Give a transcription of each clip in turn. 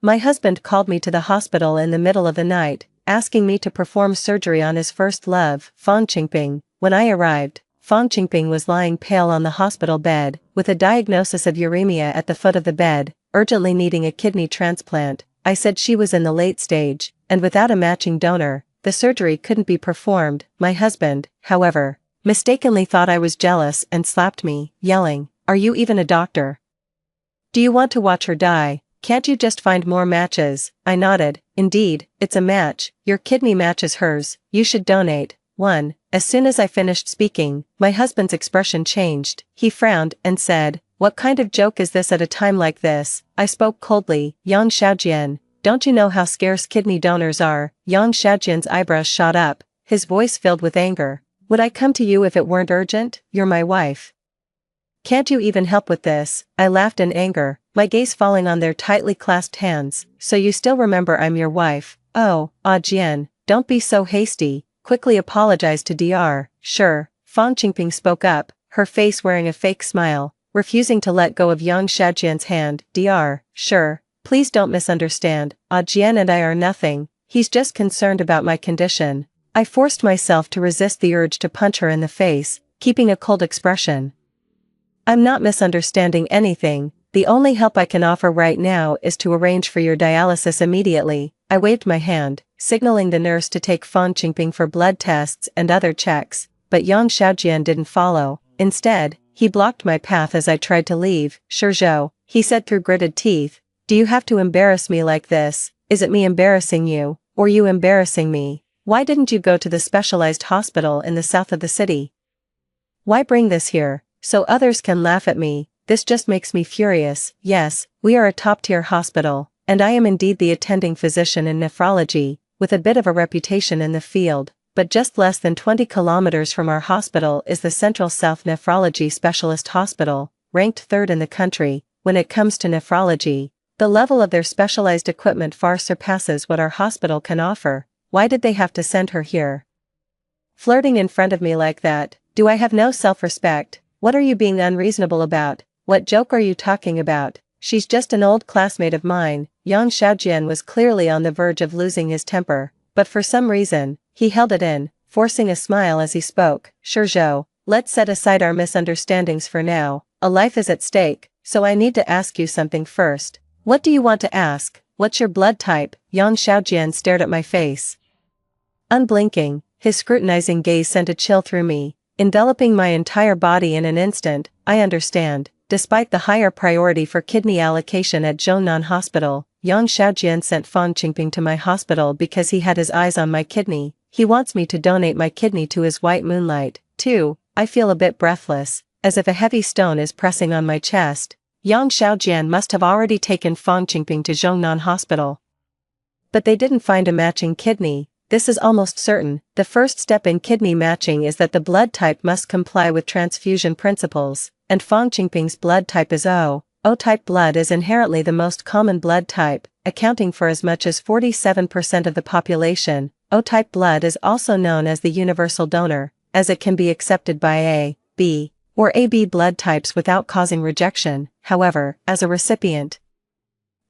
My husband called me to the hospital in the middle of the night, asking me to perform surgery on his first love, Fang Qingping. When I arrived, Fang Qingping was lying pale on the hospital bed, with a diagnosis of uremia at the foot of the bed, urgently needing a kidney transplant. I said she was in the late stage, and without a matching donor, the surgery couldn't be performed. My husband, however, mistakenly thought I was jealous and slapped me, yelling, "Are you even a doctor? Do you want to watch her die? Can't you just find more matches?" I nodded. "Indeed, it's a match. Your kidney matches hers. You should donate one." As soon as I finished speaking, my husband's expression changed. He frowned and said, "What kind of joke is this at a time like this?" I spoke coldly. "Yang Xiaojian, don't you know how scarce kidney donors are?" Yang Xiaojian's eyebrows shot up, his voice filled with anger. "Would I come to you if it weren't urgent? You're my wife. Can't you even help with this?" I laughed in anger, my gaze falling on their tightly clasped hands. "So you still remember I'm your wife? Oh, Jian, don't be so hasty. Quickly apologize to Dr. Sure." Fang Qingping spoke up, her face wearing a fake smile, refusing to let go of Yang Xiaojian's hand. "Dr. Sure, please don't misunderstand. Jian and I are nothing. He's just concerned about my condition." I forced myself to resist the urge to punch her in the face, keeping a cold expression. "I'm not misunderstanding anything. The only help I can offer right now is to arrange for your dialysis immediately." I waved my hand, signaling the nurse to take Fang Qingping for blood tests and other checks, but Yang Xiaojian didn't follow. Instead, he blocked my path as I tried to leave. "Shizhou," he said through gritted teeth, "do you have to embarrass me like this? Is it me embarrassing you, or you embarrassing me? Why didn't you go to the specialized hospital in the south of the city? Why bring this here, so others can laugh at me? This just makes me furious." "Yes, we are a top-tier hospital, and I am indeed the attending physician in nephrology, with a bit of a reputation in the field, but just less than 20 kilometers from our hospital is the Central South Nephrology Specialist Hospital, ranked third in the country. When it comes to nephrology, the level of their specialized equipment far surpasses what our hospital can offer. Why did they have to send her here? Flirting in front of me like that? Do I have no self-respect? What are you being unreasonable about? What joke are you talking about? She's just an old classmate of mine." Yang Xiaojian was clearly on the verge of losing his temper, but for some reason, he held it in, forcing a smile as he spoke. "Shizhou, let's set aside our misunderstandings for now. A life is at stake, so I need to ask you something first." "What do you want to ask? What's your blood type?" Yang Xiaojian stared at my face. Unblinking, his scrutinizing gaze sent a chill through me, enveloping my entire body in an instant. "I understand." Despite the higher priority for kidney allocation at Zhongnan Hospital, Yang Xiaojian sent Fang Qingping to my hospital because he had his eyes on my kidney. He wants me to donate my kidney to his white moonlight, too. I feel a bit breathless, as if a heavy stone is pressing on my chest. Yang Xiaojian must have already taken Fang Qingping to Zhongnan Hospital. But they didn't find a matching kidney. This is almost certain. The first step in kidney matching is that the blood type must comply with transfusion principles, and Fang Qingping's blood type is O. O-type blood is inherently the most common blood type, accounting for as much as 47% of the population. O-type blood is also known as the universal donor, as it can be accepted by A, B, or AB blood types without causing rejection. However, as a recipient,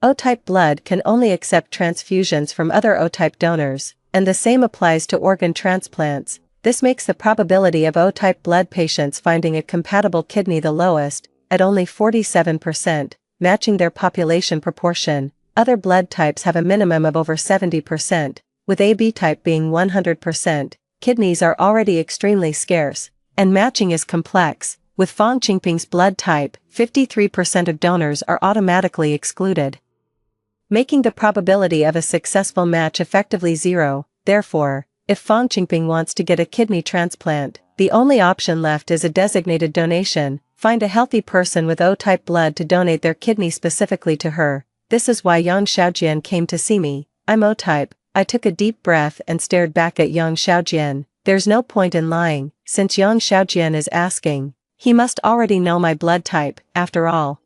O-type blood can only accept transfusions from other O-type donors, and the same applies to organ transplants. This makes the probability of O-type blood patients finding a compatible kidney the lowest, at only 47%, matching their population proportion. Other blood types have a minimum of over 70%, with AB type being 100%. Kidneys are already extremely scarce, and matching is complex. With Fang Qingping's blood type, 53% of donors are automatically excluded, making the probability of a successful match effectively zero. Therefore, if Fang Qingping wants to get a kidney transplant, the only option left is a designated donation. Find a healthy person with O-type blood to donate their kidney specifically to her. This is why Yang Xiaojian came to see me. "I'm O-type." I took a deep breath and stared back at Yang Xiaojian. There's no point in lying, since Yang Xiaojian is asking. He must already know my blood type, after all.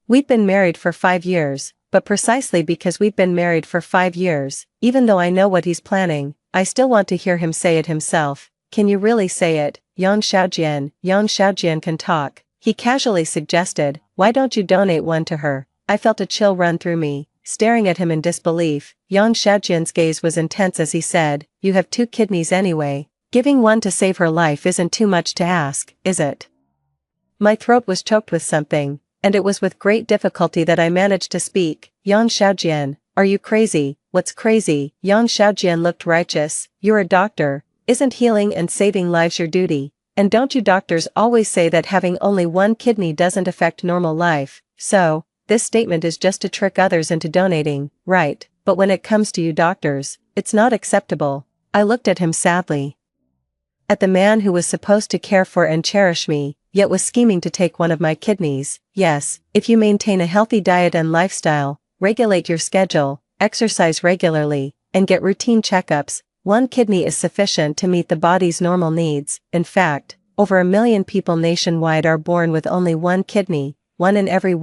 We've been married for 5 years, but precisely because we've been married for 5 years, even though I know what he's planning, I still want to hear him say it himself. "Can you really say it, Yang Xiaojian?" Yang Xiaojian can talk. He casually suggested, "Why don't you donate one to her?" I felt a chill run through me. staring at him in disbelief. Yang Xiaojian's gaze was intense as he said, "You have 2 kidneys anyway. Giving one to save her life isn't too much to ask, is it?" My throat was choked with something, and it was with great difficulty that I managed to speak. "Yang Xiaojian, are you crazy?" "What's crazy?" Yang Xiaojian looked righteous. "You're a doctor. Isn't healing and saving lives your duty? And don't you doctors always say that having only 1 kidney doesn't affect normal life? So, this statement is just to trick others into donating, right? But when it comes to you doctors, it's not acceptable." I looked at him sadly. At the man who was supposed to care for and cherish me, yet was scheming to take one of my kidneys. Yes, if you maintain a healthy diet and lifestyle, regulate your schedule, exercise regularly, and get routine checkups, 1 kidney is sufficient to meet the body's normal needs. In fact, over 1 million people nationwide are born with only 1 kidney, 1 in every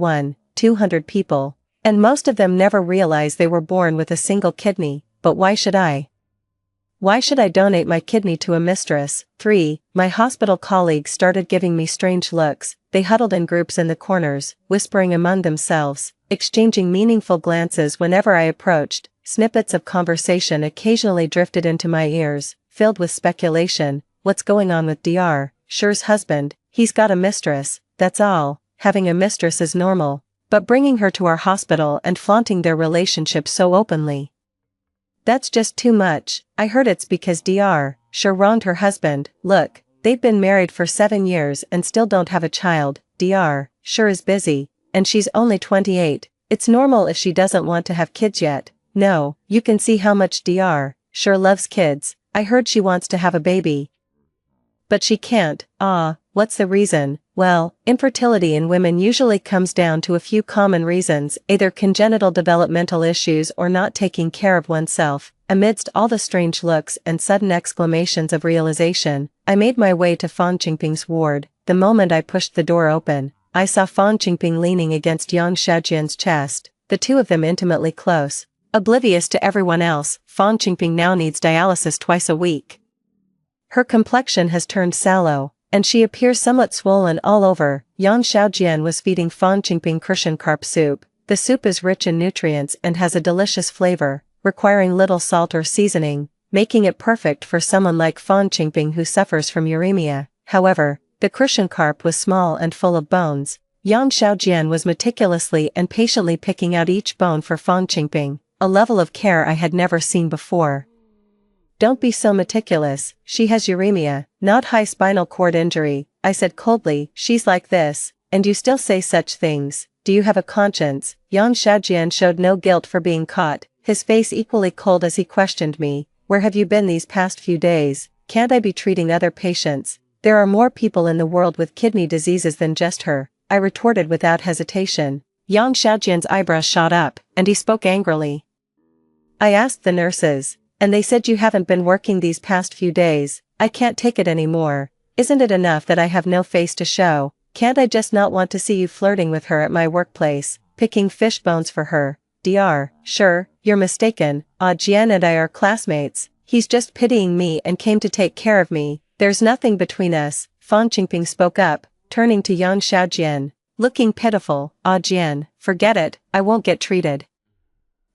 200 people, and most of them never realize they were born with a single kidney. But why should I? Why should I donate my kidney to a mistress? 3. My hospital colleagues started giving me strange looks. They huddled in groups in the corners, whispering among themselves, exchanging meaningful glances whenever I approached. Snippets of conversation occasionally drifted into my ears, filled with speculation. "What's going on with Dr. Sher's husband? He's got a mistress, that's all. Having a mistress is normal. But bringing her to our hospital and flaunting their relationship so openly, that's just too much. I heard it's because Dr. Sher wronged her husband. Look, they've been married for 7 years and still don't have a child. Dr. Sher is busy, and she's only 28. It's normal if she doesn't want to have kids yet. No, you can see how much Dr. Sher loves kids. I heard she wants to have a baby, but she can't." What's the reason? Well, infertility in women usually comes down to a few common reasons, either congenital developmental issues or not taking care of oneself. Amidst all the strange looks and sudden exclamations of realization, I made my way to Fan Qingping's ward. The moment I pushed the door open, I saw Fan Qingping leaning against Yang Xiaojian's chest, the 2 of them intimately close. Oblivious to everyone else, Fan Qingping now needs dialysis twice a week. Her complexion has turned sallow, and she appears somewhat swollen all over. Yang Xiaojian was feeding Fan Qingping cushion carp soup. The soup is rich in nutrients and has a delicious flavor, requiring little salt or seasoning, making it perfect for someone like Fan Qingping who suffers from uremia. However, the cushion carp was small and full of bones. Yang Xiaojian was meticulously and patiently picking out each bone for Fan Qingping, a level of care I had never seen before. "Don't be so meticulous, she has uremia, not high spinal cord injury," I said coldly. "She's like this, and you still say such things. Do you have a conscience?" Yang Xiaojian showed no guilt for being caught, his face equally cold as he questioned me. "Where have you been these past few days? Can't I be treating other patients? There are more people in the world with kidney diseases than just her," I retorted without hesitation. Yang Xiaojian's eyebrows shot up, and he spoke angrily. "I asked the nurses, and they said you haven't been working these past few days. I can't take it anymore. Isn't it enough that I have no face to show? Can't I just not want to see you flirting with her at my workplace, picking fish bones for her?" "Dr. Sher, you're mistaken. Jian and I are classmates. He's just pitying me and came to take care of me. There's nothing between us," Fan Qingping spoke up, turning to Yang Xiaojian, looking pitiful. "Jian, forget it, I won't get treated."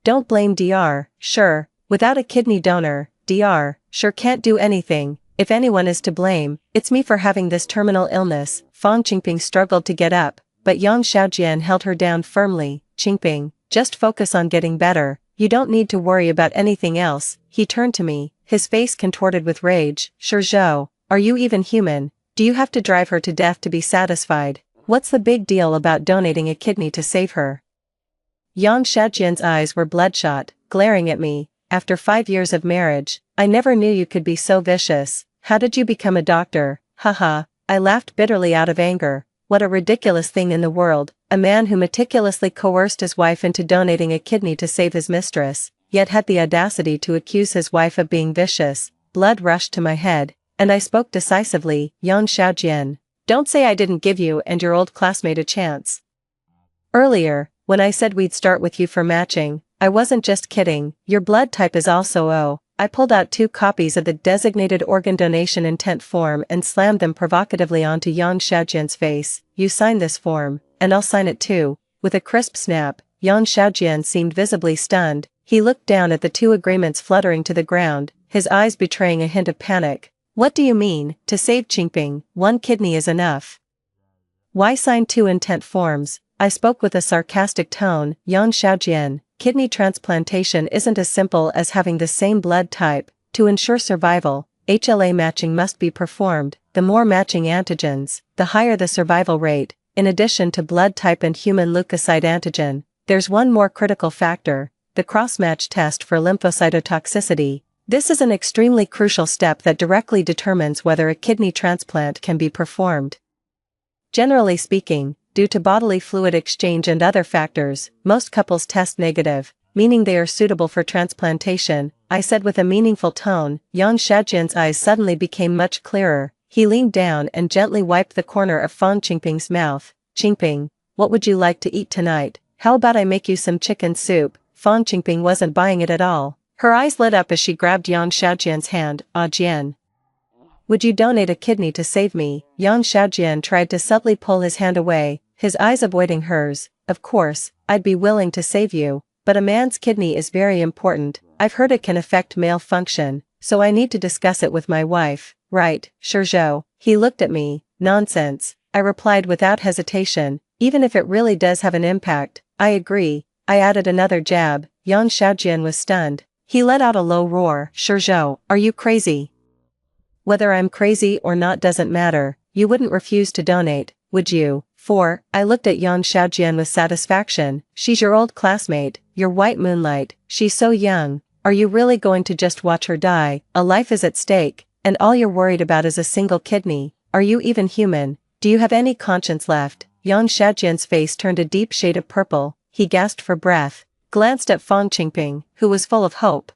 "Don't blame Dr. Sher. Without a kidney donor, Dr. Sher can't do anything. If anyone is to blame, it's me for having this terminal illness." Fan Qingping struggled to get up, but Yang Xiaojian held her down firmly. "Qingping, just focus on getting better. You don't need to worry about anything else." He turned to me, his face contorted with rage. "Shizhou, are you even human? Do you have to drive her to death to be satisfied? What's the big deal about donating a kidney to save her?" Yang Xiaojian's eyes were bloodshot, glaring at me. "After 5 years of marriage, I never knew you could be so vicious. How did you become a doctor?" Haha, I laughed bitterly out of anger. What a ridiculous thing in the world, a man who meticulously coerced his wife into donating a kidney to save his mistress, yet had the audacity to accuse his wife of being vicious. Blood rushed to my head, and I spoke decisively. "Yang Xiaojian, don't say I didn't give you and your old classmate a chance. Earlier, when I said we'd start with you for matching, I wasn't just kidding. Your blood type is also O." I pulled out 2 copies of the designated organ donation intent form and slammed them provocatively onto Yang Xiaojian's face. "You sign this form, and I'll sign it too." With a crisp snap, Yang Xiaojian seemed visibly stunned. He looked down at the two agreements fluttering to the ground, his eyes betraying a hint of panic. What do you mean? To save Qingping, one kidney is enough. Why sign two intent forms? I spoke with a sarcastic tone. Yang Xiaojian, kidney transplantation isn't as simple as having the same blood type. To ensure survival, HLA matching must be performed. The more matching antigens, the higher the survival rate. In addition to blood type and human leukocyte antigen, there's one more critical factor, the cross-match test for lymphocytotoxicity. This is an extremely crucial step that directly determines whether a kidney transplant can be performed. Generally speaking, due to bodily fluid exchange and other factors, most couples test negative, meaning they are suitable for transplantation, I said with a meaningful tone. Yang Xiaojian's eyes suddenly became much clearer. He leaned down and gently wiped the corner of Fang Qingping's mouth. Qingping, what would you like to eat tonight? How about I make you some chicken soup? Fang Qingping wasn't buying it at all. Her eyes lit up as she grabbed Yang Xiaojian's hand. Ah Jian. Would you donate a kidney to save me? Yang Xiaojian tried to subtly pull his hand away, his eyes avoiding hers. Of course, I'd be willing to save you, but a man's kidney is very important. I've heard it can affect male function, so I need to discuss it with my wife. Right, Shizhou. He looked at me. Nonsense, I replied without hesitation. Even if it really does have an impact, I agree. I added another jab. Yang Xiaojian was stunned. He let out a low roar. Shizhou, are you crazy? Whether I'm crazy or not doesn't matter. You wouldn't refuse to donate, would you? 4. I looked at Yang Xiaojian with satisfaction. She's your old classmate, your white moonlight. She's so young. Are you really going to just watch her die? A life is at stake. And all you're worried about is a single kidney. Are you even human? Do you have any conscience left? Yang Xiaojian's face turned a deep shade of purple. He gasped for breath, glanced at Fang Qingping, who was full of hope,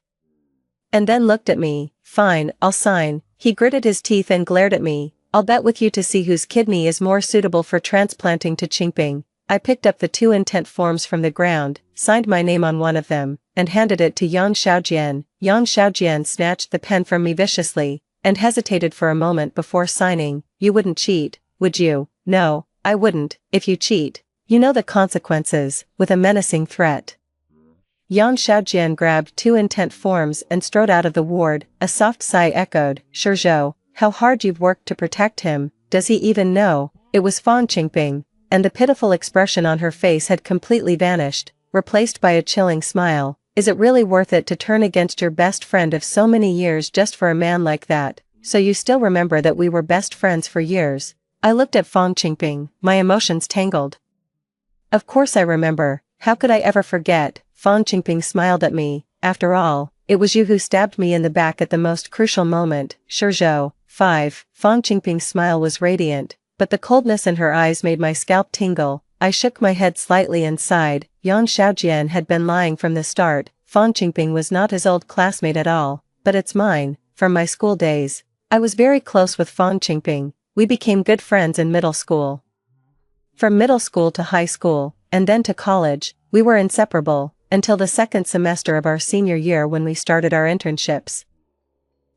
and then looked at me. Fine, I'll sign. He gritted his teeth and glared at me. I'll bet with you to see whose kidney is more suitable for transplanting to Qingping. I picked up the two intent forms from the ground, signed my name on one of them, and handed it to Yang Xiaojian. Yang Xiaojian snatched the pen from me viciously, and hesitated for a moment before signing. You wouldn't cheat, would you? No, I wouldn't. If you cheat, you know the consequences, with a menacing threat. Yang Xiaojian grabbed two intent forms and strode out of the ward. A soft sigh echoed. Shizhou, how hard you've worked to protect him. Does he even know? It was Fang Qingping, and the pitiful expression on her face had completely vanished, replaced by a chilling smile. Is it really worth it to turn against your best friend of so many years just for a man like that? So you still remember that we were best friends for years? I looked at Fang Qingping, my emotions tangled. Of course I remember. How could I ever forget? Fang Qingping smiled at me. After all, it was you who stabbed me in the back at the most crucial moment. Shizhou. 5. Fang Qingping's smile was radiant, but the coldness in her eyes made my scalp tingle. I shook my head slightly and sighed. Yang Xiaojian had been lying from the start. Fang Qingping was not his old classmate at all, but it's mine, from my school days. I was very close with Fang Qingping. We became good friends in middle school. From middle school to high school, and then to college, we were inseparable, until the second semester of our senior year when we started our internships.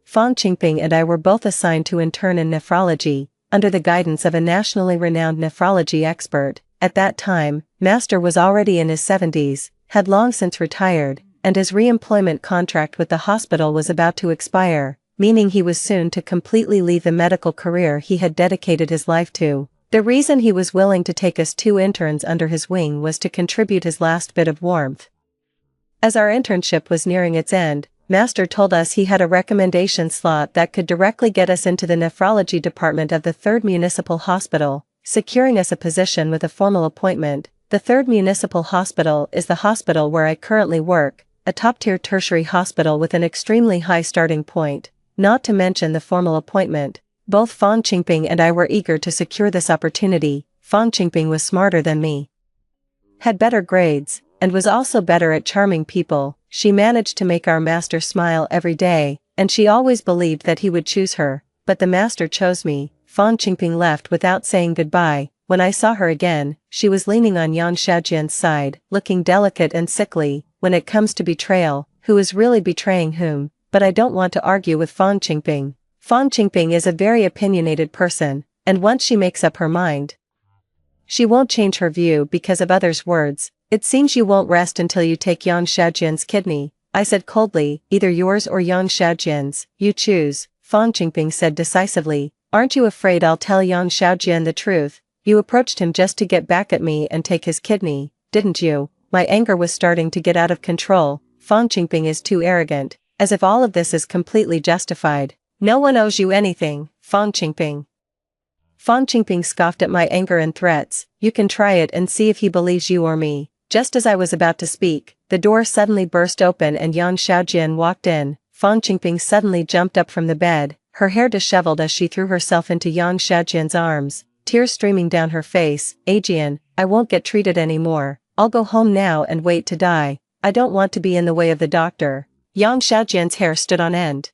Fang Qingping and I were both assigned to intern in nephrology, under the guidance of a nationally renowned nephrology expert. At that time, Master was already in his 70s, had long since retired, and his re-employment contract with the hospital was about to expire, meaning he was soon to completely leave the medical career he had dedicated his life to. The reason he was willing to take us two interns under his wing was to contribute his last bit of warmth. As our internship was nearing its end, Master told us he had a recommendation slot that could directly get us into the nephrology department of the 3rd Municipal Hospital, securing us a position with a formal appointment. The 3rd Municipal Hospital is the hospital where I currently work, a top-tier tertiary hospital with an extremely high starting point. Not to mention the formal appointment, both Fang Qingping and I were eager to secure this opportunity. Fang Qingping was smarter than me, had better grades, and was also better at charming people. She managed to make our master smile every day, and she always believed that he would choose her, but the master chose me. Fang Qingping left without saying goodbye. When I saw her again, she was leaning on Yang Xiaojian's side, looking delicate and sickly. When it comes to betrayal, who is really betraying whom? But I don't want to argue with Fang Qingping. Fang Qingping is a very opinionated person, and once she makes up her mind, she won't change her view because of others' words. It seems you won't rest until you take Yang Xiaojian's kidney, I said coldly, either yours or Yang Xiaojian's, you choose, Fang Qingping said decisively. Aren't you afraid I'll tell Yang Xiaojian the truth? You approached him just to get back at me and take his kidney, didn't you? My anger was starting to get out of control. Fang Qingping is too arrogant, as if all of this is completely justified. No one owes you anything, Fang Qingping. Fang Qingping scoffed at my anger and threats. You can try it and see if he believes you or me. Just as I was about to speak, the door suddenly burst open and Yang Xiaojian walked in. Fang Qingping suddenly jumped up from the bed, her hair disheveled as she threw herself into Yang Xiaojian's arms, tears streaming down her face. Ajian, I won't get treated anymore. I'll go home now and wait to die. I don't want to be in the way of the doctor. Yang Xiaojian's hair stood on end.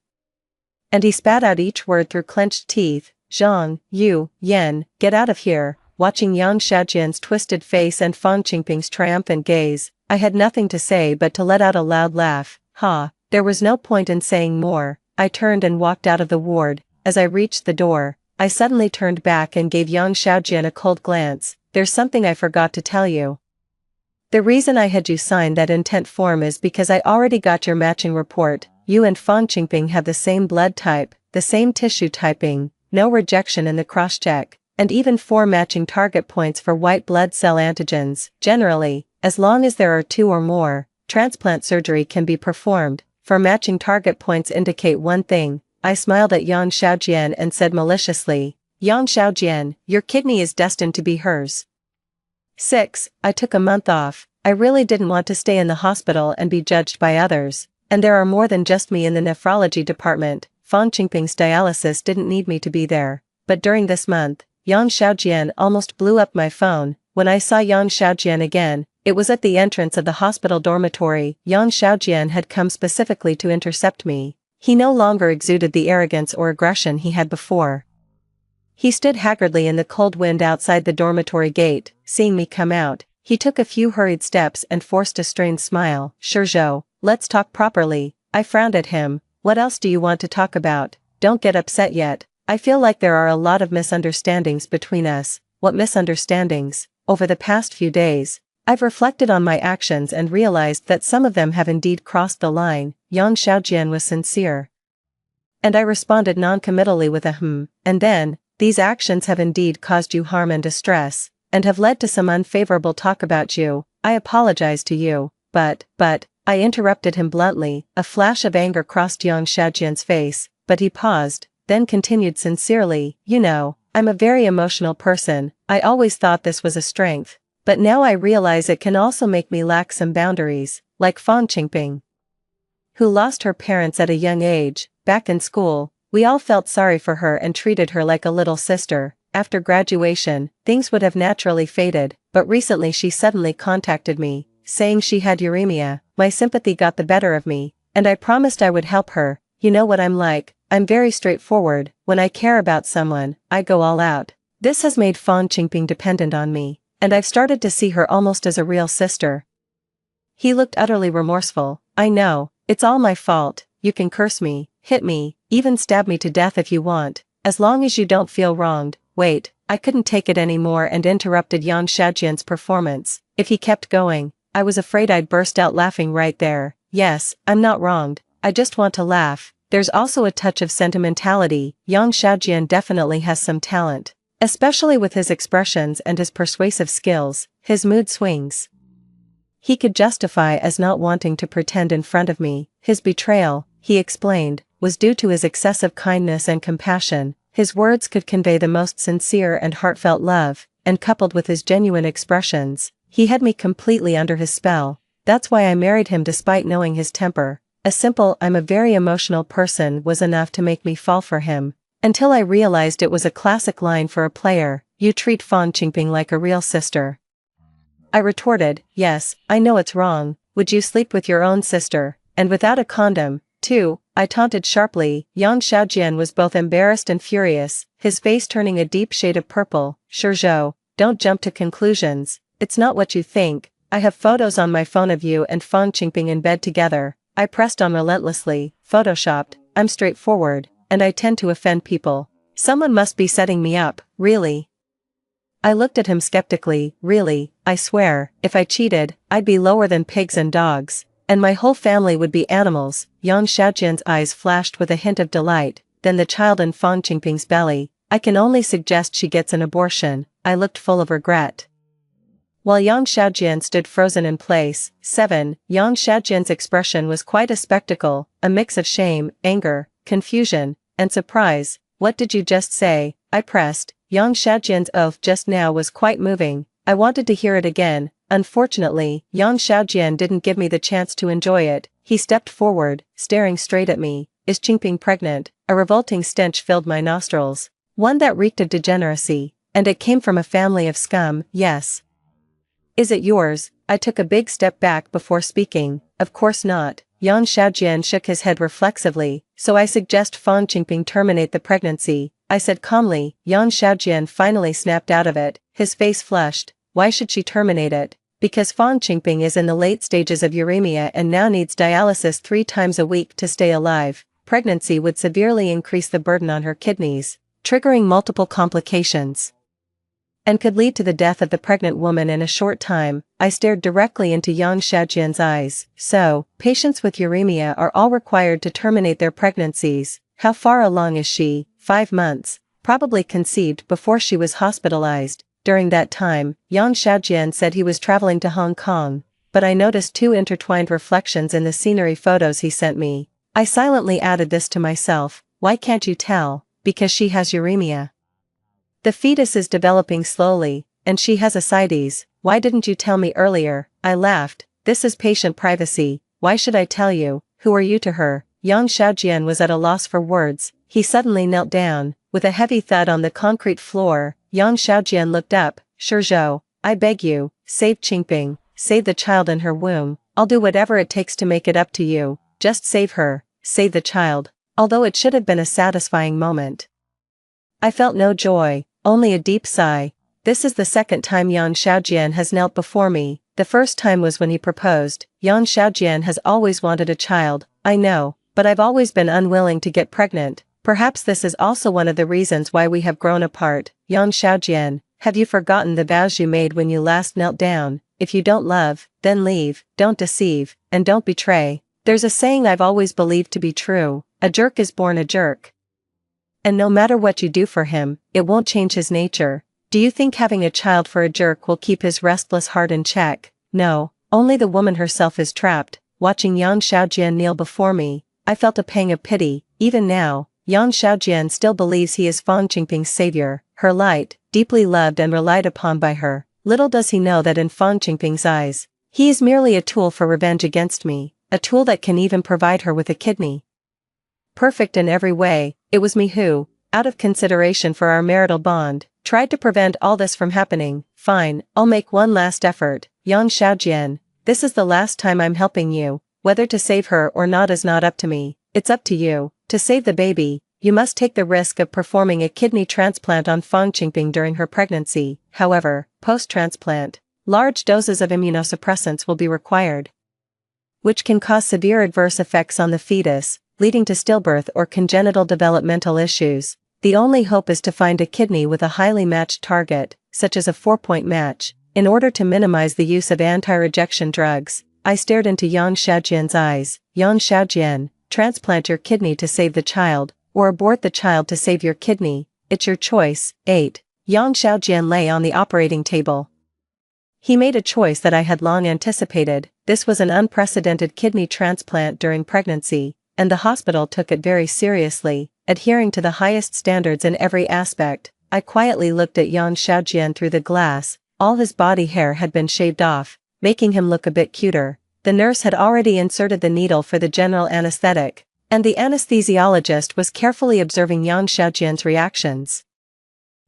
And he spat out each word through clenched teeth. Zhang, Yu, Yan, get out of here. Watching Yang Xiaojian's twisted face and Fang Qingping's triumphant gaze, I had nothing to say but to let out a loud laugh. Ha, there was no point in saying more. I turned and walked out of the ward. As I reached the door, I suddenly turned back and gave Yang Xiaojian a cold glance. There's something I forgot to tell you. The reason I had you sign that intent form is because I already got your matching report. You and Fang Qingping have the same blood type, the same tissue typing, no rejection in the cross-check, and even 4 matching target points for white blood cell antigens. Generally, as long as there are 2 or more, transplant surgery can be performed. For matching target points indicate one thing. I smiled at Yang Xiaojian and said maliciously, Yang Xiaojian, your kidney is destined to be hers. 6. I took a month off. I really didn't want to stay in the hospital and be judged by others. And there are more than just me in the nephrology department. Fang Qingping's dialysis didn't need me to be there. But during this month, Yang Xiaojian almost blew up my phone. When I saw Yang Xiaojian again, it was at the entrance of the hospital dormitory. Yang Xiaojian had come specifically to intercept me. He no longer exuded the arrogance or aggression he had before. He stood haggardly in the cold wind outside the dormitory gate. Seeing me come out, he took a few hurried steps and forced a strained smile. Sure, Zhou, let's talk properly. I frowned at him. What else do you want to talk about? Don't get upset yet. I feel like there are a lot of misunderstandings between us. What misunderstandings? Over the past few days, I've reflected on my actions and realized that some of them have indeed crossed the line. Yang Xiaojian was sincere. And I responded non-committally with a and then, these actions have indeed caused you harm and distress, and have led to some unfavorable talk about you. I apologize to you, but, I interrupted him bluntly. A flash of anger crossed Yang Xiaojian's face, but he paused, then continued sincerely, you know, I'm a very emotional person. I always thought this was a strength, but now I realize it can also make me lack some boundaries, like Fang Qingping, who lost her parents at a young age. Back in school, we all felt sorry for her and treated her like a little sister. After graduation, things would have naturally faded, but recently she suddenly contacted me, saying she had uremia. My sympathy got the better of me, and I promised I would help her. You know what I'm like, I'm very straightforward. When I care about someone, I go all out. This has made Fang Qingping dependent on me, and I've started to see her almost as a real sister. He looked utterly remorseful. I know, it's all my fault. You can curse me, hit me, even stab me to death if you want, as long as you don't feel wronged. Wait, I couldn't take it anymore and interrupted Yang Xiaojian's performance. If he kept going, I was afraid I'd burst out laughing right there. Yes, I'm not wronged, I just want to laugh. There's also a touch of sentimentality. Yang Xiaojian definitely has some talent, especially with his expressions and his persuasive skills, his mood swings. He could justify as not wanting to pretend in front of me. His betrayal, he explained, was due to his excessive kindness and compassion. His words could convey the most sincere and heartfelt love, and coupled with his genuine expressions, he had me completely under his spell. That's why I married him despite knowing his temper. A simple "I'm a very emotional person" was enough to make me fall for him, until I realized it was a classic line for a player. You treat Fang Qingping like a real sister. I retorted, yes, I know it's wrong. Would you sleep with your own sister, and without a condom, too? I taunted sharply. Yang Xiaojian was both embarrassed and furious, his face turning a deep shade of purple. Sure, Zhou, don't jump to conclusions. It's not what you think. I have photos on my phone of you and Fang Qingping in bed together. I pressed on relentlessly. Photoshopped. I'm straightforward, and I tend to offend people. Someone must be setting me up, really. I looked at him skeptically. Really, I swear, if I cheated, I'd be lower than pigs and dogs. And my whole family would be animals. Yang Xiaojian's eyes flashed with a hint of delight, then the child in Fang Qingping's belly. I can only suggest she gets an abortion. I looked full of regret. While Yang Xiaojian stood frozen in place. 7. Yang Xiaojian's expression was quite a spectacle, a mix of shame, anger, confusion, and surprise. What did you just say? I pressed. Yang Xiaojian's oath just now was quite moving. I wanted to hear it again. Unfortunately, Yang Xiaojian didn't give me the chance to enjoy it. He stepped forward, staring straight at me. Is Qingping pregnant? A revolting stench filled my nostrils. One that reeked of degeneracy, and it came from a family of scum. Yes. Is it yours? I took a big step back before speaking. Of course not. Yang Xiaojian shook his head reflexively. So I suggest Fang Qingping terminate the pregnancy, I said calmly. Yang Xiaojian finally snapped out of it. His face flushed. Why should she terminate it? Because Fang Qingping is in the late stages of uremia and now needs dialysis 3 times a week to stay alive. Pregnancy would severely increase the burden on her kidneys, triggering multiple complications, and could lead to the death of the pregnant woman in a short time. I stared directly into Yang Xiaojian's eyes. So, patients with uremia are all required to terminate their pregnancies. How far along is she? 5 months. Probably conceived before she was hospitalized. During that time, Yang Xiaojian said he was traveling to Hong Kong, but I noticed 2 intertwined reflections in the scenery photos he sent me. I silently added this to myself. Why can't you tell? Because she has uremia. The fetus is developing slowly, and she has ascites. Why didn't you tell me earlier? I laughed. This is patient privacy. Why should I tell you? Who are you to her? Yang Xiaojian was at a loss for words. He suddenly knelt down. With a heavy thud on the concrete floor, Yang Xiaojian looked up. Shizhou, I beg you, save Qingping, save the child in her womb. I'll do whatever it takes to make it up to you. Just save her, save the child. Although it should have been a satisfying moment, I felt no joy, only a deep sigh. This is the second time Yang Xiaojian has knelt before me. The first time was when he proposed. Yang Xiaojian has always wanted a child, I know, but I've always been unwilling to get pregnant. Perhaps this is also one of the reasons why we have grown apart. Yang Xiaojian, have you forgotten the vows you made when you last knelt down? If you don't love, then leave, don't deceive, and don't betray. There's a saying I've always believed to be true. A jerk is born a jerk. And no matter what you do for him, it won't change his nature. Do you think having a child for a jerk will keep his restless heart in check? No, only the woman herself is trapped. Watching Yang Xiaojian kneel before me, I felt a pang of pity. Even now, Yang Xiaojian still believes he is Fang Qingping's savior, her light, deeply loved and relied upon by her. Little does he know that in Fang Qingping's eyes, he is merely a tool for revenge against me, a tool that can even provide her with a kidney. Perfect in every way, it was me who, out of consideration for our marital bond, tried to prevent all this from happening. Fine, I'll make one last effort. Yang Xiaojian, this is the last time I'm helping you. Whether to save her or not is not up to me, it's up to you. To save the baby, you must take the risk of performing a kidney transplant on Fang Qingping during her pregnancy. However, post-transplant, large doses of immunosuppressants will be required, which can cause severe adverse effects on the fetus, leading to stillbirth or congenital developmental issues. The only hope is to find a kidney with a highly matched target, such as a 4-point match, in order to minimize the use of anti-rejection drugs. I stared into Yang Xiaojian's eyes. Yang Xiaojian, transplant your kidney to save the child, or abort the child to save your kidney. It's your choice. 8. Yang Xiaojian lay on the operating table. He made a choice that I had long anticipated. This was an unprecedented kidney transplant during pregnancy, and the hospital took it very seriously, adhering to the highest standards in every aspect. I quietly looked at Yang Xiaojian through the glass. All his body hair had been shaved off, making him look a bit cuter. The nurse had already inserted the needle for the general anesthetic, and the anesthesiologist was carefully observing Yang Xiaojian's reactions.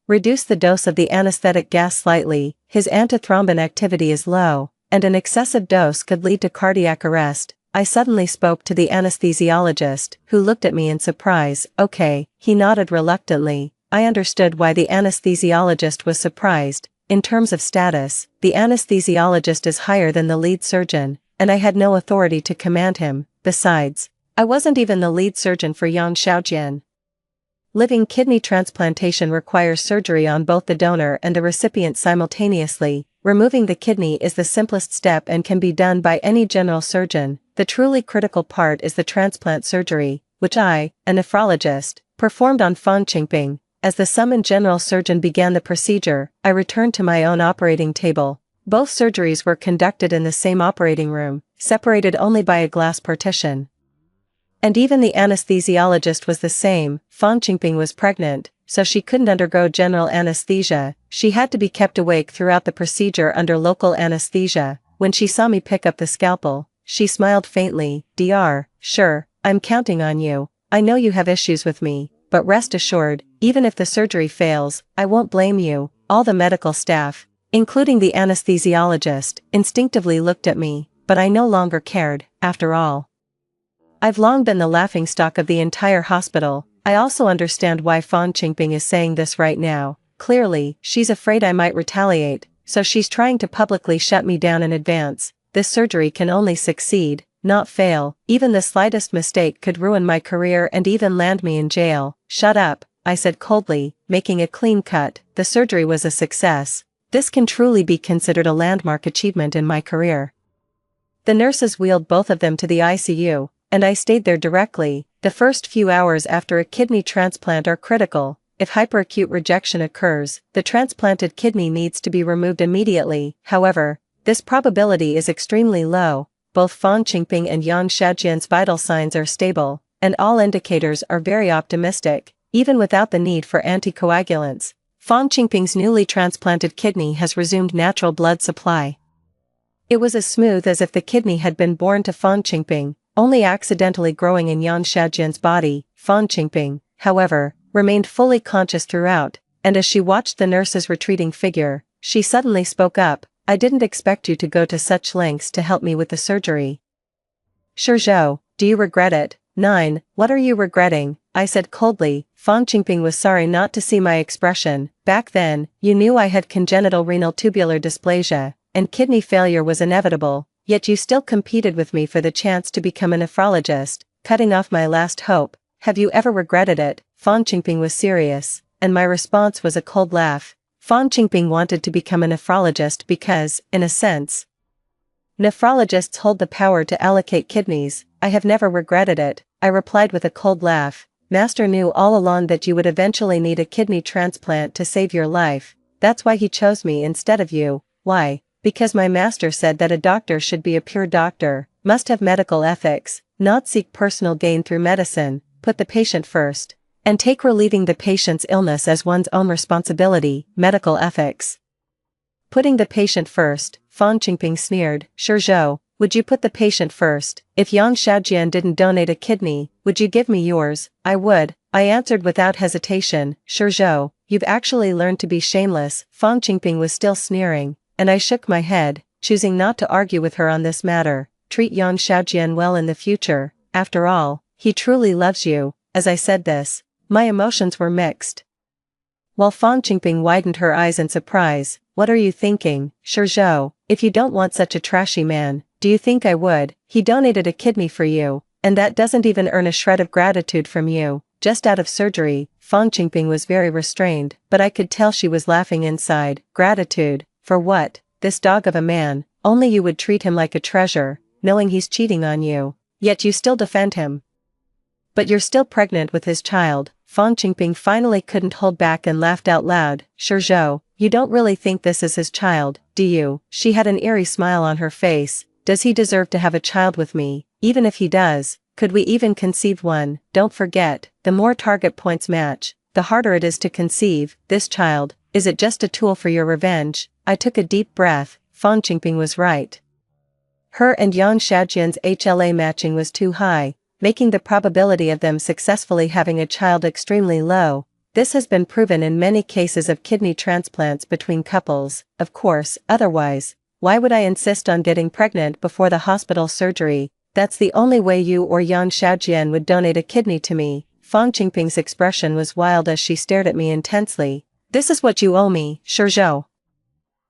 Reduce the dose of the anesthetic gas slightly. His antithrombin activity is low, and an excessive dose could lead to cardiac arrest. I suddenly spoke to the anesthesiologist, who looked at me in surprise. Okay, he nodded reluctantly. I understood why the anesthesiologist was surprised. In terms of status, the anesthesiologist is higher than the lead surgeon, and I had no authority to command him. Besides, I wasn't even the lead surgeon for Yang Xiaojian. Living kidney transplantation requires surgery on both the donor and the recipient simultaneously. Removing the kidney is the simplest step and can be done by any general surgeon. The truly critical part is the transplant surgery, which I, a nephrologist, performed on Fan Qingping. As the summoned general surgeon began the procedure, I returned to my own operating table. Both surgeries were conducted in the same operating room, separated only by a glass partition. And even the anesthesiologist was the same. Fan Qingping was pregnant, so she couldn't undergo general anesthesia. She had to be kept awake throughout the procedure under local anesthesia. When she saw me pick up the scalpel, she smiled faintly. "Dr. Sure, I'm counting on you. I know you have issues with me, but rest assured, even if the surgery fails, I won't blame you." All the medical staff, including the anesthesiologist, instinctively looked at me, but I no longer cared. After all, I've long been the laughingstock of the entire hospital. I also understand why Fan Qingping is saying this right now. Clearly, she's afraid I might retaliate, so she's trying to publicly shut me down in advance. This surgery can only succeed, not fail. Even the slightest mistake could ruin my career and even land me in jail. "Shut up," I said coldly, making a clean cut. The surgery was a success. This can truly be considered a landmark achievement in my career. The nurses wheeled both of them to the ICU, and I stayed there directly. The first few hours after a kidney transplant are critical. If hyperacute rejection occurs, the transplanted kidney needs to be removed immediately. However, this probability is extremely low. Both Fan Qingping and Yang Shaojian's vital signs are stable, and all indicators are very optimistic, even without the need for anticoagulants. Fan Qingping's newly transplanted kidney has resumed natural blood supply. It was as smooth as if the kidney had been born to Fan Qingping, only accidentally growing in Yang Shaojian's body. Fan Qingping, however, remained fully conscious throughout, and as she watched the nurse's retreating figure, she suddenly spoke up. "I didn't expect you to go to such lengths to help me with the surgery." "Sure, Zhou, do you regret it?" "9, what are you regretting?" I said coldly. Fan Qingping was sorry not to see my expression. "Back then, you knew I had congenital renal tubular dysplasia, and kidney failure was inevitable. Yet you still competed with me for the chance to become a nephrologist, cutting off my last hope. Have you ever regretted it?" Fan Qingping was serious, and my response was a cold laugh. Fan Qingping wanted to become a nephrologist because, in a sense, nephrologists hold the power to allocate kidneys. "I have never regretted it," I replied with a cold laugh. "Master knew all along that you would eventually need a kidney transplant to save your life. That's why he chose me instead of you." "Why?" "Because my master said that a doctor should be a pure doctor, must have medical ethics, not seek personal gain through medicine, put the patient first, and take relieving the patient's illness as one's own responsibility." Medical ethics. Putting the patient first, Fan Qingping sneered. "Sure, Zhou, would you put the patient first? If Yang Shaojian didn't donate a kidney, would you give me yours?" "I would," I answered without hesitation. "Sure, Zhou, you've actually learned to be shameless." Fan Qingping was still sneering, and I shook my head, choosing not to argue with her on this matter. "Treat Yang Shaojian well in the future. After all, he truly loves you." As I said this, my emotions were mixed. While Fan Qingping widened her eyes in surprise, "What are you thinking?" "Sure, Zhou, if you don't want such a trashy man, do you think I would? He donated a kidney for you, and that doesn't even earn a shred of gratitude from you. Just out of surgery." Fan Qingping was very restrained, but I could tell she was laughing inside. "Gratitude? For what? This dog of a man, only you would treat him like a treasure, knowing he's cheating on you. Yet you still defend him. But you're still pregnant with his child." Fan Qingping finally couldn't hold back and laughed out loud. "Sure, Zhou, you don't really think this is his child, do you?" She had an eerie smile on her face. "Does he deserve to have a child with me? Even if he does, could we even conceive one? Don't forget, the more target points match, the harder it is to conceive. This child, is it just a tool for your revenge?" I took a deep breath. Fan Qingping was right. Her and Yang Shaojian's HLA matching was too high, making the probability of them successfully having a child extremely low. This has been proven in many cases of kidney transplants between couples. Of course, otherwise, why would I insist on getting pregnant before the hospital surgery? That's the only way you or Yang Shaojian would donate a kidney to me. Fan Qingping's expression was wild as she stared at me intensely. "This is what you owe me, Sure, Zhou."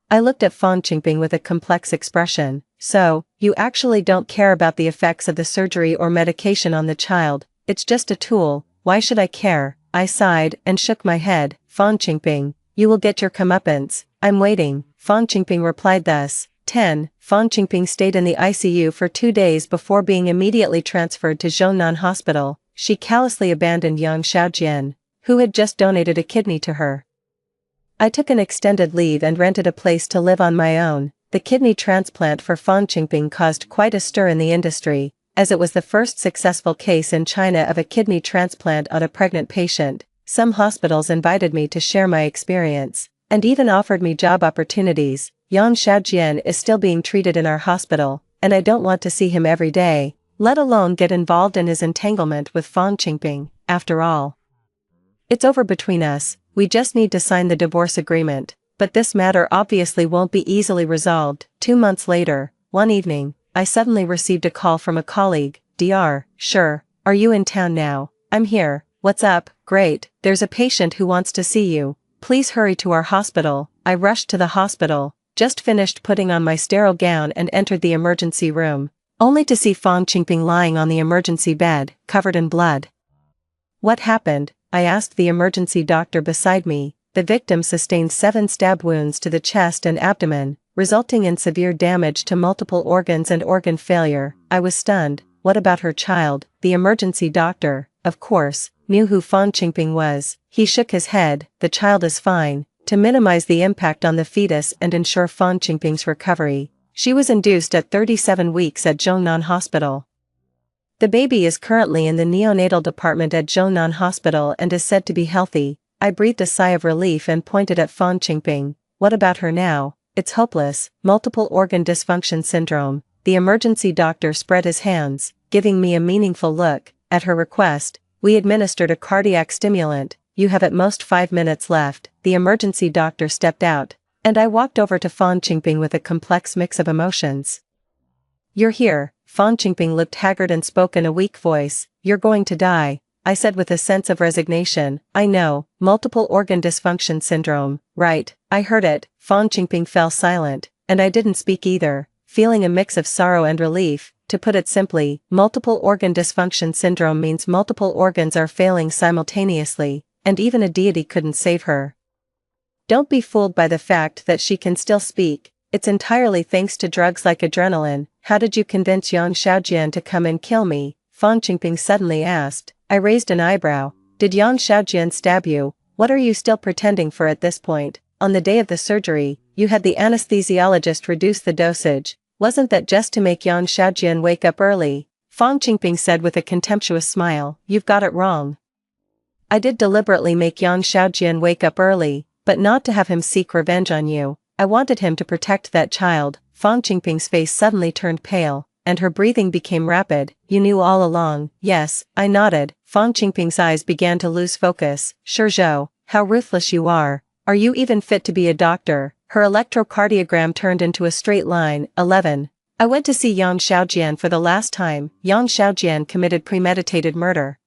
I looked at Fan Qingping with a complex expression. "So, you actually don't care about the effects of the surgery or medication on the child? It's just a tool. Why should I care?" I sighed and shook my head. Fan Qingping, you will get your comeuppance. I'm waiting. Fan Qingping replied thus. 10. Fan Qingping stayed in the ICU for 2 days before being immediately transferred to Zhongnan Hospital. She callously abandoned Yang Xiaojian, who had just donated a kidney to her. I took an extended leave and rented a place to live on my own. The kidney transplant for Fan Qingping caused quite a stir in the industry, as it was the first successful case in China of a kidney transplant on a pregnant patient. Some hospitals invited me to share my experience, and even offered me job opportunities. Yang Xiaojian is still being treated in our hospital, and I don't want to see him every day, let alone get involved in his entanglement with Fan Qingping. After all, it's over between us, we just need to sign the divorce agreement, but this matter obviously won't be easily resolved. 2 months later, one evening, I suddenly received a call from a colleague. Dr. Sure, are you in town now? I'm here. What's up? Great, there's a patient who wants to see you. Please hurry to our hospital. I rushed to the hospital, just finished putting on my sterile gown and entered the emergency room, only to see Fan Qingping lying on the emergency bed, covered in blood. What happened? I asked the emergency doctor beside me. The victim sustained 7 stab wounds to the chest and abdomen, resulting in severe damage to multiple organs and organ failure. I was stunned. What about her child? The emergency doctor, of course, knew who Fan Qingping was. He shook his head. The child is fine. To minimize the impact on the fetus and ensure Fan Qingping's recovery, she was induced at 37 weeks at Zhongnan Hospital. The baby is currently in the neonatal department at Zhongnan Hospital and is said to be healthy. I breathed a sigh of relief and pointed at Fan Qingping. What about her now? It's hopeless. Multiple organ dysfunction syndrome. The emergency doctor spread his hands, giving me a meaningful look. At her request, we administered a cardiac stimulant. You have at most 5 minutes left. The emergency doctor stepped out, and I walked over to Fan Qingping with a complex mix of emotions. You're here. Fan Qingping looked haggard and spoke in a weak voice. You're going to die, I said with a sense of resignation. I know, multiple organ dysfunction syndrome, right, I heard it. Fan Qingping fell silent, and I didn't speak either, feeling a mix of sorrow and relief. To put it simply, multiple organ dysfunction syndrome means multiple organs are failing simultaneously, and even a deity couldn't save her. Don't be fooled by the fact that she can still speak. It's entirely thanks to drugs like adrenaline. How did you convince Yang Xiaojian to come and kill me? Fan Qingping suddenly asked. I raised an eyebrow. Did Yang Xiaojian stab you? What are you still pretending for at this point? On the day of the surgery, you had the anesthesiologist reduce the dosage. Wasn't that just to make Yang Xiaojian wake up early? Fan Qingping said with a contemptuous smile. You've got it wrong. I did deliberately make Yang Xiaojian wake up early, but not to have him seek revenge on you. I wanted him to protect that child. Fan Qingping's face suddenly turned pale, and her breathing became rapid. You knew all along. Yes, I nodded. Fan Qingping's eyes began to lose focus. Sure Zhou, how ruthless you are. Are you even fit to be a doctor? Her electrocardiogram turned into a straight line. 11. I went to see Yang Xiaojian for the last time. Yang Xiaojian committed premeditated murder,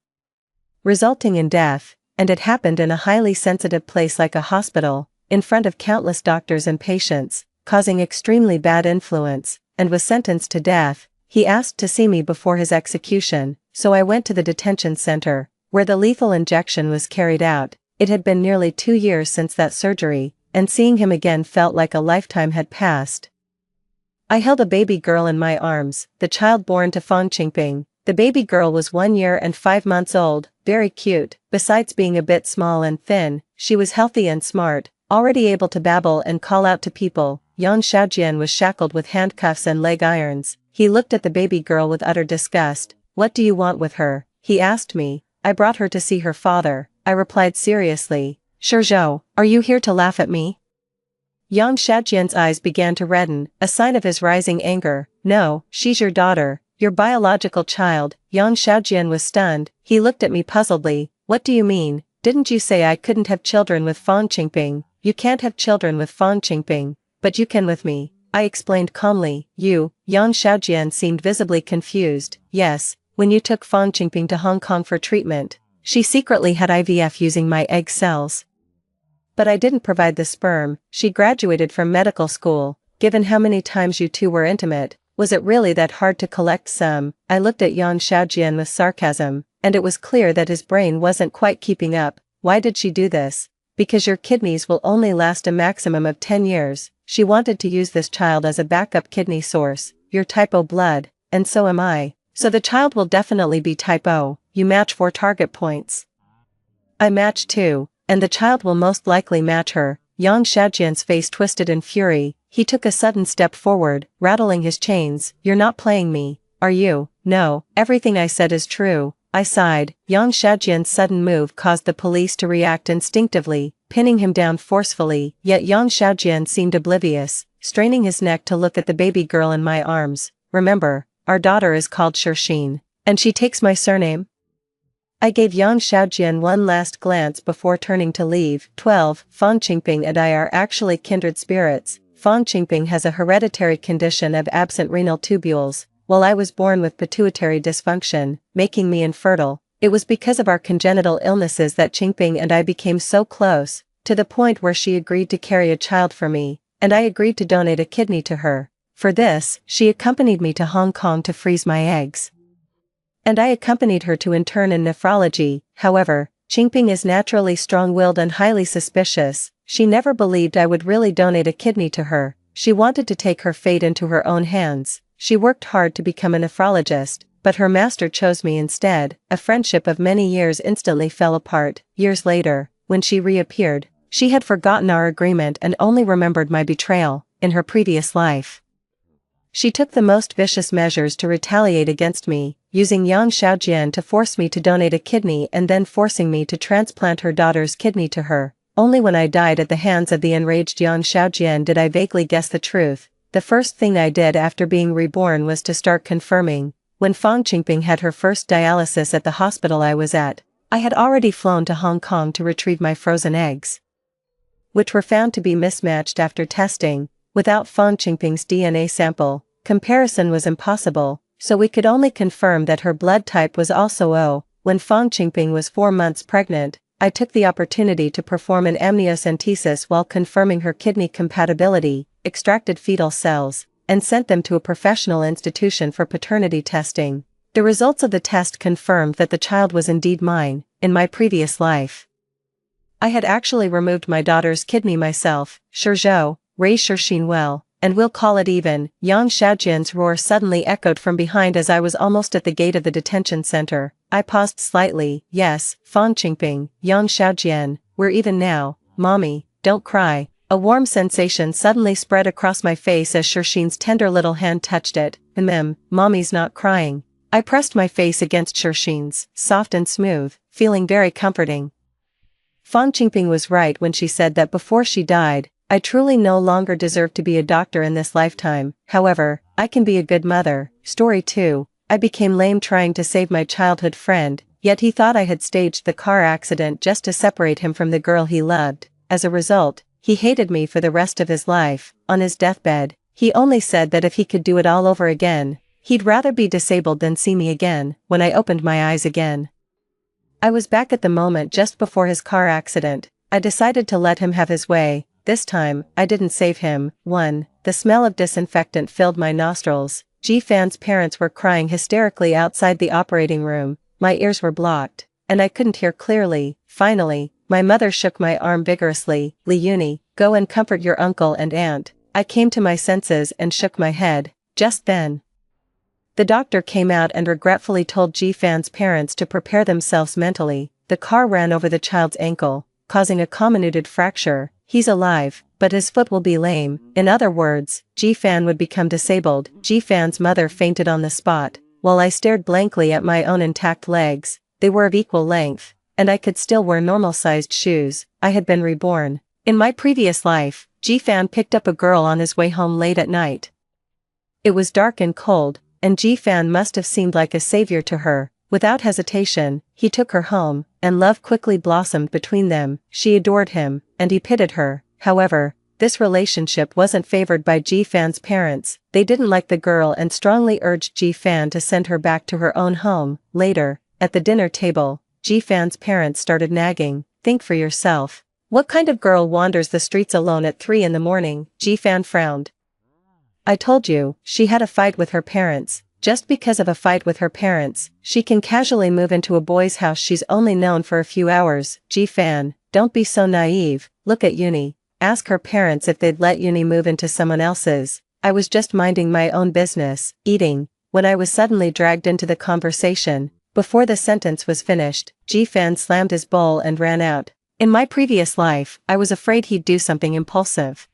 resulting in death, and it happened in a highly sensitive place like a hospital, in front of countless doctors and patients, causing extremely bad influence, and was sentenced to death. He asked to see me before his execution, so I went to the detention center, where the lethal injection was carried out. It had been nearly 2 years since that surgery, and seeing him again felt like a lifetime had passed. I held a baby girl in my arms, the child born to Fan Qingping. The baby girl was 1 year and 5 months old, very cute. Besides being a bit small and thin, she was healthy and smart, already able to babble and call out to people. Yang Xiaojian was shackled with handcuffs and leg irons. He looked at the baby girl with utter disgust. What do you want with her? He asked me. I brought her to see her father, I replied seriously. Sure Zhou, are you here to laugh at me? Yang Xiaojian's eyes began to redden, a sign of his rising anger. No, she's your daughter, your biological child. Yang Xiaojian was stunned. He looked at me puzzledly. What do you mean? Didn't you say I couldn't have children with Fan Qingping? You can't have children with Fan Qingping, but you can with me, I explained calmly. You? Yang Xiaojian seemed visibly confused. Yes, when you took Fan Qingping to Hong Kong for treatment, she secretly had IVF using my egg cells. But I didn't provide the sperm. She graduated from medical school. Given how many times you two were intimate, Was it really that hard to collect some? I looked at Yang Xiaojian with sarcasm, and it was clear that his brain wasn't quite keeping up. Why did she do this? Because your kidneys will only last a maximum of 10 years. She wanted to use this child as a backup kidney source. You're type O blood, and so am I. So the child will definitely be type O. You match 4 target points. I match 2, and the child will most likely match her. Yang Xiaojian's face twisted in fury. He took a sudden step forward, rattling his chains. You're not playing me, are you? No, everything I said is true. I sighed. Yang Xiaojian's sudden move caused the police to react instinctively, pinning him down forcefully, yet Yang Xiaojian seemed oblivious, straining his neck to look at the baby girl in my arms. Remember, our daughter is called Shirxin, and she takes my surname? I gave Yang Xiaojian one last glance before turning to leave. 12. Fang Qingping and I are actually kindred spirits. Fang Qingping has a hereditary condition of absent renal tubules, while I was born with pituitary dysfunction, making me infertile. It was because of our congenital illnesses that Qingping and I became so close, to the point where she agreed to carry a child for me, and I agreed to donate a kidney to her. For this, she accompanied me to Hong Kong to freeze my eggs. And I accompanied her to intern in nephrology. However, Qingping is naturally strong-willed and highly suspicious. She never believed I would really donate a kidney to her. She wanted to take her fate into her own hands. She worked hard to become a nephrologist, but her master chose me instead. A friendship of many years instantly fell apart. Years later, when she reappeared, she had forgotten our agreement and only remembered my betrayal in her previous life. She took the most vicious measures to retaliate against me, using Yang Xiaojian to force me to donate a kidney and then forcing me to transplant her daughter's kidney to her. Only when I died at the hands of the enraged Yang Xiaojian did I vaguely guess the truth. The first thing I did after being reborn was to start confirming. When Fang Qingping had her first dialysis at the hospital I was at, I had already flown to Hong Kong to retrieve my frozen eggs, which were found to be mismatched after testing. Without Fang Qingping's DNA sample, comparison was impossible, so we could only confirm that her blood type was also O. When Fang Qingping was 4 months pregnant, I took the opportunity to perform an amniocentesis while confirming her kidney compatibility, extracted fetal cells, and sent them to a professional institution for paternity testing. The results of the test confirmed that the child was indeed mine. In my previous life, I had actually removed my daughter's kidney myself. Shizhou, raise Shirxin well, and we'll call it even. Yang Xiaojian's roar suddenly echoed from behind as I was almost at the gate of the detention center. I paused slightly. Yes, Fang Qingping, Yang Xiaojian, we're even now. Mommy, don't cry. A warm sensation suddenly spread across my face as Shirxin's tender little hand touched it. Mommy's not crying. I pressed my face against Shirxin's, soft and smooth, feeling very comforting. Fang Qingping was right when she said that before she died, I truly no longer deserve to be a doctor in this lifetime. However, I can be a good mother. Story 2. I became lame trying to save my childhood friend, yet he thought I had staged the car accident just to separate him from the girl he loved. As a result, he hated me for the rest of his life. On his deathbed, he only said that if he could do it all over again, he'd rather be disabled than see me again. When I opened my eyes again, I was back at the moment just before his car accident. I decided to let him have his way. This time, I didn't save him. 1. The smell of disinfectant filled my nostrils. Ji-Fan's parents were crying hysterically outside the operating room. My ears were blocked, and I couldn't hear clearly. Finally, my mother shook my arm vigorously. Li Yuni, go and comfort your uncle and aunt. I came to my senses and shook my head. Just then, the doctor came out and regretfully told Ji-Fan's parents to prepare themselves mentally. The car ran over the child's ankle, causing a comminuted fracture. He's alive, but his foot will be lame. In other words, Ji-Fan would become disabled. Ji-Fan's mother fainted on the spot, while I stared blankly at my own intact legs. They were of equal length, and I could still wear normal-sized shoes. I had been reborn. In my previous life, Ji-Fan picked up a girl on his way home late at night. It was dark and cold, and Ji-Fan must have seemed like a savior to her. Without hesitation, he took her home, and love quickly blossomed between them. She adored him, and he pitied her. However, this relationship wasn't favored by Ji-Fan's parents. They didn't like the girl and strongly urged Ji-Fan to send her back to her own home. Later, at the dinner table, Ji-Fan's parents started nagging. Think for yourself. What kind of girl wanders the streets alone at 3 in the morning? Ji-Fan frowned. I told you, she had a fight with her parents. Just because of a fight with her parents, she can casually move into a boy's house she's only known for a few hours. Fan, don't be so naive. Look at Uni. Ask her parents if they'd let Uni move into someone else's. I was just minding my own business, eating, when I was suddenly dragged into the conversation. Before the sentence was finished, Fan slammed his bowl and ran out. In my previous life, I was afraid he'd do something impulsive.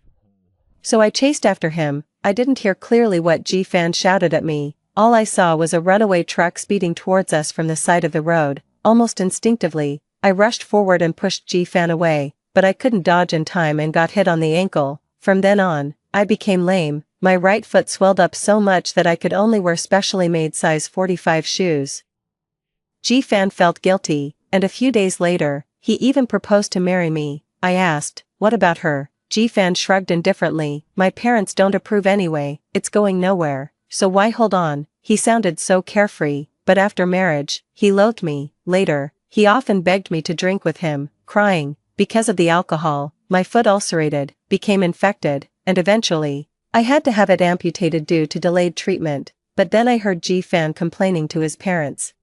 So I chased after him. I didn't hear clearly what Fan shouted at me. All I saw was a runaway truck speeding towards us from the side of the road. Almost instinctively, I rushed forward and pushed Fan away, but I couldn't dodge in time and got hit on the ankle. From then on, I became lame. My right foot swelled up so much that I could only wear specially made size 45 shoes. Fan felt guilty, and a few days later, he even proposed to marry me. I asked, what about her? Fan shrugged indifferently. My parents don't approve anyway, it's going nowhere. So why hold on? He sounded so carefree, but after marriage, he loathed me. Later, he often begged me to drink with him, crying, because of the alcohol. My foot ulcerated, became infected, and eventually, I had to have it amputated due to delayed treatment. But then I heard Fan complaining to his parents.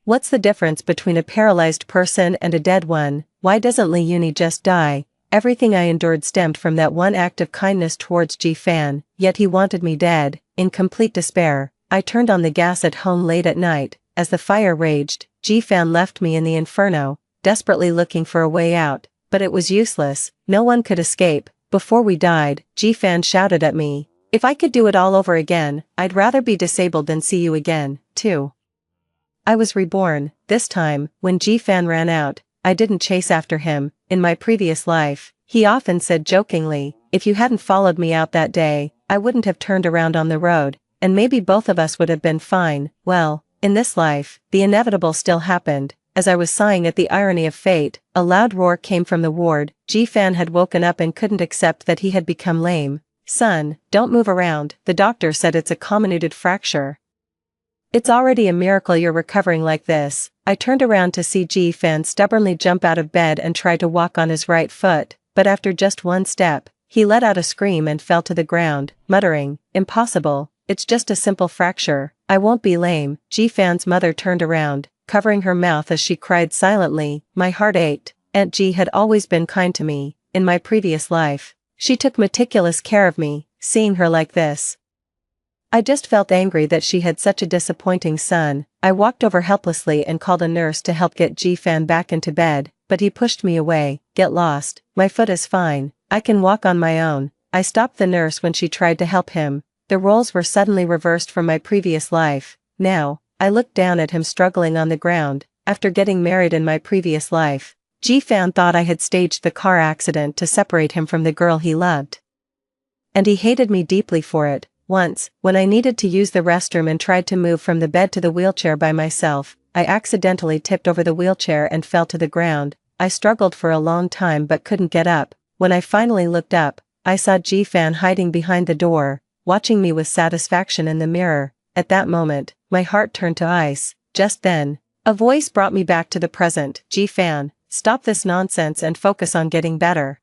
What's the difference between a paralyzed person and a dead one? Why doesn't Uni just die? Everything I endured stemmed from that one act of kindness towards Fan, yet he wanted me dead. In complete despair, I turned on the gas at home late at night. As the fire raged, Fan left me in the inferno, desperately looking for a way out, but it was useless. No one could escape. Before we died, Fan shouted at me, if I could do it all over again, I'd rather be disabled than see you again, too. I was reborn. This time, when Fan ran out, I didn't chase after him. In my previous life, he often said jokingly, if you hadn't followed me out that day, I wouldn't have turned around on the road, and maybe both of us would have been fine. Well, in this life, the inevitable still happened. As I was sighing at the irony of fate, a loud roar came from the ward. Fan had woken up and couldn't accept that he had become lame. Son, don't move around, the doctor said it's a comminuted fracture. It's already a miracle you're recovering like this. I turned around to see Fan stubbornly jump out of bed and try to walk on his right foot, but after just one step, he let out a scream and fell to the ground, muttering, impossible, it's just a simple fracture, I won't be lame. Fan's mother turned around, covering her mouth as she cried silently. My heart ached. Aunt G had always been kind to me. In my previous life, she took meticulous care of me. Seeing her like this, I just felt angry that she had such a disappointing son. I walked over helplessly and called a nurse to help get Fan back into bed, but he pushed me away. Get lost, my foot is fine, I can walk on my own. I stopped the nurse when she tried to help him. The roles were suddenly reversed from my previous life. Now, I looked down at him struggling on the ground. After getting married in my previous life, Fan thought I had staged the car accident to separate him from the girl he loved. And he hated me deeply for it. Once, when I needed to use the restroom and tried to move from the bed to the wheelchair by myself, I accidentally tipped over the wheelchair and fell to the ground. I struggled for a long time but couldn't get up. When I finally looked up, I saw Fan hiding behind the door, watching me with satisfaction in the mirror. At that moment, my heart turned to ice. Just then, a voice brought me back to the present. Fan, stop this nonsense and focus on getting better.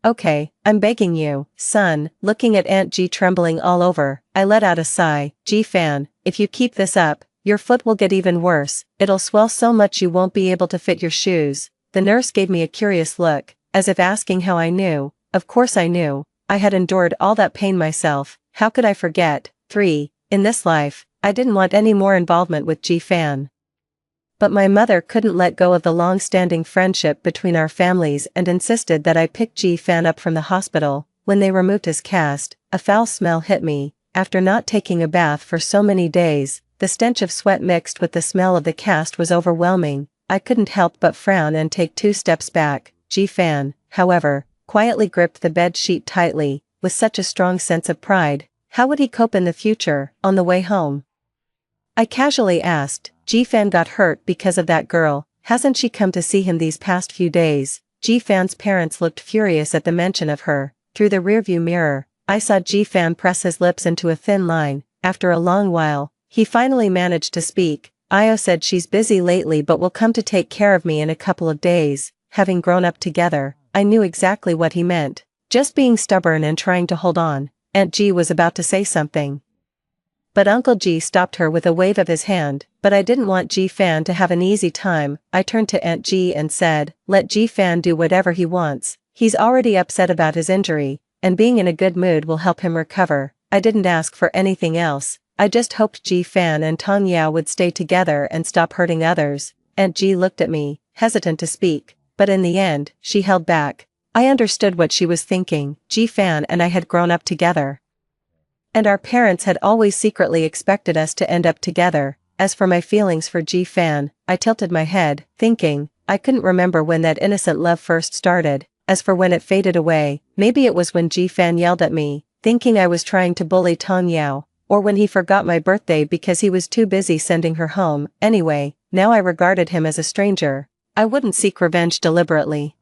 Okay, I'm begging you, son. Looking at Aunt G trembling all over, I let out a sigh. Fan, if you keep this up, your foot will get even worse. It'll swell so much you won't be able to fit your shoes. The nurse gave me a curious look, as if asking how I knew. Of course I knew. I had endured all that pain myself. How could I forget? 3. In this life, I didn't want any more involvement with Fan. But my mother couldn't let go of the long-standing friendship between our families and insisted that I pick Fan up from the hospital. When they removed his cast, a foul smell hit me. After not taking a bath for so many days, the stench of sweat mixed with the smell of the cast was overwhelming. I couldn't help but frown and take 2 steps back. Fan, however, quietly gripped the bed sheet tightly, with such a strong sense of pride. How would he cope in the future? On the way home, I casually asked, Fan got hurt because of that girl, hasn't she come to see him these past few days? Fan's parents looked furious at the mention of her. Through the rearview mirror, I saw Fan press his lips into a thin line. After a long while, he finally managed to speak. Io said she's busy lately but will come to take care of me in a couple of days. Having grown up together, I knew exactly what he meant. Just being stubborn and trying to hold on. Aunt G was about to say something. But Uncle G stopped her with a wave of his hand. But I didn't want G-Fan to have an easy time. I turned to Aunt G and said, "Let G-Fan do whatever he wants. He's already upset about his injury, and being in a good mood will help him recover." I didn't ask for anything else. I just hoped G-Fan and Tong Yao would stay together and stop hurting others. Aunt G looked at me, hesitant to speak, but in the end, she held back. I understood what she was thinking. G-Fan and I had grown up together. And our parents had always secretly expected us to end up together. As for my feelings for G-Fan, I tilted my head, thinking, I couldn't remember when that innocent love first started. As for when it faded away, maybe it was when G-Fan yelled at me, thinking I was trying to bully Tong Yao, or when he forgot my birthday because he was too busy sending her home. Anyway, now I regarded him as a stranger. I wouldn't seek revenge deliberately.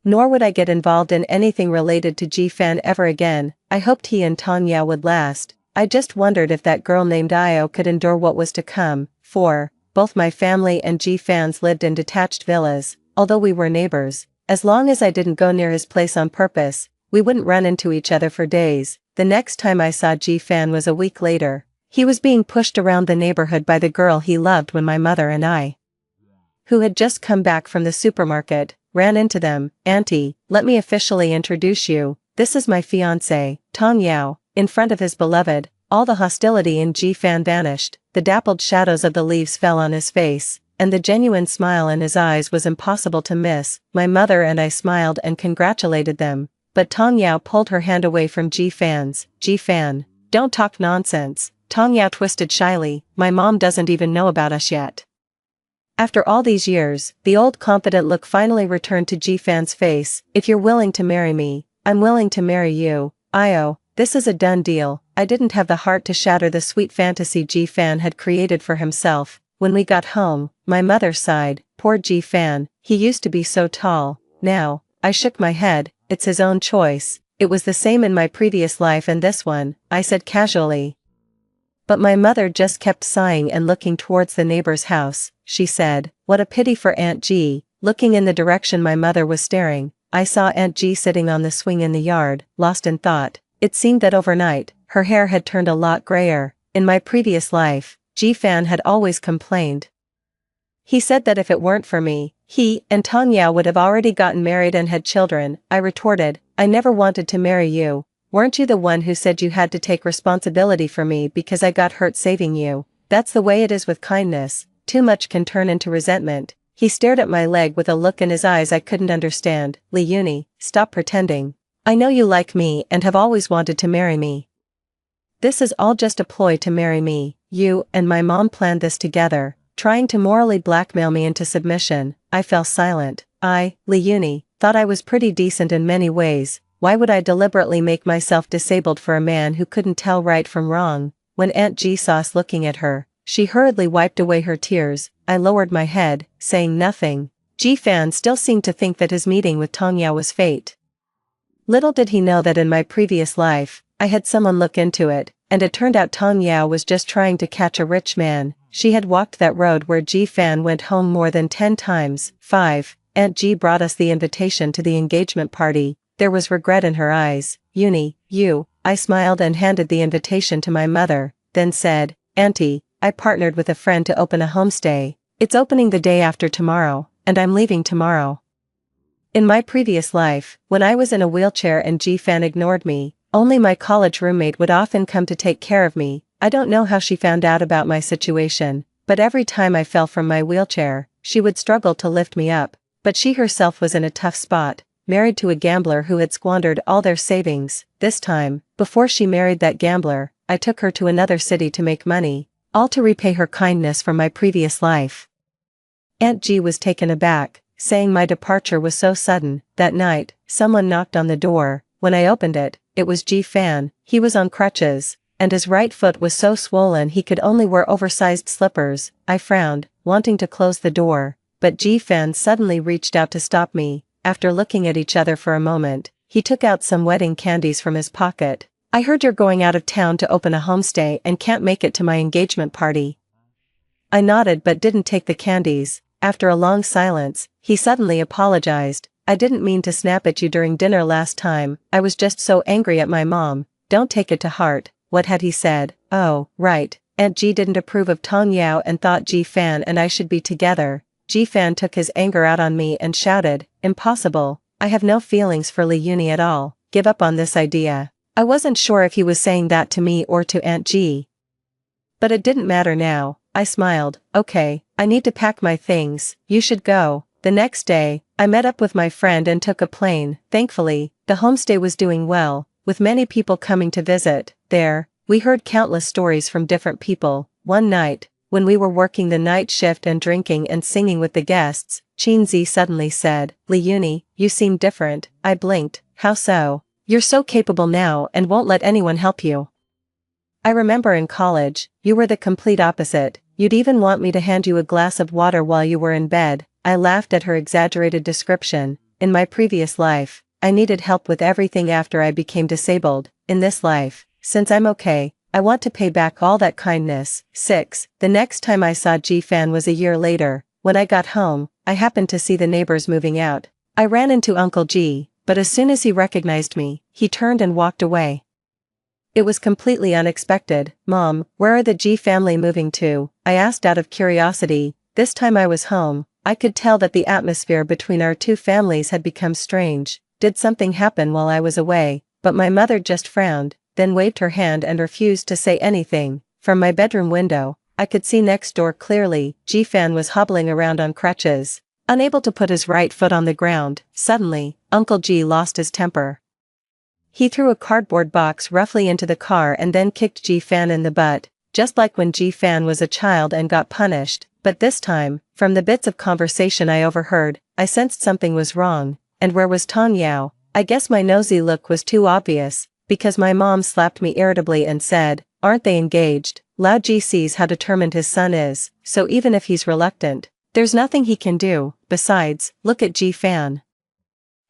Nor would I get involved in anything related to G-Fan ever again. I hoped he and Tong Yao would last. I just wondered if that girl named Io could endure what was to come. For both my family and G-Fans lived in detached villas, although we were neighbors. As long as I didn't go near his place on purpose, we wouldn't run into each other for days. The next time I saw G-Fan was a week later. He was being pushed around the neighborhood by the girl he loved when my mother and I, who had just come back from the supermarket, ran into them. "Auntie, let me officially introduce you. This is my fiancé, Tong Yao." In front of his beloved, all the hostility in G-Fan vanished. The dappled shadows of the leaves fell on his face, and the genuine smile in his eyes was impossible to miss. My mother and I smiled and congratulated them, but Tong Yao pulled her hand away from G-Fan's. "G-Fan, don't talk nonsense." Tong Yao twisted shyly. "My mom doesn't even know about us yet." After all these years, the old confident look finally returned to G-Fan's face. "If you're willing to marry me, I'm willing to marry you, Io. This is a done deal." I didn't have the heart to shatter the sweet fantasy G-Fan had created for himself. When we got home, my mother sighed. "Poor G-Fan, he used to be so tall." Now, I shook my head. "It's his own choice. It was the same in my previous life and this one," I said casually. But my mother just kept sighing and looking towards the neighbor's house. She said, "What a pity for Aunt G." Looking in the direction my mother was staring, I saw Aunt G sitting on the swing in the yard, lost in thought. It seemed that overnight, her hair had turned a lot grayer. In my previous life, G-Fan had always complained. He said that if it weren't for me, he and Tong Yao would have already gotten married and had children. I retorted, "I never wanted to marry you. Weren't you the one who said you had to take responsibility for me because I got hurt saving you?" That's the way it is with kindness. Too much can turn into resentment. He stared at my leg with a look in his eyes I couldn't understand. "Leonie, stop pretending. I know you like me and have always wanted to marry me. This is all just a ploy to marry me. You and my mom planned this together, trying to morally blackmail me into submission." I fell silent. Leonie, thought I was pretty decent in many ways. Why would I deliberately make myself disabled for a man who couldn't tell right from wrong? When Aunt G saw us looking at her, she hurriedly wiped away her tears. I lowered my head, saying nothing. G-Fan still seemed to think that his meeting with Tong Yao was fate. Little did he know that in my previous life, I had someone look into it, and it turned out Tong Yao was just trying to catch a rich man. She had walked that road where G-Fan went home more than 10 times. 5. Aunt G brought us the invitation to the engagement party. There was regret in her eyes. You. I smiled and handed the invitation to my mother, then said, "Auntie, I partnered with a friend to open a homestay. It's opening the day after tomorrow, and I'm leaving tomorrow." In my previous life, when I was in a wheelchair and G-Fan ignored me, only my college roommate would often come to take care of me. I don't know how she found out about my situation, but every time I fell from my wheelchair, she would struggle to lift me up. But she herself was in a tough spot, married to a gambler who had squandered all their savings. This time, before she married that gambler, I took her to another city to make money, all to repay her kindness from my previous life. Aunt G was taken aback, saying my departure was so sudden. That night, someone knocked on the door. When I opened it, it was G-Fan. He was on crutches, and his right foot was so swollen he could only wear oversized slippers. I frowned, wanting to close the door, but G-Fan suddenly reached out to stop me. After looking at each other for a moment, he took out some wedding candies from his pocket. "I heard you're going out of town to open a homestay and can't make it to my engagement party." I nodded but didn't take the candies. After a long silence, he suddenly apologized. "I didn't mean to snap at you during dinner last time. I was just so angry at my mom. don't take it to heart. What had he said? Oh, right. Aunt G didn't approve of Tong Yao and thought Ji Fan and I should be together. Ji Fan took his anger out on me and shouted, impossible. I have no feelings for Li Yuni at all. Give up on this idea. I wasn't sure if he was saying that to me or to Aunt G. But it didn't matter now. I smiled. Okay, I need to pack my things. You should go. The next day, I met up with my friend and took a plane. Thankfully, the homestay was doing well, with many people coming to visit. There, we heard countless stories from different people. One night, when we were working the night shift and drinking and singing with the guests, Qinzi suddenly said, Li Yuni, you seem different. I blinked. How so? You're so capable now and won't let anyone help you. I remember in college, you were the complete opposite. You'd even want me to hand you a glass of water while you were in bed. I laughed at her exaggerated description. In my previous life, I needed help with everything after I became disabled. In this life, since I'm okay, I want to pay back all that kindness. 6. The next time I saw Ji Fan was a year later. When I got home, I happened to see the neighbors moving out. I ran into Uncle Ji, but as soon as he recognized me, he turned and walked away. It was completely unexpected. Mom, where are the Ji family moving to? I asked out of curiosity. This time I was home. I could tell that the atmosphere between our two families had become strange. Did something happen while I was away? But my mother just frowned, then waved her hand and refused to say anything. From my bedroom window, I could see next door clearly. Ji Fan was hobbling around on crutches, unable to put his right foot on the ground. Suddenly, Uncle Ji lost his temper. He threw a cardboard box roughly into the car and then kicked Ji Fan in the butt, just like when Ji Fan was a child and got punished. But this time, from the bits of conversation I overheard, I sensed something was wrong. And where was Tong Yao? I guess my nosy look was too obvious, because my mom slapped me irritably and said, aren't they engaged? Lao Ji sees how determined his son is, so even if he's reluctant, there's nothing he can do. Besides, look at Ji Fan.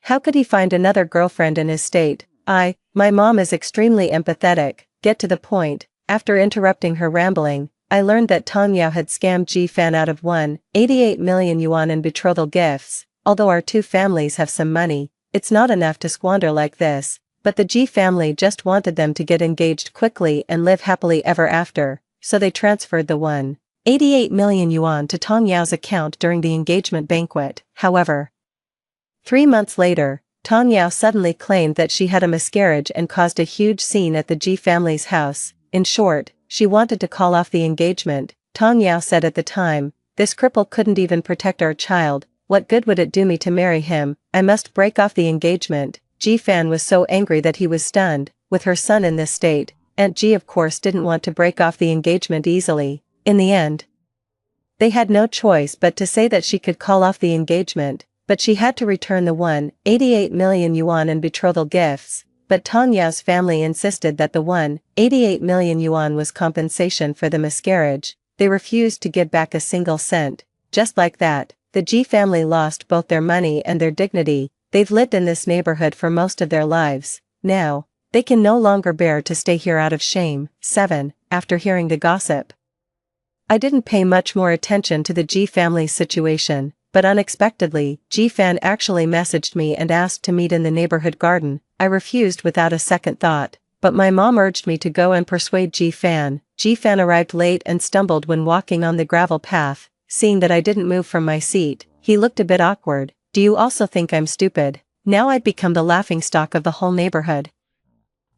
How could he find another girlfriend in his state? My mom is extremely empathetic. Get to the point. After interrupting her rambling, I learned that Tong Yao had scammed Ji Fan out of 188 million yuan in betrothal gifts. Although our two families have some money, it's not enough to squander like this, but the Ji family just wanted them to get engaged quickly and live happily ever after, so they transferred the 188 million yuan to Tong Yao's account during the engagement banquet. However, 3 months later, Tong Yao suddenly claimed that she had a miscarriage and caused a huge scene at the Ji family's house. In short, she wanted to call off the engagement. Tong Yao said at the time, this cripple couldn't even protect our child. What good would it do me to marry him? I must break off the engagement. Ji Fan was so angry that he was stunned. With her son in this state, Aunt Ji of course didn't want to break off the engagement easily. In the end, they had no choice but to say that she could call off the engagement, but she had to return the 188 million yuan in betrothal gifts. But Tong Yao's family insisted that the 188 million yuan was compensation for the miscarriage. They refused to give back a single cent. Just like that, the Ji family lost both their money and their dignity. They've lived in this neighborhood for most of their lives. Now, they can no longer bear to stay here out of shame. 7. After hearing the gossip, I didn't pay much more attention to the Ji family's situation, but unexpectedly, Ji Fan actually messaged me and asked to meet in the neighborhood garden. I refused without a second thought, but my mom urged me to go and persuade Ji Fan. Ji Fan arrived late and stumbled when walking on the gravel path. Seeing that I didn't move from my seat, he looked a bit awkward. Do you also think I'm stupid? Now I'd become the laughingstock of the whole neighborhood.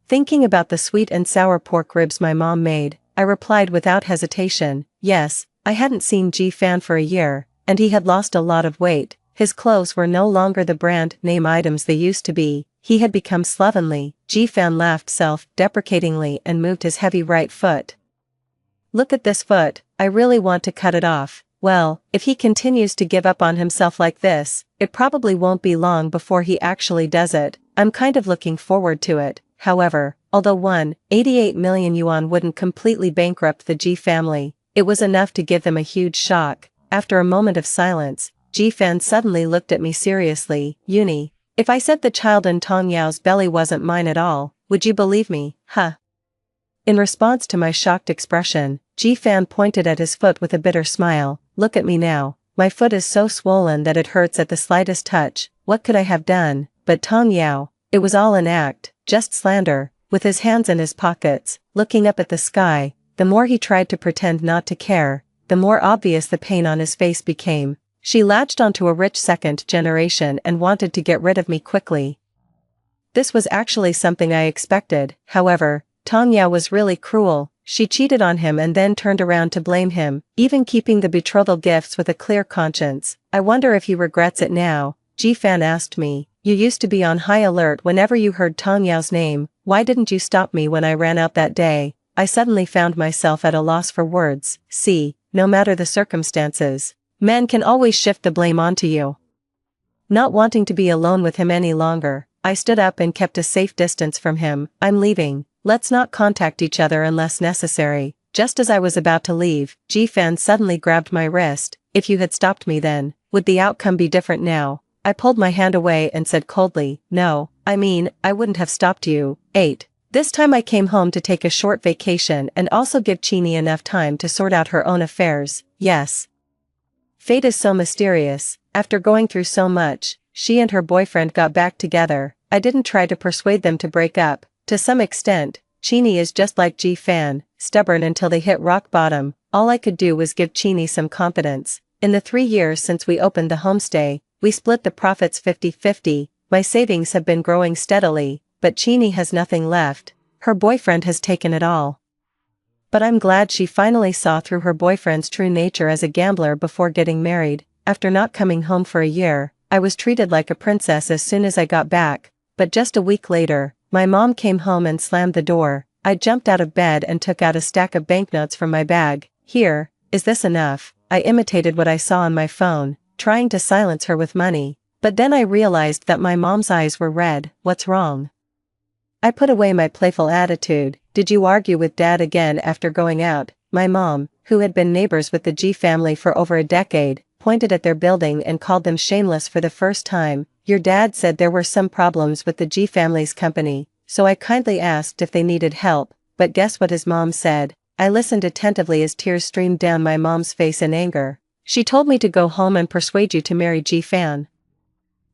Thinking about the sweet and sour pork ribs my mom made, I replied without hesitation, yes. I hadn't seen Ji Fan for a year, and he had lost a lot of weight. His clothes were no longer the brand name items they used to be. He had become slovenly. Ji Fan laughed self-deprecatingly and moved his heavy right foot. Look at this foot, I really want to cut it off. Well, if he continues to give up on himself like this, it probably won't be long before he actually does it. I'm kind of looking forward to it. However, although 188 million yuan wouldn't completely bankrupt the Ji family, it was enough to give them a huge shock. After a moment of silence, Ji Fan suddenly looked at me seriously. Yuni, if I said the child in Tong Yao's belly wasn't mine at all, would you believe me, huh? In response to my shocked expression, Ji Fan pointed at his foot with a bitter smile. Look at me now, my foot is so swollen that it hurts at the slightest touch. What could I have done? But Tong Yao, it was all an act, just slander. with his hands in his pockets, looking up at the sky. The more he tried to pretend not to care, the more obvious the pain on his face became. She latched onto a rich second generation and wanted to get rid of me quickly. This was actually something I expected. However, Tong Yao was really cruel. She cheated on him and then turned around to blame him, even keeping the betrothal gifts with a clear conscience. I wonder if he regrets it now. Ji Fan asked me. You used to be on high alert whenever you heard Tong Yao's name. Why didn't you stop me when I ran out that day? I suddenly found myself at a loss for words. See, no matter the circumstances, men can always shift the blame onto you. Not wanting to be alone with him any longer, I stood up and kept a safe distance from him. I'm leaving. Let's not contact each other unless necessary. Just as I was about to leave, Ji Fan suddenly grabbed my wrist. If you had stopped me then, would the outcome be different now? I pulled my hand away and said coldly, no, I mean, I wouldn't have stopped you. 8. This time I came home to take a short vacation and also give Chini enough time to sort out her own affairs. Yes. Fate is so mysterious. After going through so much, she and her boyfriend got back together. I didn't try to persuade them to break up. To some extent, Chini is just like Ji Fan, stubborn until they hit rock bottom. All I could do was give Chini some confidence. In the 3 years since we opened the homestay, we split the profits 50-50. My savings have been growing steadily, but Chini has nothing left. Her boyfriend has taken it all. But I'm glad she finally saw through her boyfriend's true nature as a gambler before getting married. After not coming home for a year, I was treated like a princess as soon as I got back, but just a week later, my mom came home and slammed the door. I jumped out of bed and took out a stack of banknotes from my bag. Here, is this enough? I imitated what I saw on my phone, trying to silence her with money, but then I realized that my mom's eyes were red. What's wrong? I put away my playful attitude. Did you argue with Dad again after going out? My mom, who had been neighbors with the Ji family for over a decade, pointed at their building and called them shameless for the first time. Your dad said there were some problems with the Ji family's company, so I kindly asked if they needed help, but guess what his mom said? I listened attentively as tears streamed down my mom's face in anger. She told me to go home and persuade you to marry Ji Fan.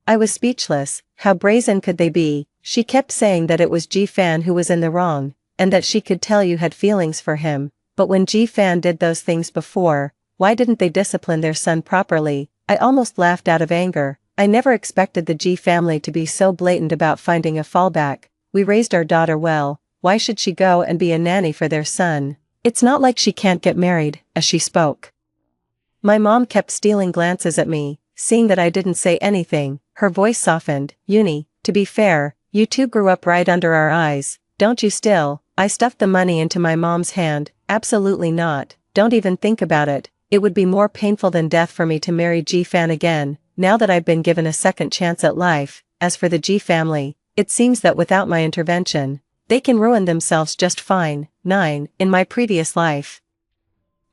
I was speechless. How brazen could they be? She kept saying that it was Ji Fan who was in the wrong, and that she could tell you had feelings for him, but when Ji Fan did those things before, why didn't they discipline their son properly? I almost laughed out of anger. I never expected the Ji family to be so blatant about finding a fallback. We raised our daughter well, why should she go and be a nanny for their son? It's not like she can't get married. As she spoke, my mom kept stealing glances at me. Seeing that I didn't say anything, her voice softened. Uni, to be fair, you two grew up right under our eyes, don't you still? I stuffed the money into my mom's hand. Absolutely not. Don't even think about it. It would be more painful than death for me to marry Ji Fan again, now that I've been given a second chance at life. As for the Ji family, it seems that without my intervention, they can ruin themselves just fine. 9. In my previous life,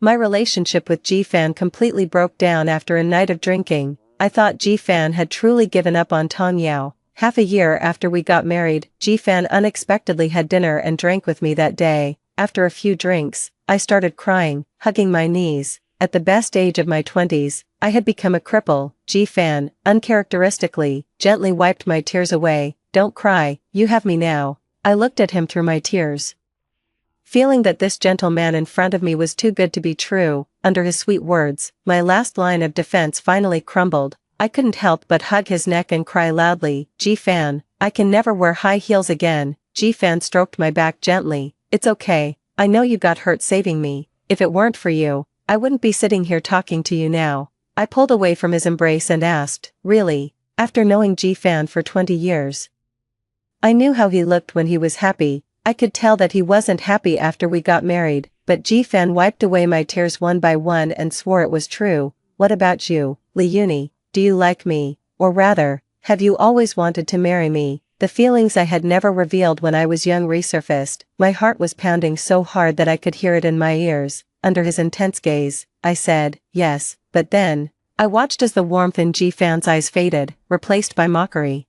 my relationship with Ji Fan completely broke down after a night of drinking. I thought Ji Fan had truly given up on Tong Yao. Half a year after we got married, Ji Fan unexpectedly had dinner and drank with me that day. After a few drinks, I started crying, hugging my knees. At the best age of my 20s, I had become a cripple. Ji Fan, uncharacteristically, gently wiped my tears away. Don't cry, you have me now. I looked at him through my tears, feeling that this gentle man in front of me was too good to be true. Under his sweet words, my last line of defense finally crumbled. I couldn't help but hug his neck and cry loudly. Ji Fan, I can never wear high heels again. Ji Fan stroked my back gently. It's okay, I know you got hurt saving me. If it weren't for you, I wouldn't be sitting here talking to you now. I pulled away from his embrace and asked, really? After knowing Ji Fan for 20 years, I knew how he looked when he was happy. I could tell that he wasn't happy after we got married, but Ji Fan wiped away my tears one by one and swore it was true. What about you, Li Yuni? Do you like me? Or rather, have you always wanted to marry me? The feelings I had never revealed when I was young resurfaced. My heart was pounding so hard that I could hear it in my ears. Under his intense gaze, I said, yes, but then, I watched as the warmth in Ji Fan's eyes faded, replaced by mockery.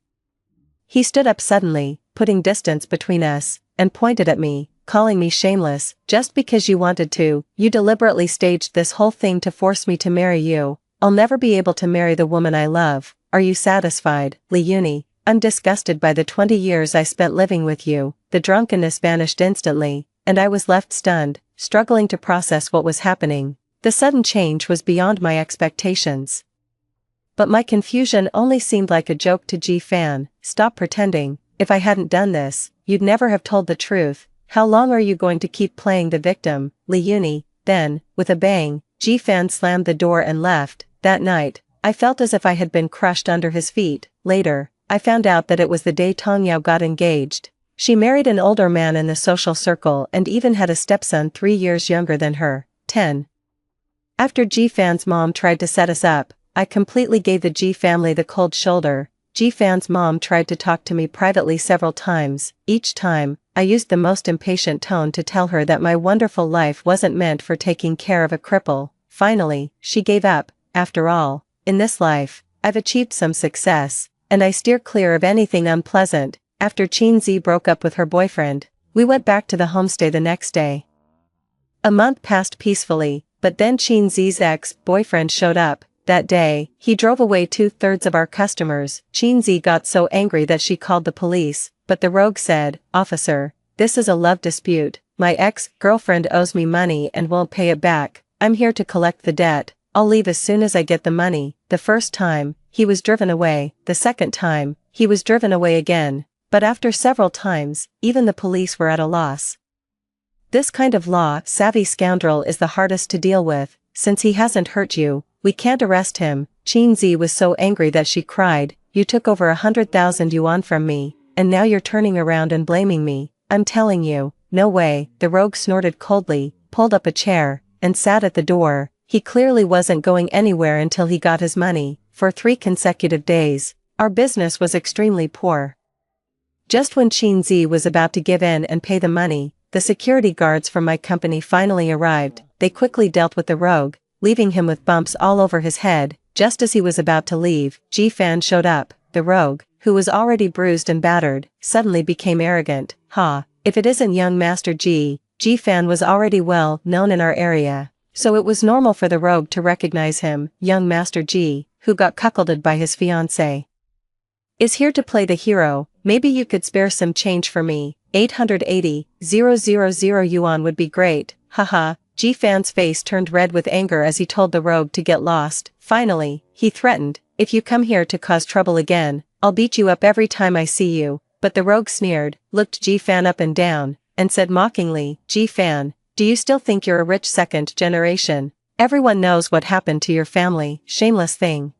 He stood up suddenly, putting distance between us, and pointed at me, calling me shameless. Just because you wanted to, you deliberately staged this whole thing to force me to marry you. I'll never be able to marry the woman I love. Are you satisfied, Li Yuni? I'm disgusted by the 20 years I spent living with you." The drunkenness vanished instantly, and I was left stunned, struggling to process what was happening. The sudden change was beyond my expectations. But my confusion only seemed like a joke to Ji-fan. "Stop pretending. If I hadn't done this, you'd never have told the truth. How long are you going to keep playing the victim, Leonie?" Then, with a bang, Ji-fan slammed the door and left. That night, I felt as if I had been crushed under his feet. Later, I found out that it was the day Tongyao got engaged. She married an older man in the social circle and even had a stepson 3 years younger than her. 10. After Ji-fan's mom tried to set us up, I completely gave the Ji family the cold shoulder. Ji-fan's mom tried to talk to me privately several times. Each time, I used the most impatient tone to tell her that my wonderful life wasn't meant for taking care of a cripple. Finally, she gave up. After all, in this life, I've achieved some success, and I steer clear of anything unpleasant. After Qin broke up with her boyfriend, we went back to the homestay the next day. A month passed peacefully, but then Qin's ex-boyfriend showed up. That day, he drove away 2/3 of our customers. Qin got so angry that she called the police, but the rogue said, "Officer, this is a love dispute. My ex-girlfriend owes me money and won't pay it back. I'm here to collect the debt. I'll leave as soon as I get the money." The first time, he was driven away. The second time, he was driven away again. But after several times, even the police were at a loss. This kind of law-savvy scoundrel is the hardest to deal with. Since he hasn't hurt you, we can't arrest him. Qin was so angry that she cried, "You took over 100,000 yuan from me, and now you're turning around and blaming me. I'm telling you, no way." The rogue snorted coldly, pulled up a chair, and sat at the door. He clearly wasn't going anywhere until he got his money. For 3 consecutive days, our business was extremely poor. Just when Qin was about to give in and pay the money, the security guards from my company finally arrived. They quickly dealt with the rogue, leaving him with bumps all over his head. Just as he was about to leave, Ji-fan showed up. The rogue, who was already bruised and battered, suddenly became arrogant. If it isn't young Master Ji-fan was already well known in our area, so it was normal for the rogue to recognize him. Young Master Ji, who got cuckolded by his fiancée, is here to play the hero. Maybe you could spare some change for me. 880,000 yuan would be great. Haha. Ji-fan's face turned red with anger as he told the rogue to get lost. Finally, he threatened, "If you come here to cause trouble again, I'll beat you up every time I see you." But the rogue sneered, looked Ji-fan up and down, and said mockingly, "Ji-fan, do you still think you're a rich second generation? Everyone knows what happened to your family, shameless thing."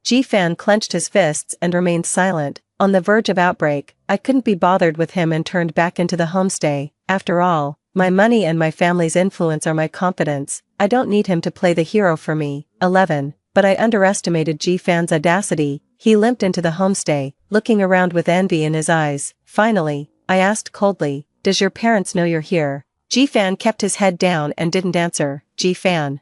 Ji-fan clenched his fists and remained silent. On the verge of outbreak, I couldn't be bothered with him and turned back into the homestay. After all, my money and my family's influence are my confidence. I don't need him to play the hero for me. 11. But I underestimated Ji-fan's audacity. He limped into the homestay, looking around with envy in his eyes. Finally, I asked coldly, "Does your parents know you're here?" Ji-fan kept his head down and didn't answer. "Ji-fan,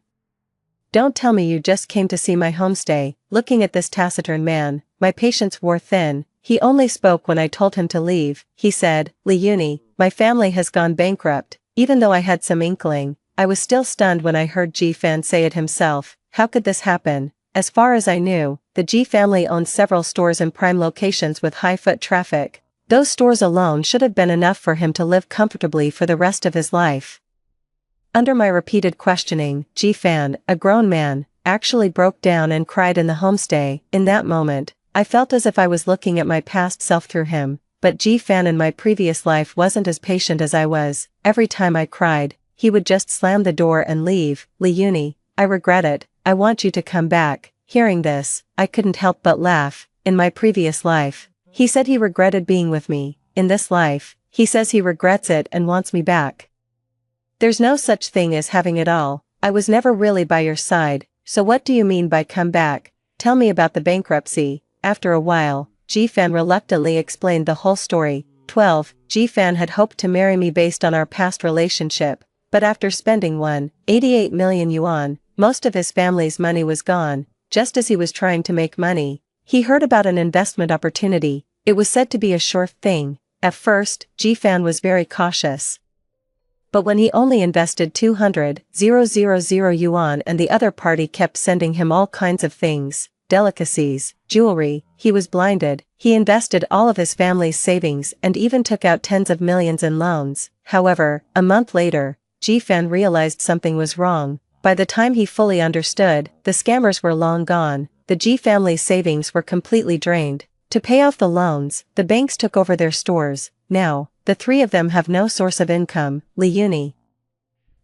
don't tell me you just came to see my homestay." Looking at this taciturn man, my patience wore thin. He only spoke when I told him to leave. He said, "Leonie, my family has gone bankrupt." Even though I had some inkling, I was still stunned when I heard Ji-fan say it himself. How could this happen? As far as I knew, the Ji family owned several stores in prime locations with high foot traffic. Those stores alone should have been enough for him to live comfortably for the rest of his life. Under my repeated questioning, Ji-fan, a grown man, actually broke down and cried in the homestay. In that moment, I felt as if I was looking at my past self through him. But Ji-fan in my previous life wasn't as patient as I was. Every time I cried, he would just slam the door and leave. "Leonie, I regret it. I want you to come back." Hearing this, I couldn't help but laugh. In my previous life, he said he regretted being with me. In this life, he says he regrets it and wants me back. There's no such thing as having it all. I was never really by your side, so what do you mean by come back? Tell me about the bankruptcy. After a while, Ji-fan reluctantly explained the whole story. 12. Ji-fan had hoped to marry me based on our past relationship, but after spending 188 million yuan, most of his family's money was gone. Just as he was trying to make money, he heard about an investment opportunity. It was said to be a sure thing. At first, Ji-fan was very cautious. But when he only invested 200,000 yuan and the other party kept sending him all kinds of things, delicacies, jewelry. He was blinded. He invested all of his family's savings and even took out tens of millions in loans. However, a month later, Ji-fan realized something was wrong. By the time he fully understood, the scammers were long gone. The Ji family's savings were completely drained. To pay off the loans, the banks took over their stores. Now, the three of them have no source of income. Lee Uni.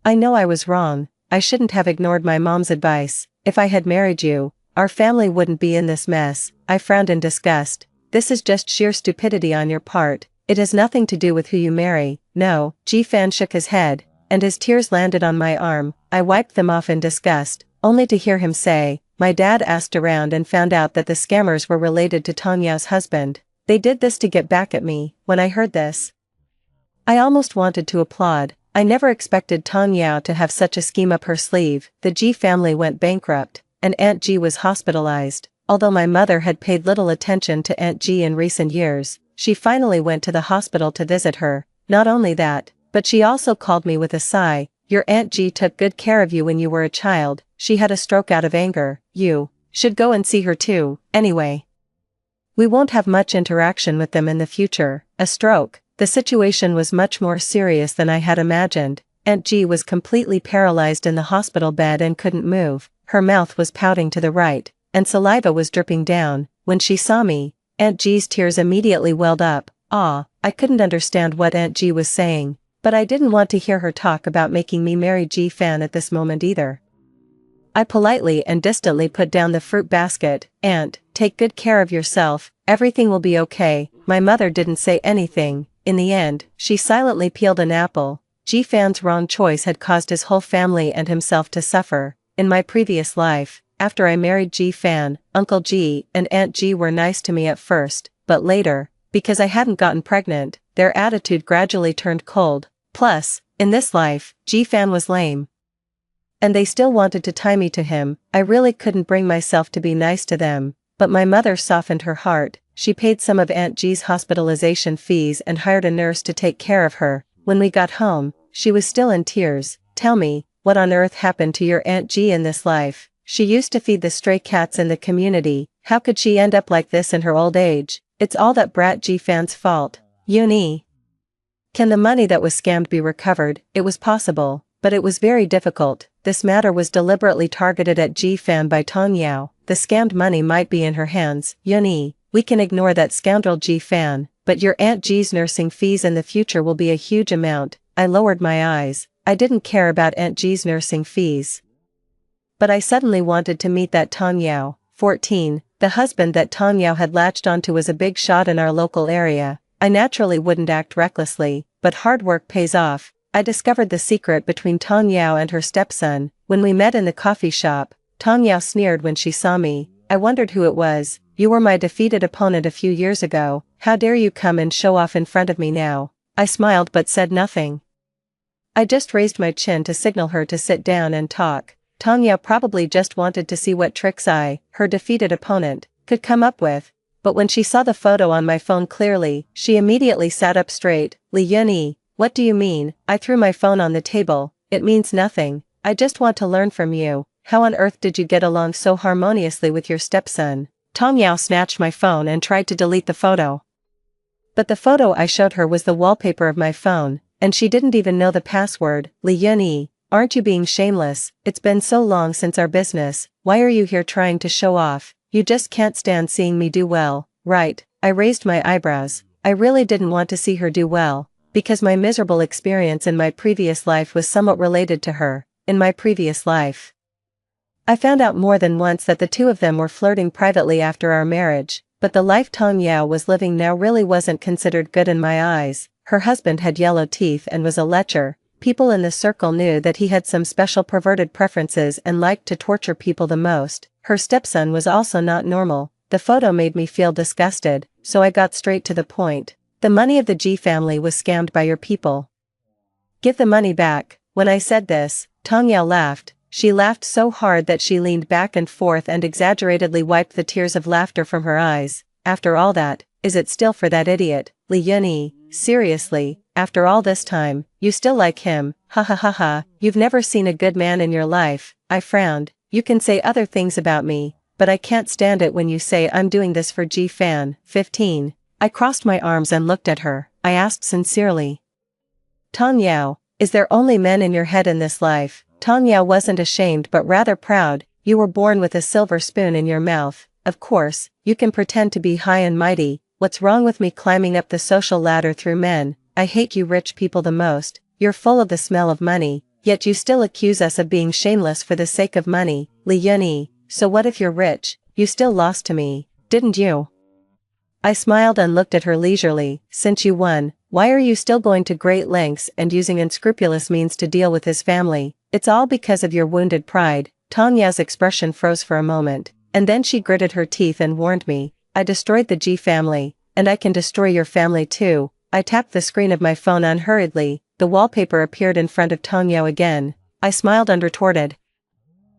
I know I was wrong. I shouldn't have ignored my mom's advice. If I had married you, our family wouldn't be in this mess. I frowned in disgust. This is just sheer stupidity on your part. It has nothing to do with who you marry. No. Ji-fan shook his head, and his tears landed on my arm. I wiped them off in disgust, only to hear him say, my dad asked around and found out that the scammers were related to Tong Yao's husband. They did this to get back at me. When I heard this, I almost wanted to applaud. I never expected Tong Yao to have such a scheme up her sleeve. The Ji family went bankrupt, and Aunt Ji was hospitalized. Although my mother had paid little attention to Aunt Ji in recent years, she finally went to the hospital to visit her. Not only that, but she also called me with a sigh. Your Aunt Ji took good care of you when you were a child. She had a stroke out of anger. You should go and see her too. Anyway, we won't have much interaction with them in the future. A stroke. The situation was much more serious than I had imagined. Aunt Ji was completely paralyzed in the hospital bed and couldn't move. Her mouth was pouting to the right, and saliva was dripping down. When she saw me, Aunt Ji's tears immediately welled up. I couldn't understand what Aunt Ji was saying, but I didn't want to hear her talk about making me marry Ji-fan at this moment either. I politely and distantly put down the fruit basket. Aunt, take good care of yourself, everything will be okay. My mother didn't say anything. In the end, she silently peeled an apple. Ji-fan's wrong choice had caused his whole family and himself to suffer. In my previous life, after I married Ji-fan, Uncle Ji and Aunt Ji were nice to me at first, but later, because I hadn't gotten pregnant, their attitude gradually turned cold. Plus, in this life, Ji-fan was lame. And they still wanted to tie me to him. I really couldn't bring myself to be nice to them, but my mother softened her heart. She paid some of Aunt Ji's hospitalization fees and hired a nurse to take care of her. When we got home, she was still in tears. Tell me, what on earth happened to your Aunt Ji in this life? She used to feed the stray cats in the community. How could she end up like this in her old age? It's all that brat Ji-fan's fault. Uni. Can the money that was scammed be recovered? It was possible, but it was very difficult. This matter was deliberately targeted at Ji-fan by Tong Yao. The scammed money might be in her hands. Uni. We can ignore that scoundrel Ji-fan, but your Aunt Ji's nursing fees in the future will be a huge amount. I lowered my eyes. I didn't care about Aunt Ji's nursing fees. But I suddenly wanted to meet that Tong Yao. 14. The husband that Tong Yao had latched onto was a big shot in our local area. I naturally wouldn't act recklessly, but hard work pays off. I discovered the secret between Tong Yao and her stepson. When we met in the coffee shop, Tong Yao sneered when she saw me. I wondered who it was. You were my defeated opponent a few years ago. How dare you come and show off in front of me now? I smiled but said nothing. I just raised my chin to signal her to sit down and talk. Tong Yao probably just wanted to see what tricks I, her defeated opponent, could come up with. But when she saw the photo on my phone clearly, she immediately sat up straight. Li Yunyi, what do you mean? I threw my phone on the table. It means nothing. I just want to learn from you. How on earth did you get along so harmoniously with your stepson? Tong Yao snatched my phone and tried to delete the photo. But the photo I showed her was the wallpaper of my phone, and she didn't even know the password. Li Yunyi, aren't you being shameless? It's been so long since our business. Why are you here trying to show off? You just can't stand seeing me do well, right? I raised my eyebrows. I really didn't want to see her do well, because my miserable experience in my previous life was somewhat related to her. In my previous life, I found out more than once that the two of them were flirting privately after our marriage, but the life Tong Yao was living now really wasn't considered good in my eyes. Her husband had yellow teeth and was a lecher. People in the circle knew that he had some special perverted preferences and liked to torture people the most. Her stepson was also not normal. The photo made me feel disgusted, so I got straight to the point. The money of the Ji family was scammed by your people. Give the money back. When I said this, Tong Yao laughed. She laughed so hard that she leaned back and forth and exaggeratedly wiped the tears of laughter from her eyes. After all that, is it still for that idiot, Li Yunyi? Seriously, after all this time, you still like him? Ha ha ha ha, you've never seen a good man in your life. I frowned. You can say other things about me, but I can't stand it when you say I'm doing this for G-Fan. 15. I crossed my arms and looked at her. I asked sincerely. Tong Yao, is there only men in your head in this life? Tong Yao wasn't ashamed but rather proud. You were born with a silver spoon in your mouth. Of course, you can pretend to be high and mighty. What's wrong with me climbing up the social ladder through men? I hate you rich people the most. You're full of the smell of money, yet you still accuse us of being shameless for the sake of money. Li Yunyi, so what if you're rich? You still lost to me, didn't you? I smiled and looked at her leisurely. Since you won, why are you still going to great lengths and using unscrupulous means to deal with his family? It's all because of your wounded pride. Tong Yao's expression froze for a moment, and then she gritted her teeth and warned me. I destroyed the G family, and I can destroy your family too. I tapped the screen of my phone unhurriedly. The wallpaper appeared in front of Tong Yao again. I smiled and retorted.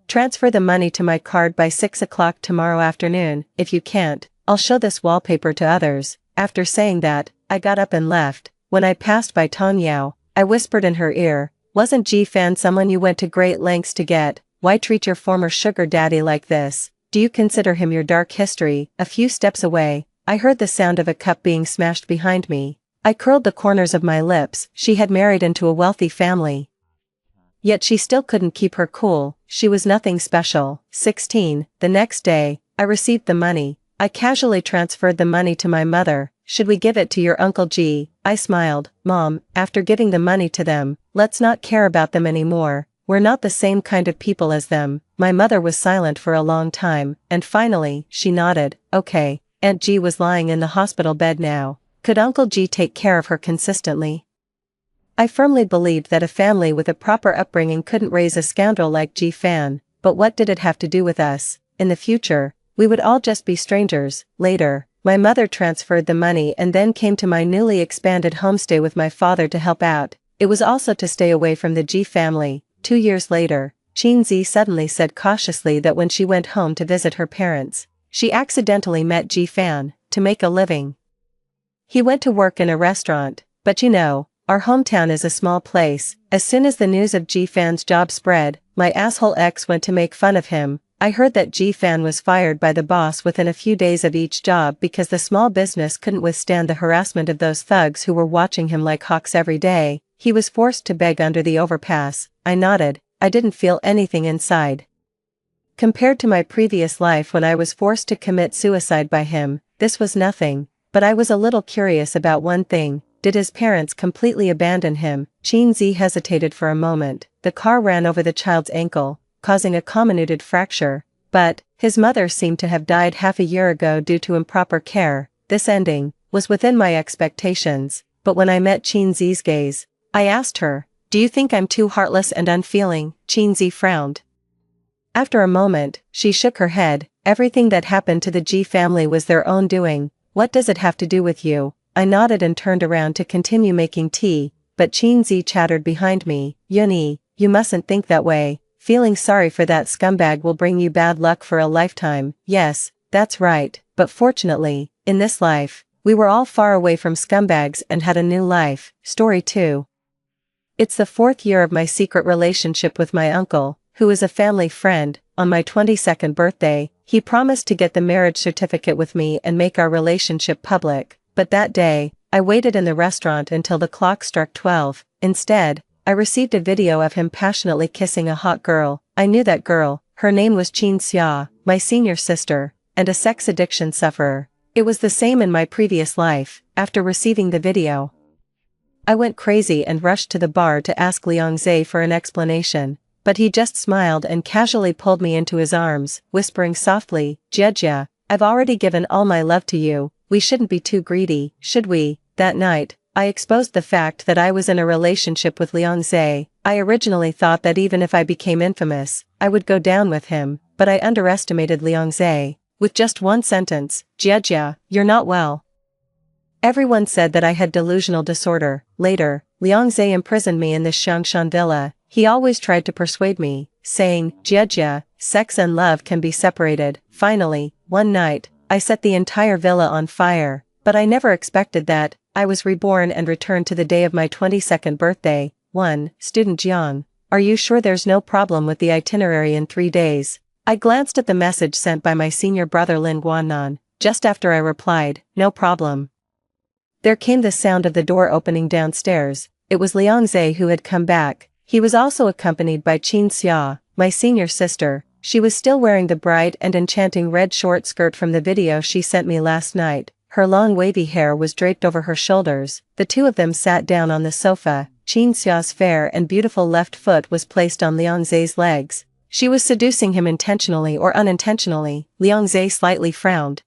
Transfer the money to my card by 6 o'clock tomorrow afternoon. If you can't, I'll show this wallpaper to others. After saying that, I got up and left. When I passed by Tong Yao, I whispered in her ear, wasn't G-Fan someone you went to great lengths to get? Why treat your former sugar daddy like this? Do you consider him your dark history? A few steps away, I heard the sound of a cup being smashed behind me. I curled the corners of my lips. She had married into a wealthy family. Yet she still couldn't keep her cool. She was nothing special. 16. The next day, I received the money. I casually transferred the money to my mother. Should we give it to your Uncle G? I smiled. Mom, after giving the money to them, let's not care about them anymore. We're not the same kind of people as them. My mother was silent for a long time, and finally, she nodded. Okay, Aunt G was lying in the hospital bed now. Could Uncle G take care of her consistently? I firmly believed that a family with a proper upbringing couldn't raise a scoundrel like G-Fan, but what did it have to do with us? In the future, we would all just be strangers. Later, my mother transferred the money and then came to my newly expanded homestay with my father to help out. It was also to stay away from the G family. 2 years later, Qin Zi suddenly said cautiously that when she went home to visit her parents, she accidentally met G-Fan, to make a living. He went to work in a restaurant, but you know, our hometown is a small place. As soon as the news of G-Fan's job spread, my asshole ex went to make fun of him. I heard that G-Fan was fired by the boss within a few days of each job because the small business couldn't withstand the harassment of those thugs who were watching him like hawks every day. He was forced to beg under the overpass. I nodded. I didn't feel anything inside. Compared to my previous life when I was forced to commit suicide by him, this was nothing. But I was a little curious about one thing. Did his parents completely abandon him? Qin Zi hesitated for a moment. The car ran over the child's ankle, causing a comminuted fracture. But his mother seemed to have died half a year ago due to improper care. This ending was within my expectations. But when I met Qin Zi's gaze, I asked her, do you think I'm too heartless and unfeeling? Qin Zi frowned. After a moment, she shook her head. Everything that happened to the G family was their own doing. What does it have to do with you? I nodded and turned around to continue making tea, but Qin Zi chattered behind me. Yunyi, you mustn't think that way. Feeling sorry for that scumbag will bring you bad luck for a lifetime. Yes, that's right, but fortunately, in this life, we were all far away from scumbags and had a new life. Story 2. It's the 4th year of my secret relationship with my uncle, who is a family friend. On my 22nd birthday, he promised to get the marriage certificate with me and make our relationship public, but that day, I waited in the restaurant until the clock struck 12. Instead, I received a video of him passionately kissing a hot girl. I knew that girl. Her name was Qin Xia, my senior sister, and a sex addiction sufferer. It was the same in my previous life. After receiving the video, I went crazy and rushed to the bar to ask Liang Zhe for an explanation. But he just smiled and casually pulled me into his arms, whispering softly, Jia, I've already given all my love to you, we shouldn't be too greedy, should we? That night, I exposed the fact that I was in a relationship with Liang Zhe. I originally thought that even if I became infamous, I would go down with him, but I underestimated Liang Zhe. With just one sentence, Jia, you're not well. Everyone said that I had delusional disorder. Later, Liang Zhe imprisoned me in this Xiangshan villa. He always tried to persuade me, saying, Jia, sex and love can be separated. Finally, one night, I set the entire villa on fire, but I never expected that. I was reborn and returned to the day of my 22nd birthday. 1. Student Jiang, are you sure there's no problem with the itinerary in 3 days? I glanced at the message sent by my senior brother Lin Guannan, just after I replied, "No problem." There came the sound of the door opening downstairs. It was Liang Zhe who had come back. He was also accompanied by Qin Xia, my senior sister. She was still wearing the bright and enchanting red short skirt from the video she sent me last night. Her long wavy hair was draped over her shoulders. The two of them sat down on the sofa. Qin Xia's fair and beautiful left foot was placed on Liang Zhe's legs. She was seducing him intentionally or unintentionally. Liang Zhe slightly frowned.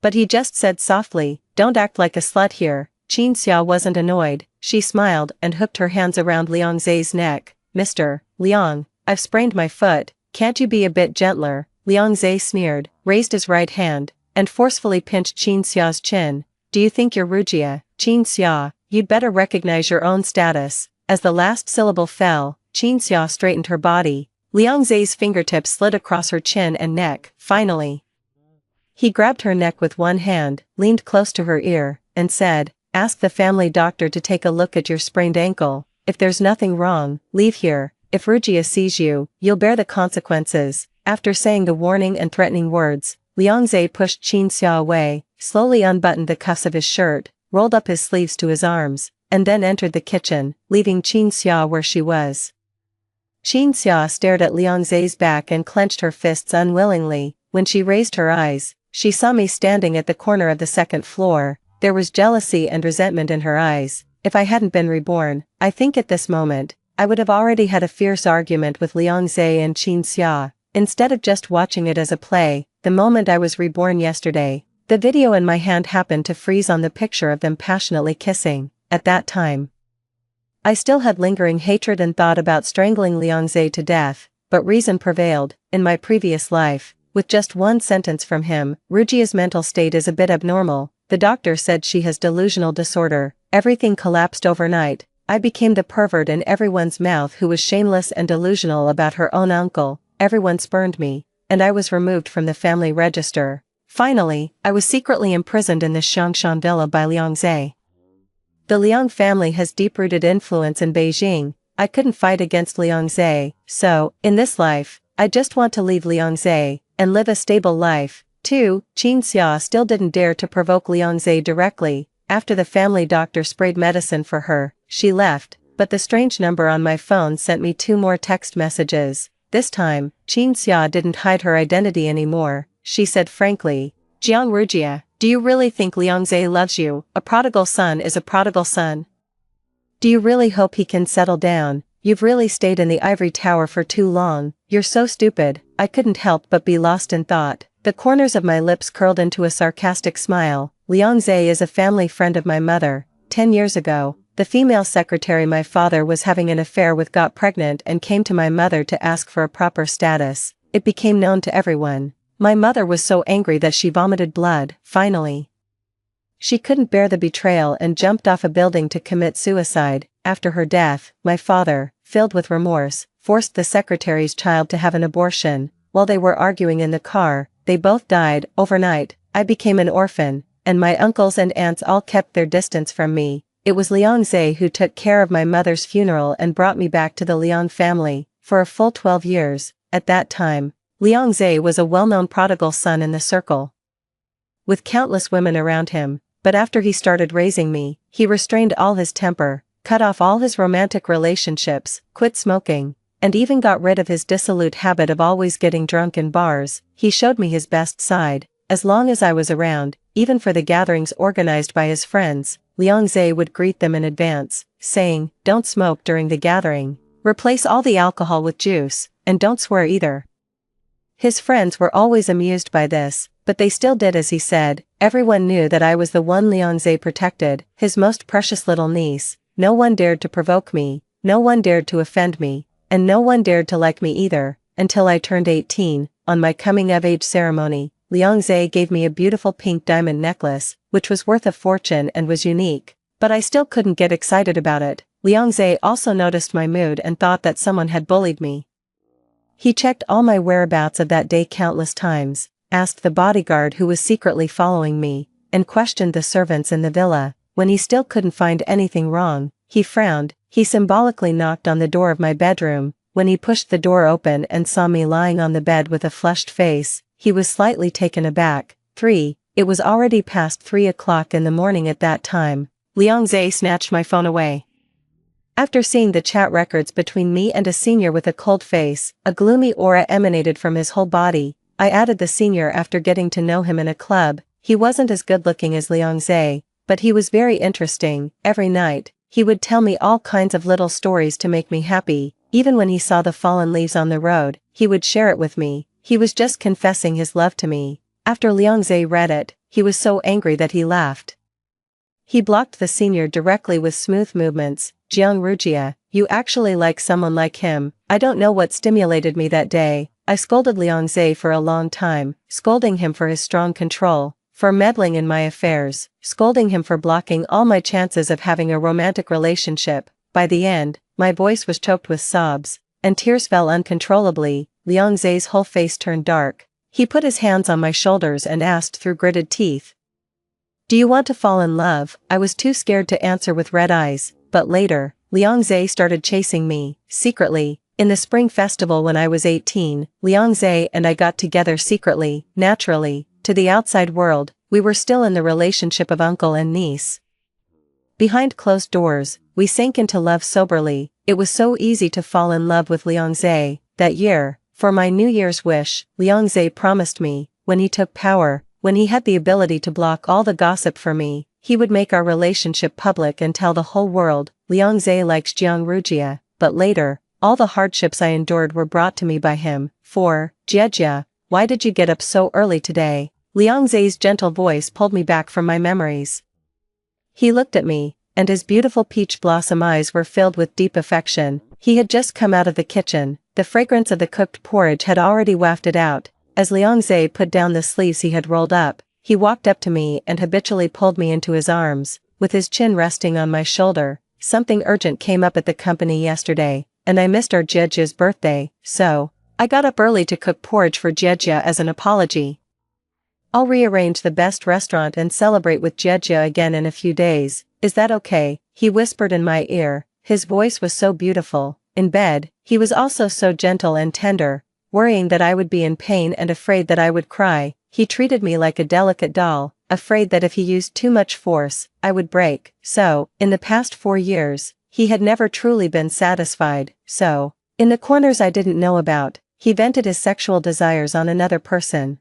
But he just said softly, "Don't act like a slut here." Qin Xia wasn't annoyed. She smiled and hooked her hands around Liang Zhe's neck. "Mr. Liang, I've sprained my foot. Can't you be a bit gentler?" Liang Zhe sneered, raised his right hand, and forcefully pinched Qin Xia's chin. "Do you think you're Rugia, Qin Xia? You'd better recognize your own status." As the last syllable fell, Qin Xia straightened her body. Liang Zhe's fingertips slid across her chin and neck. Finally, he grabbed her neck with one hand, leaned close to her ear, and said, "Ask the family doctor to take a look at your sprained ankle. If there's nothing wrong, leave here. If Rugia sees you, you'll bear the consequences." After saying the warning and threatening words, Liang Zhe pushed Qin Xia away, slowly unbuttoned the cuffs of his shirt, rolled up his sleeves to his arms, and then entered the kitchen, leaving Qin Xia where she was. Qin Xia stared at Liang Zhe's back and clenched her fists unwillingly. When she raised her eyes, she saw me standing at the corner of the second floor. There was jealousy and resentment in her eyes. If I hadn't been reborn, I think at this moment, I would have already had a fierce argument with Liang Zhe and Qin Xia. Instead of just watching it as a play, the moment I was reborn yesterday, the video in my hand happened to freeze on the picture of them passionately kissing. At that time, I still had lingering hatred and thought about strangling Liang Zhe to death, but reason prevailed. In my previous life, with just one sentence from him, "Rugia's mental state is a bit abnormal. The doctor said she has delusional disorder." Everything collapsed overnight. I became the pervert in everyone's mouth who was shameless and delusional about her own uncle. Everyone spurned me, and I was removed from the family register. Finally, I was secretly imprisoned in the Xiangshan villa by Liang Zhe. The Liang family has deep-rooted influence in Beijing. I couldn't fight against Liang Zhe, so, in this life, I just want to leave Liang Zhe, and live a stable life. 2. Qin Xia still didn't dare to provoke Liang Zhe directly. After the family doctor sprayed medicine for her, she left, but the strange number on my phone sent me 2 more text messages. This time, Qin Xia didn't hide her identity anymore. She said frankly, "Jiang Rugia, do you really think Liang Zhe loves you? A prodigal son is a prodigal son. Do you really hope he can settle down? You've really stayed in the ivory tower for too long. You're so stupid." I couldn't help but be lost in thought. The corners of my lips curled into a sarcastic smile. Liang Zhe is a family friend of my mother. 10 years ago, the female secretary my father was having an affair with got pregnant and came to my mother to ask for a proper status. It became known to everyone. My mother was so angry that she vomited blood. Finally, she couldn't bear the betrayal and jumped off a building to commit suicide. After her death, my father, filled with remorse, forced the secretary's child to have an abortion. While they were arguing in the car, they both died. Overnight, I became an orphan, and my uncles and aunts all kept their distance from me. It was Liang Zhe who took care of my mother's funeral and brought me back to the Liang family, for a full 12 years. At that time, Liang Zhe was a well-known prodigal son in the circle, with countless women around him. But after he started raising me, he restrained all his temper, cut off all his romantic relationships, quit smoking, and even got rid of his dissolute habit of always getting drunk in bars. He showed me his best side. As long as I was around, even for the gatherings organized by his friends, Liang Zhe would greet them in advance, saying, "Don't smoke during the gathering. Replace all the alcohol with juice, and don't swear either." His friends were always amused by this, but they still did as he said. Everyone knew that I was the one Liang Zhe protected, his most precious little niece. No one dared to provoke me, no one dared to offend me, and no one dared to like me either, until I turned 18. On my coming-of-age ceremony, Liang Zhe gave me a beautiful pink diamond necklace, which was worth a fortune and was unique, but I still couldn't get excited about it. Liang Zhe also noticed my mood and thought that someone had bullied me. He checked all my whereabouts of that day countless times, asked the bodyguard who was secretly following me, and questioned the servants in the villa. When he still couldn't find anything wrong, he frowned. He symbolically knocked on the door of my bedroom. when he pushed the door open and saw me lying on the bed with a flushed face, he was slightly taken aback. 3. It was already past 3 o'clock in the morning at that time. Liang Zhe snatched my phone away. After seeing the chat records between me and a senior with a cold face, a gloomy aura emanated from his whole body. I added the senior after getting to know him in a club. He wasn't as good-looking as Liang Zhe, but he was very interesting. Every night, he would tell me all kinds of little stories to make me happy. Even when he saw the fallen leaves on the road, he would share it with me. He was just confessing his love to me. After Liang Zhe read it, he was so angry that he laughed. He blocked the senior directly with smooth movements. Jiang Rujia, you actually like someone like him. I don't know what stimulated me that day. I scolded Liang Zhe for a long time, scolding him for his strong control, for meddling in my affairs, scolding him for blocking all my chances of having a romantic relationship. By the end, my voice was choked with sobs, and tears fell uncontrollably. Liang Zhe's whole face turned dark. He put his hands on my shoulders and asked through gritted teeth, "Do you want to fall in love?" I was too scared to answer with red eyes, but later, Liang Zhe started chasing me, secretly. In the spring festival when I was 18, Liang Zhe and I got together secretly, naturally. To the outside world, we were still in the relationship of uncle and niece. Behind closed doors, we sank into love soberly. It was so easy to fall in love with Liang Zhe. That year, for my New Year's wish, Liang Zhe promised me, when he took power, when he had the ability to block all the gossip for me, he would make our relationship public and tell the whole world, Liang Zhe likes Jiang Rujia. But later, all the hardships I endured were brought to me by him. 4. Jiejia, why did you get up so early today? Liang Zhe's gentle voice pulled me back from my memories. He looked at me, and his beautiful peach blossom eyes were filled with deep affection. He had just come out of the kitchen. The fragrance of the cooked porridge had already wafted out. As Liang Zhe put down the sleeves he had rolled up, he walked up to me and habitually pulled me into his arms, with his chin resting on my shoulder. Something urgent came up at the company yesterday, and I missed our Jiejia's birthday, so I got up early to cook porridge for Jiejia as an apology. I'll rearrange the best restaurant and celebrate with Jiejia again in a few days. Is that okay? He whispered in my ear. His voice was so beautiful. In bed, he was also so gentle and tender, worrying that I would be in pain and afraid that I would cry. He treated me like a delicate doll, afraid that if he used too much force, I would break. So, in the past 4 years, he had never truly been satisfied. So, in the corners I didn't know about, he vented his sexual desires on another person.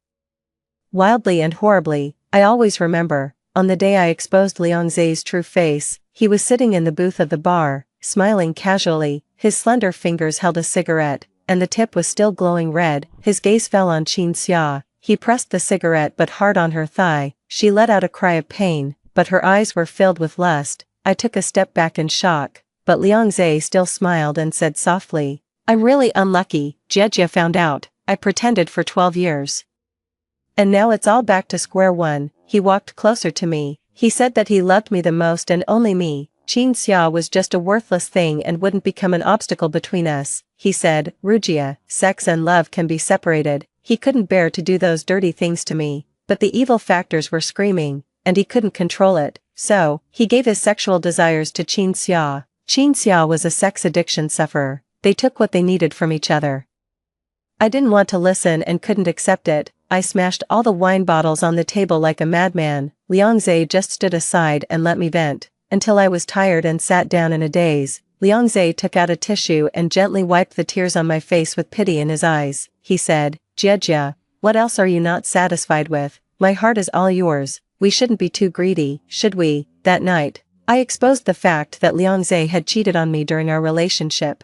Wildly and horribly, I always remember, on the day I exposed Liang Zhe's true face, he was sitting in the booth of the bar, smiling casually. His slender fingers held a cigarette, and the tip was still glowing red. His gaze fell on Qin Xia. He pressed the cigarette but hard on her thigh. She let out a cry of pain, but her eyes were filled with lust. I took a step back in shock, but Liang Zhe still smiled and said softly, "I'm really unlucky. Jiejia found out. I pretended for 12 years. And now it's all back to square one." He walked closer to me. He said that he loved me the most and only me. Qin Xia was just a worthless thing and wouldn't become an obstacle between us. He said, "Rujia, sex and love can be separated." He couldn't bear to do those dirty things to me, but the evil factors were screaming, and he couldn't control it. So, he gave his sexual desires to Qin Xia. Qin Xia was a sex addiction sufferer. They took what they needed from each other. I didn't want to listen and couldn't accept it. I smashed all the wine bottles on the table like a madman. Liang Zhe just stood aside and let me vent, until I was tired and sat down in a daze. Liang Zhe took out a tissue and gently wiped the tears on my face with pity in his eyes. He said, "Jiejia, what else are you not satisfied with? My heart is all yours. We shouldn't be too greedy, should we?" That night, I exposed the fact that Liang Zhe had cheated on me during our relationship.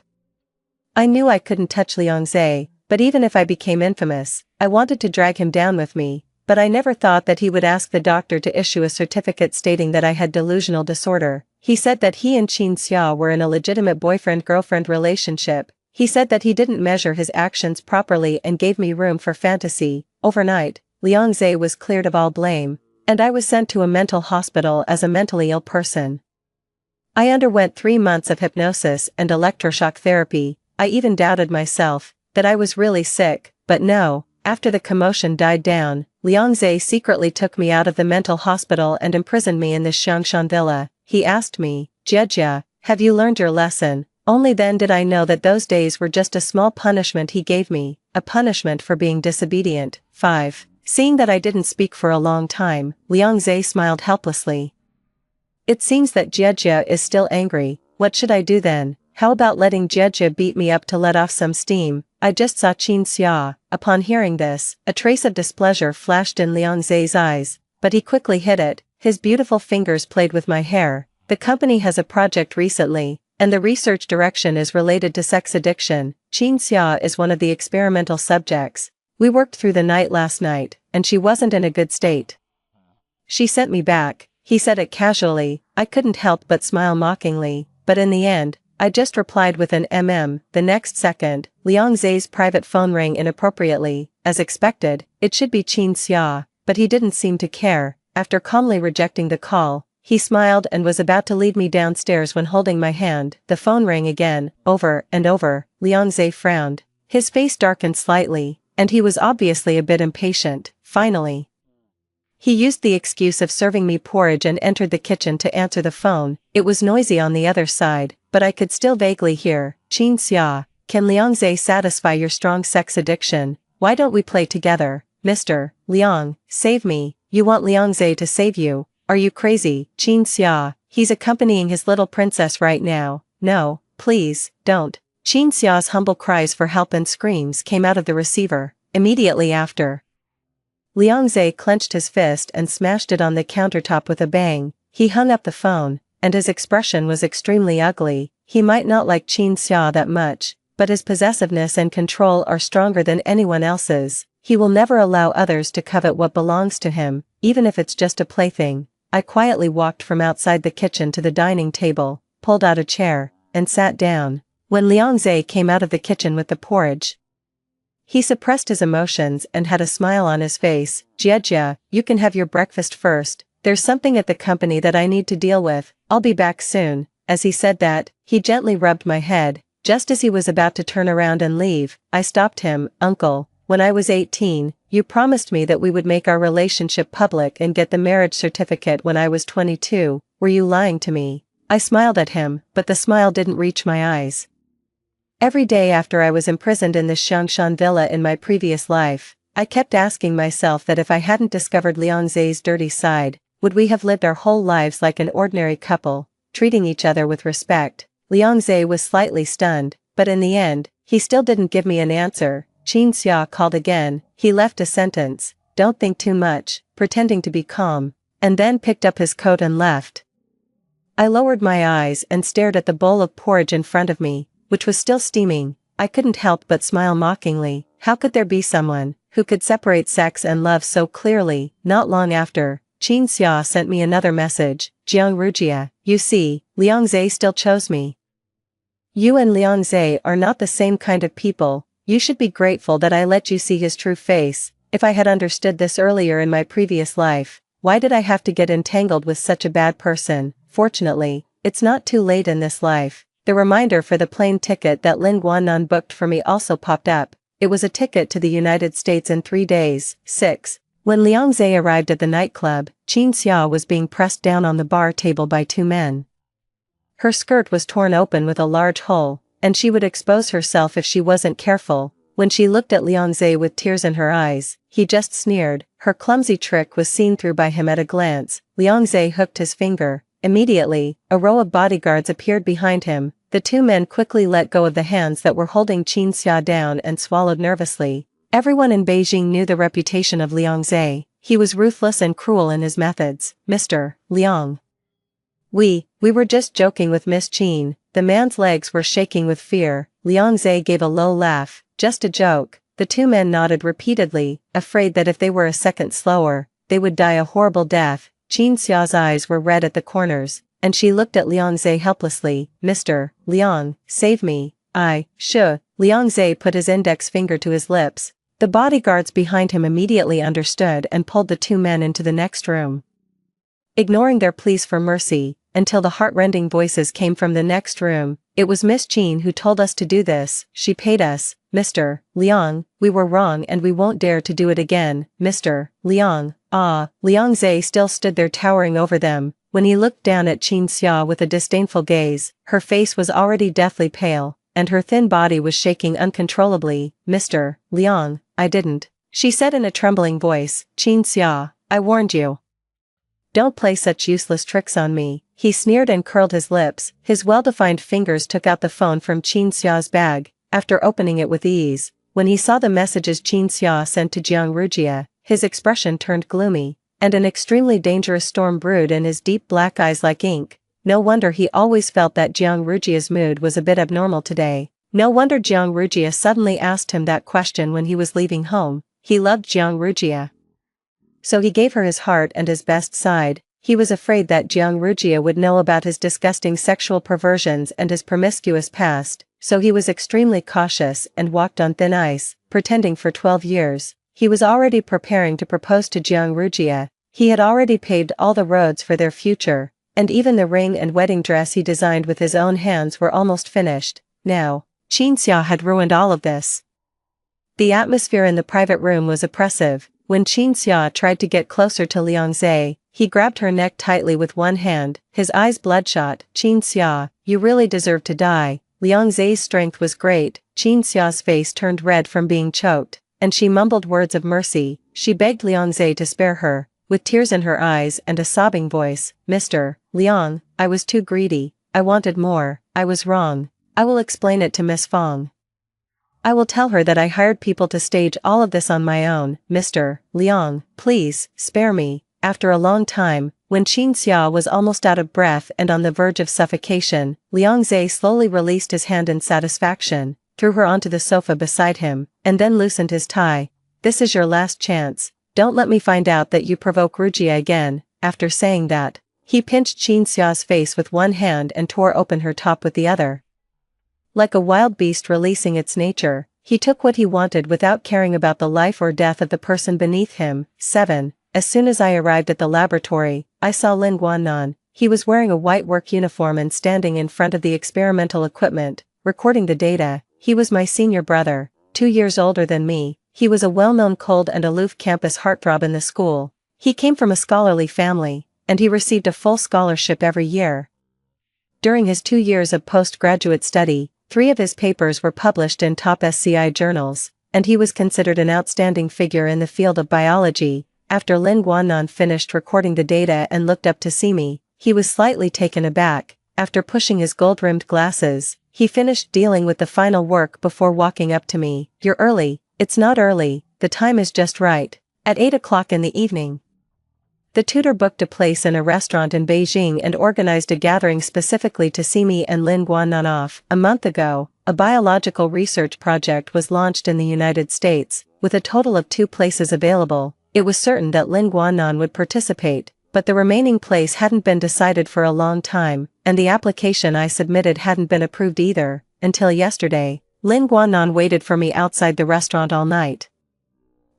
I knew I couldn't touch Liang Zhe, but even if I became infamous, I wanted to drag him down with me. But I never thought that he would ask the doctor to issue a certificate stating that I had delusional disorder. He said that he and Qin Xia were in a legitimate boyfriend-girlfriend relationship. He said that he didn't measure his actions properly and gave me room for fantasy. Overnight, Liang Zhe was cleared of all blame, and I was sent to a mental hospital as a mentally ill person. I underwent 3 months of hypnosis and electroshock therapy. I even doubted myself, that I was really sick, but no. After the commotion died down, Liang Zhe secretly took me out of the mental hospital and imprisoned me in the Xiangshan villa. He asked me, "Jiejia, have you learned your lesson?" Only then did I know that those days were just a small punishment he gave me, a punishment for being disobedient. 5. Seeing that I didn't speak for a long time, Liang Zhe smiled helplessly. It seems that Jie is still angry. What should I do then? How about letting Jie beat me up to let off some steam? I just saw Qin Xia. Upon hearing this, a trace of displeasure flashed in Liang Zhe's eyes, but he quickly hid it. His beautiful fingers played with my hair. The company has a project recently, and the research direction is related to sex addiction. Qin Xia is one of the experimental subjects. We worked through the night last night, and she wasn't in a good state. She sent me back. He said it casually. I couldn't help but smile mockingly, but in the end, I just replied with an The next second, Liang Zhe's private phone rang inappropriately. As expected, it should be Qin Xia, but he didn't seem to care. After calmly rejecting the call, he smiled and was about to lead me downstairs when holding my hand. The phone rang again, over and over. Liang Zhe frowned. His face darkened slightly, and he was obviously a bit impatient. Finally, he used the excuse of serving me porridge and entered the kitchen to answer the phone. It was noisy on the other side, but I could still vaguely hear. Qin Xia, can Liang Zhe satisfy your strong sex addiction? Why don't we play together? Mr. Liang, save me. You want Liang Zhe to save you? Are you crazy? Qin Xia, he's accompanying his little princess right now. No, please, don't. Qin Xia's humble cries for help and screams came out of the receiver. Immediately after, Liang Zhe clenched his fist and smashed it on the countertop with a bang. He hung up the phone, and his expression was extremely ugly. He might not like Qin Xia that much, but his possessiveness and control are stronger than anyone else's. He will never allow others to covet what belongs to him, even if it's just a plaything. I quietly walked from outside the kitchen to the dining table, pulled out a chair, and sat down. When Liang Zhe came out of the kitchen with the porridge, he suppressed his emotions and had a smile on his face. Jie, you can have your breakfast first. There's something at the company that I need to deal with. I'll be back soon. As he said that, he gently rubbed my head. Just as he was about to turn around and leave, I stopped him. Uncle, when I was 18, you promised me that we would make our relationship public and get the marriage certificate when I was 22. Were you lying to me? I smiled at him, but the smile didn't reach my eyes. Every day after I was imprisoned in the Xiangshan villa in my previous life, I kept asking myself that if I hadn't discovered Liang Zhe's dirty side, would we have lived our whole lives like an ordinary couple, treating each other with respect? Liang Zhe was slightly stunned, but in the end, he still didn't give me an answer. Qin Xia called again. He left a sentence, "Don't think too much," pretending to be calm, and then picked up his coat and left. I lowered my eyes and stared at the bowl of porridge in front of me, which was still steaming. I couldn't help but smile mockingly. How could there be someone who could separate sex and love so clearly? Not long after, Qin Xia sent me another message. Jiang Rujia, you see, Liang Zhe still chose me. You and Liang Zhe are not the same kind of people. You should be grateful that I let you see his true face. If I had understood this earlier in my previous life, why did I have to get entangled with such a bad person? Fortunately, it's not too late in this life. The reminder for the plane ticket that Lin Guannan booked for me also popped up. It was a ticket to the United States in 3 days. 6. When Liang Zhe arrived at the nightclub, Qin Xia was being pressed down on the bar table by 2 men. Her skirt was torn open with a large hole, and she would expose herself if she wasn't careful. When she looked at Liang Zhe with tears in her eyes, he just sneered. Her clumsy trick was seen through by him at a glance. Liang Zhe hooked his finger. Immediately, a row of bodyguards appeared behind him. The 2 men quickly let go of the hands that were holding Qin Xia down and swallowed nervously. Everyone in Beijing knew the reputation of Liang Zhe. He was ruthless and cruel in his methods. Mr. Liang. We were just joking with Miss Qin. The man's legs were shaking with fear. Liang Zhe gave a low laugh. Just a joke. The 2 men nodded repeatedly, afraid that if they were a second slower, they would die a horrible death. Qin Xia's eyes were red at the corners, and she looked at Liang Zhe helplessly. Mr. Liang, save me. Liang Zhe put his index finger to his lips. The bodyguards behind him immediately understood and pulled the 2 men into the next room, ignoring their pleas for mercy, until the heart-rending voices came from the next room. It was Miss Qin who told us to do this. She paid us. Mr. Liang, we were wrong and we won't dare to do it again. Mr. Liang. Liang Zhe still stood there towering over them. When he looked down at Qin Xia with a disdainful gaze, her face was already deathly pale, and her thin body was shaking uncontrollably. "Mr. Liang, I didn't," she said in a trembling voice. "Qin Xia, I warned you. Don't play such useless tricks on me." He sneered and curled his lips. His well-defined fingers took out the phone from Qin Xia's bag, after opening it with ease. When he saw the messages Qin Xia sent to Jiang Rujia, his expression turned gloomy, and an extremely dangerous storm brewed in his deep black eyes like ink. No wonder he always felt that Jiang Rujia's mood was a bit abnormal today. No wonder Jiang Rujia suddenly asked him that question when he was leaving home. He loved Jiang Rujia, so he gave her his heart and his best side. He was afraid that Jiang Rujia would know about his disgusting sexual perversions and his promiscuous past, so he was extremely cautious and walked on thin ice, pretending for 12 years. He was already preparing to propose to Jiang Rujia. He had already paved all the roads for their future, and even the ring and wedding dress he designed with his own hands were almost finished. Now, Qin Xia had ruined all of this. The atmosphere in the private room was oppressive. When Qin Xia tried to get closer to Liang Zhe, he grabbed her neck tightly with one hand, his eyes bloodshot. "Qin Xia, you really deserve to die." Liang Zhe's strength was great. Qin Xia's face turned red from being choked, and she mumbled words of mercy. She begged Liang Zhe to spare her, with tears in her eyes and a sobbing voice. "Mr. Liang, I was too greedy. I wanted more. I was wrong. I will explain it to Miss Fong. I will tell her that I hired people to stage all of this on my own. Mr. Liang, please, spare me." After a long time, when Qin Xia was almost out of breath and on the verge of suffocation, Liang Zhe slowly released his hand in satisfaction, threw her onto the sofa beside him, and then loosened his tie. "This is your last chance. Don't let me find out that you provoke Rujia again." After saying that, he pinched Qin Xia's face with one hand and tore open her top with the other. Like a wild beast releasing its nature, he took what he wanted without caring about the life or death of the person beneath him. 7. As soon as I arrived at the laboratory, I saw Lin Guannan. He was wearing a white work uniform and standing in front of the experimental equipment, recording the data. He was my senior brother, 2 years older than me. He was a well-known cold and aloof campus heartthrob in the school. He came from a scholarly family, and he received a full scholarship every year. During his 2 years of postgraduate study, 3 of his papers were published in top SCI journals, and he was considered an outstanding figure in the field of biology. After Lin Guannan finished recording the data and looked up to see me, he was slightly taken aback. After pushing his gold-rimmed glasses, he finished dealing with the final work before walking up to me. "You're early." "It's not early, the time is just right. At 8 o'clock in the evening." The tutor booked a place in a restaurant in Beijing and organized a gathering specifically to see me and Lin Guannan off. A month ago, a biological research project was launched in the United States, with a total of 2 places available. It was certain that Lin Guannan would participate, but the remaining place hadn't been decided for a long time, and the application I submitted hadn't been approved either, until yesterday. Lin Guannan waited for me outside the restaurant all night.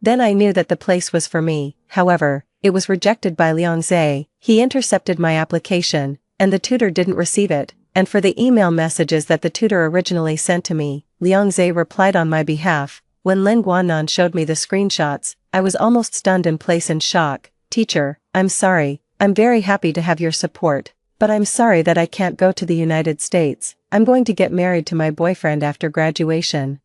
Then I knew that the place was for me. However, it was rejected by Liang Zhe. He intercepted my application, and the tutor didn't receive it, and for the email messages that the tutor originally sent to me, Liang Zhe replied on my behalf. When Lin Guannan showed me the screenshots, I was almost stunned in place in shock. "Teacher, I'm sorry. I'm very happy to have your support, but I'm sorry that I can't go to the United States. I'm going to get married to my boyfriend after graduation,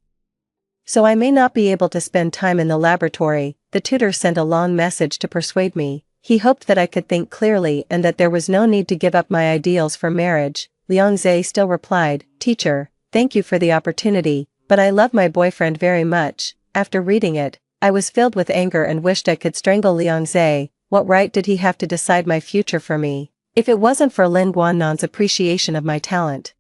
so I may not be able to spend time in the laboratory." The tutor sent a long message to persuade me. He hoped that I could think clearly and that there was no need to give up my ideals for marriage. Liang Zhe still replied, "Teacher, thank you for the opportunity, but I love my boyfriend very much." After reading it, I was filled with anger and wished I could strangle Liang Zhe. What right did he have to decide my future for me? If it wasn't for Lin Guannan's appreciation of my talent,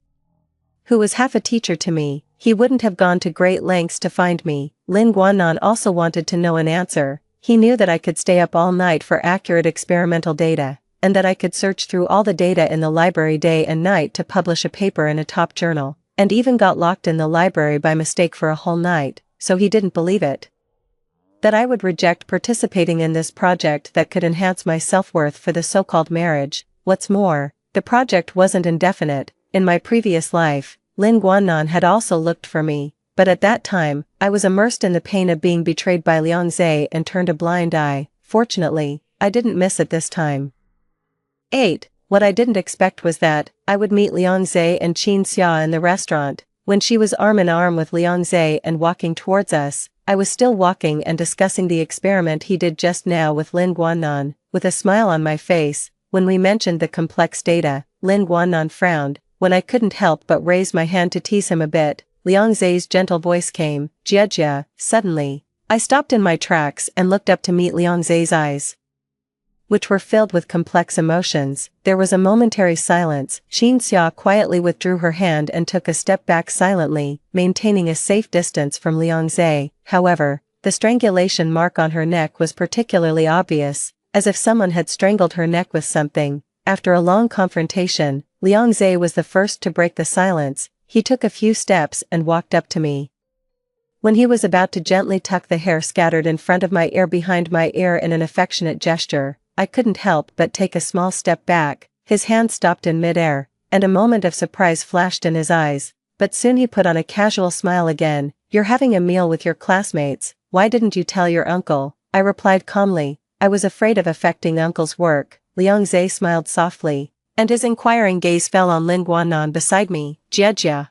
who was half a teacher to me, he wouldn't have gone to great lengths to find me. Lin Guannan also wanted to know an answer. He knew that I could stay up all night for accurate experimental data, and that I could search through all the data in the library day and night to publish a paper in a top journal, and even got locked in the library by mistake for a whole night, so he didn't believe it. That I would reject participating in this project that could enhance my self-worth for the so-called marriage. What's more, the project wasn't indefinite. In my previous life, Lin Guannan had also looked for me, but at that time, I was immersed in the pain of being betrayed by Liang Zhe and turned a blind eye. Fortunately, I didn't miss it this time. 8. What I didn't expect was that I would meet Liang Zhe and Qin Xia in the restaurant. When she was arm in arm with Liang Zhe and walking towards us, I was still walking and discussing the experiment he did just now with Lin Guannan, with a smile on my face. When we mentioned the complex data, Lin Guannan frowned. When I couldn't help but raise my hand to tease him a bit, Liang Zhe's gentle voice came, "Jie." Suddenly, I stopped in my tracks and looked up to meet Liang Zhe's eyes, which were filled with complex emotions. There was a momentary silence. Qin Xia quietly withdrew her hand and took a step back silently, maintaining a safe distance from Liang Zhe. However, the strangulation mark on her neck was particularly obvious, as if someone had strangled her neck with something. After a long confrontation, Liang Zhe was the first to break the silence. He took a few steps and walked up to me. When he was about to gently tuck the hair scattered in front of my ear behind my ear in an affectionate gesture, I couldn't help but take a small step back. His hand stopped in midair, and a moment of surprise flashed in his eyes, but soon he put on a casual smile again. "You're having a meal with your classmates, why didn't you tell your uncle?" I replied calmly. "I was afraid of affecting uncle's work." Liang Zhe smiled softly, and his inquiring gaze fell on Lin Guannan beside me. "Jie.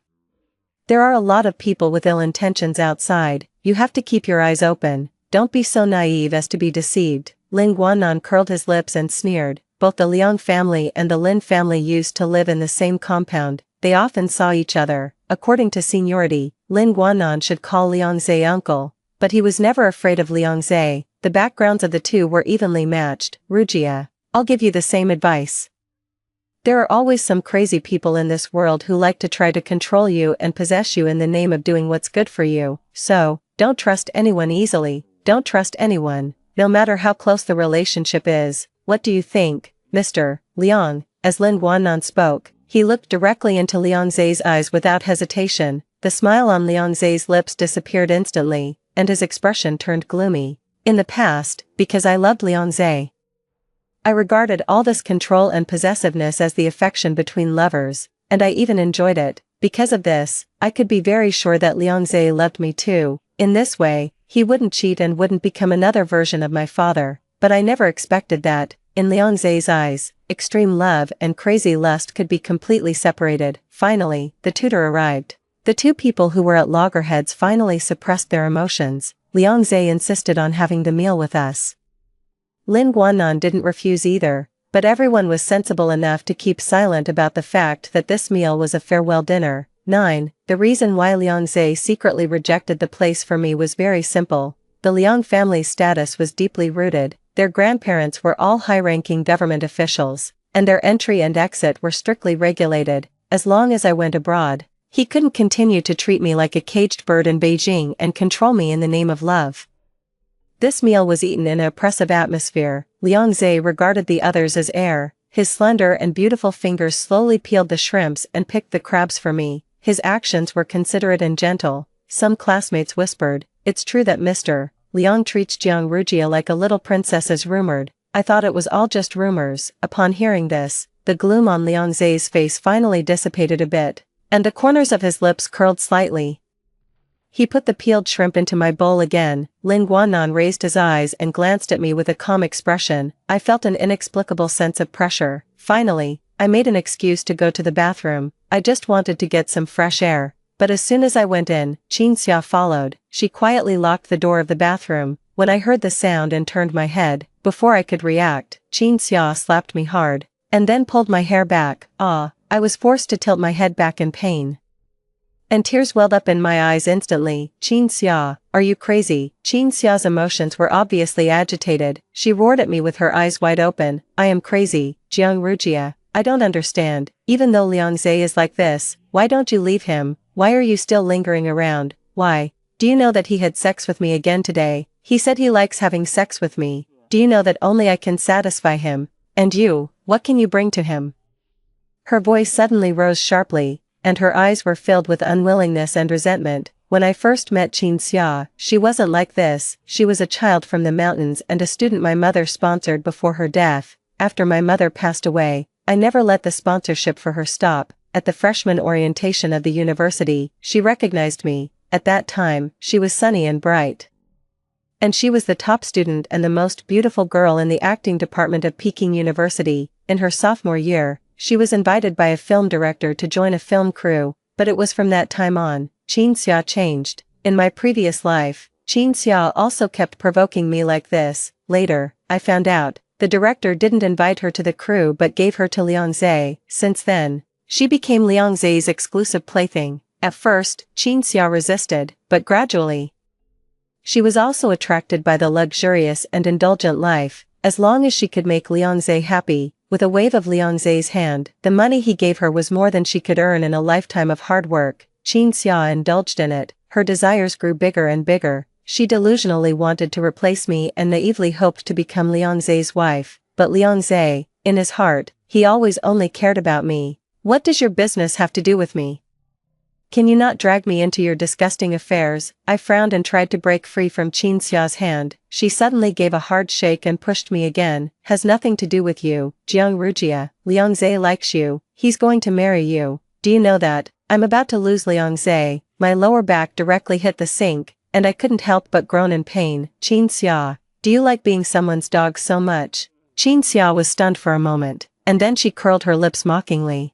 There are a lot of people with ill intentions outside, you have to keep your eyes open, don't be so naive as to be deceived." Lin Guannan curled his lips and sneered. Both the Liang family and the Lin family used to live in the same compound, they often saw each other. According to seniority, Lin Guannan should call Liang Zhe uncle, but he was never afraid of Liang Zhe. The backgrounds of the two were evenly matched. "Rujia, I'll give you the same advice. There are always some crazy people in this world who like to try to control you and possess you in the name of doing what's good for you. So, don't trust anyone easily, don't trust anyone, no matter how close the relationship is. What do you think, Mr. Liang?" As Lin Guannan spoke, he looked directly into Liang Zhe's eyes without hesitation. The smile on Liang Zhe's lips disappeared instantly, and his expression turned gloomy. In the past, because I loved Liang Zhe, I regarded all this control and possessiveness as the affection between lovers, and I even enjoyed it. Because of this, I could be very sure that Liang Zhe loved me too. In this way, he wouldn't cheat and wouldn't become another version of my father. But I never expected that, in Liang Zhe's eyes, extreme love and crazy lust could be completely separated. Finally, the tutor arrived. The two people who were at loggerheads finally suppressed their emotions. Liang Zhe insisted on having the meal with us. Lin Guannan didn't refuse either, but everyone was sensible enough to keep silent about the fact that this meal was a farewell dinner. 9. The reason why Liang Zhe secretly rejected the place for me was very simple. The Liang family's status was deeply rooted, their grandparents were all high-ranking government officials, and their entry and exit were strictly regulated. As long as I went abroad, he couldn't continue to treat me like a caged bird in Beijing and control me in the name of love. This meal was eaten in an oppressive atmosphere. Liang Zhe regarded the others as air. His slender and beautiful fingers slowly peeled the shrimps and picked the crabs for me. His actions were considerate and gentle. Some classmates whispered, "It's true that Mr. Liang treats Jiang Rujia like a little princess as rumored." I thought it was all just rumors. Upon hearing this, the gloom on Liang Zhe's face finally dissipated a bit, and the corners of his lips curled slightly. He put the peeled shrimp into my bowl again. Lin Guannan raised his eyes and glanced at me with a calm expression. I felt an inexplicable sense of pressure. Finally, I made an excuse to go to the bathroom. I just wanted to get some fresh air. But as soon as I went in, Qin Xia followed. She quietly locked the door of the bathroom. When I heard the sound and turned my head, before I could react, Qin Xia slapped me hard, and then pulled my hair back. I was forced to tilt my head back in pain, and tears welled up in my eyes instantly. "Qin Xia, are you crazy?" Qin Xia's emotions were obviously agitated. She roared at me with her eyes wide open. "I am crazy, Jiang Rujia. I don't understand. Even though Liang Zhe is like this, why don't you leave him? Why are you still lingering around? Why? Do you know that he had sex with me again today? He said he likes having sex with me. Do you know that only I can satisfy him? And you, what can you bring to him?" Her voice suddenly rose sharply, and her eyes were filled with unwillingness and resentment. When I first met Qin Xia, she wasn't like this. She was a child from the mountains and a student my mother sponsored before her death. After my mother passed away, I never let the sponsorship for her stop. At the freshman orientation of the university, she recognized me. At that time, she was sunny and bright. And she was the top student and the most beautiful girl in the acting department of Peking University. In her sophomore year, she was invited by a film director to join a film crew, but it was from that time on, Qin Xia changed. In my previous life, Qin Xia also kept provoking me like this. Later, I found out, the director didn't invite her to the crew but gave her to Liang Zhe. Since then, she became Liang Zhe's exclusive plaything. At first, Qin Xia resisted, but gradually, she was also attracted by the luxurious and indulgent life, as long as she could make Liang Zhe happy. With a wave of Liang Zhe's hand, the money he gave her was more than she could earn in a lifetime of hard work. Qin Xia indulged in it, her desires grew bigger and bigger. She delusionally wanted to replace me and naively hoped to become Liang Zhe's wife, but Liang Zhe, in his heart, he always only cared about me. What does your business have to do with me? Can you not drag me into your disgusting affairs? I frowned and tried to break free from Qin Xia's hand. She suddenly gave a hard shake and pushed me again. Has nothing to do with you, Jiang Rujia. Liang Zhe likes you. He's going to marry you. Do you know that? I'm about to lose Liang Zhe. My lower back directly hit the sink, and I couldn't help but groan in pain. Qin Xia, do you like being someone's dog so much? Qin Xia was stunned for a moment, and then she curled her lips mockingly.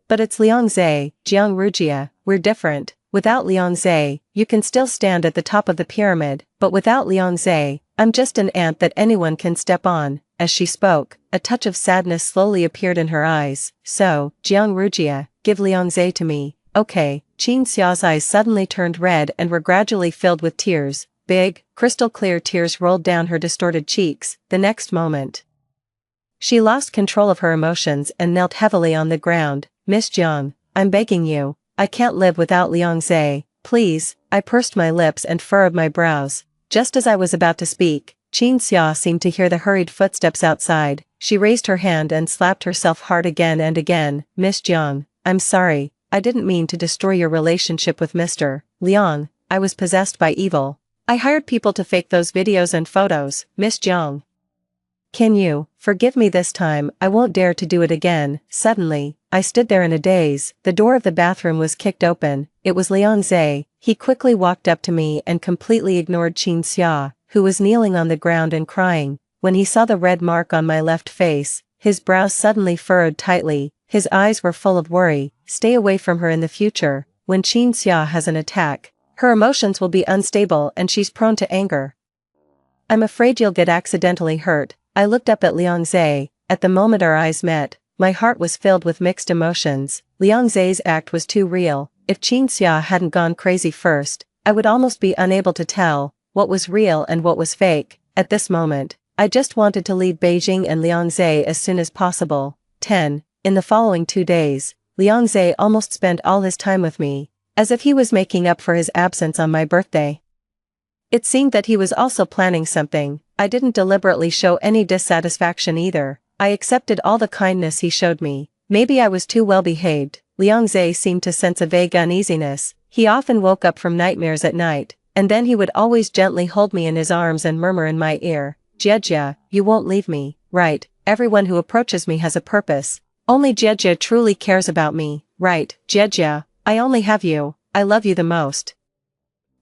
But it's Liang Zhe, Jiang Rujia, we're different. Without Liang Zhe, you can still stand at the top of the pyramid, but without Liang Zhe, I'm just an ant that anyone can step on. As she spoke, a touch of sadness slowly appeared in her eyes. So, Jiang Rujia, give Liang Zhe to me. Okay. Qin Xia's eyes suddenly turned red and were gradually filled with tears. Big, crystal-clear tears rolled down her distorted cheeks. The next moment, she lost control of her emotions and knelt heavily on the ground. Miss Jiang, I'm begging you, I can't live without Liang Zhe, please. I pursed my lips and furrowed my brows. Just as I was about to speak, Qin Xia seemed to hear the hurried footsteps outside. She raised her hand and slapped herself hard again and again. Miss Jiang, I'm sorry, I didn't mean to destroy your relationship with Mr. Liang. I was possessed by evil. I hired people to fake those videos and photos. Miss Jiang, can you forgive me this time? I won't dare to do it again. Suddenly, I stood there in a daze. The door of the bathroom was kicked open. It was Liang Zhe. He quickly walked up to me and completely ignored Qin Xia, who was kneeling on the ground and crying. When he saw the red mark on my left face, his brows suddenly furrowed tightly. His eyes were full of worry. Stay away from her in the future. When Qin Xia has an attack, her emotions will be unstable and she's prone to anger. I'm afraid you'll get accidentally hurt. I looked up at Liang Zhe. At the moment our eyes met, my heart was filled with mixed emotions. Liang Zhe's act was too real. If Qin Xia hadn't gone crazy first, I would almost be unable to tell what was real and what was fake. At this moment, I just wanted to leave Beijing and Liang Zhe as soon as possible. 10. In the following 2 days, Liang Zhe almost spent all his time with me, as if he was making up for his absence on my birthday. It seemed that he was also planning something. I didn't deliberately show any dissatisfaction either. I accepted all the kindness he showed me. Maybe I was too well behaved. Liang Zhe seemed to sense a vague uneasiness. He often woke up from nightmares at night, and then he would always gently hold me in his arms and murmur in my ear, Jiejia, you won't leave me, right? Everyone who approaches me has a purpose. Only Jiejia truly cares about me, right? Jiejia, I only have you. I love you the most.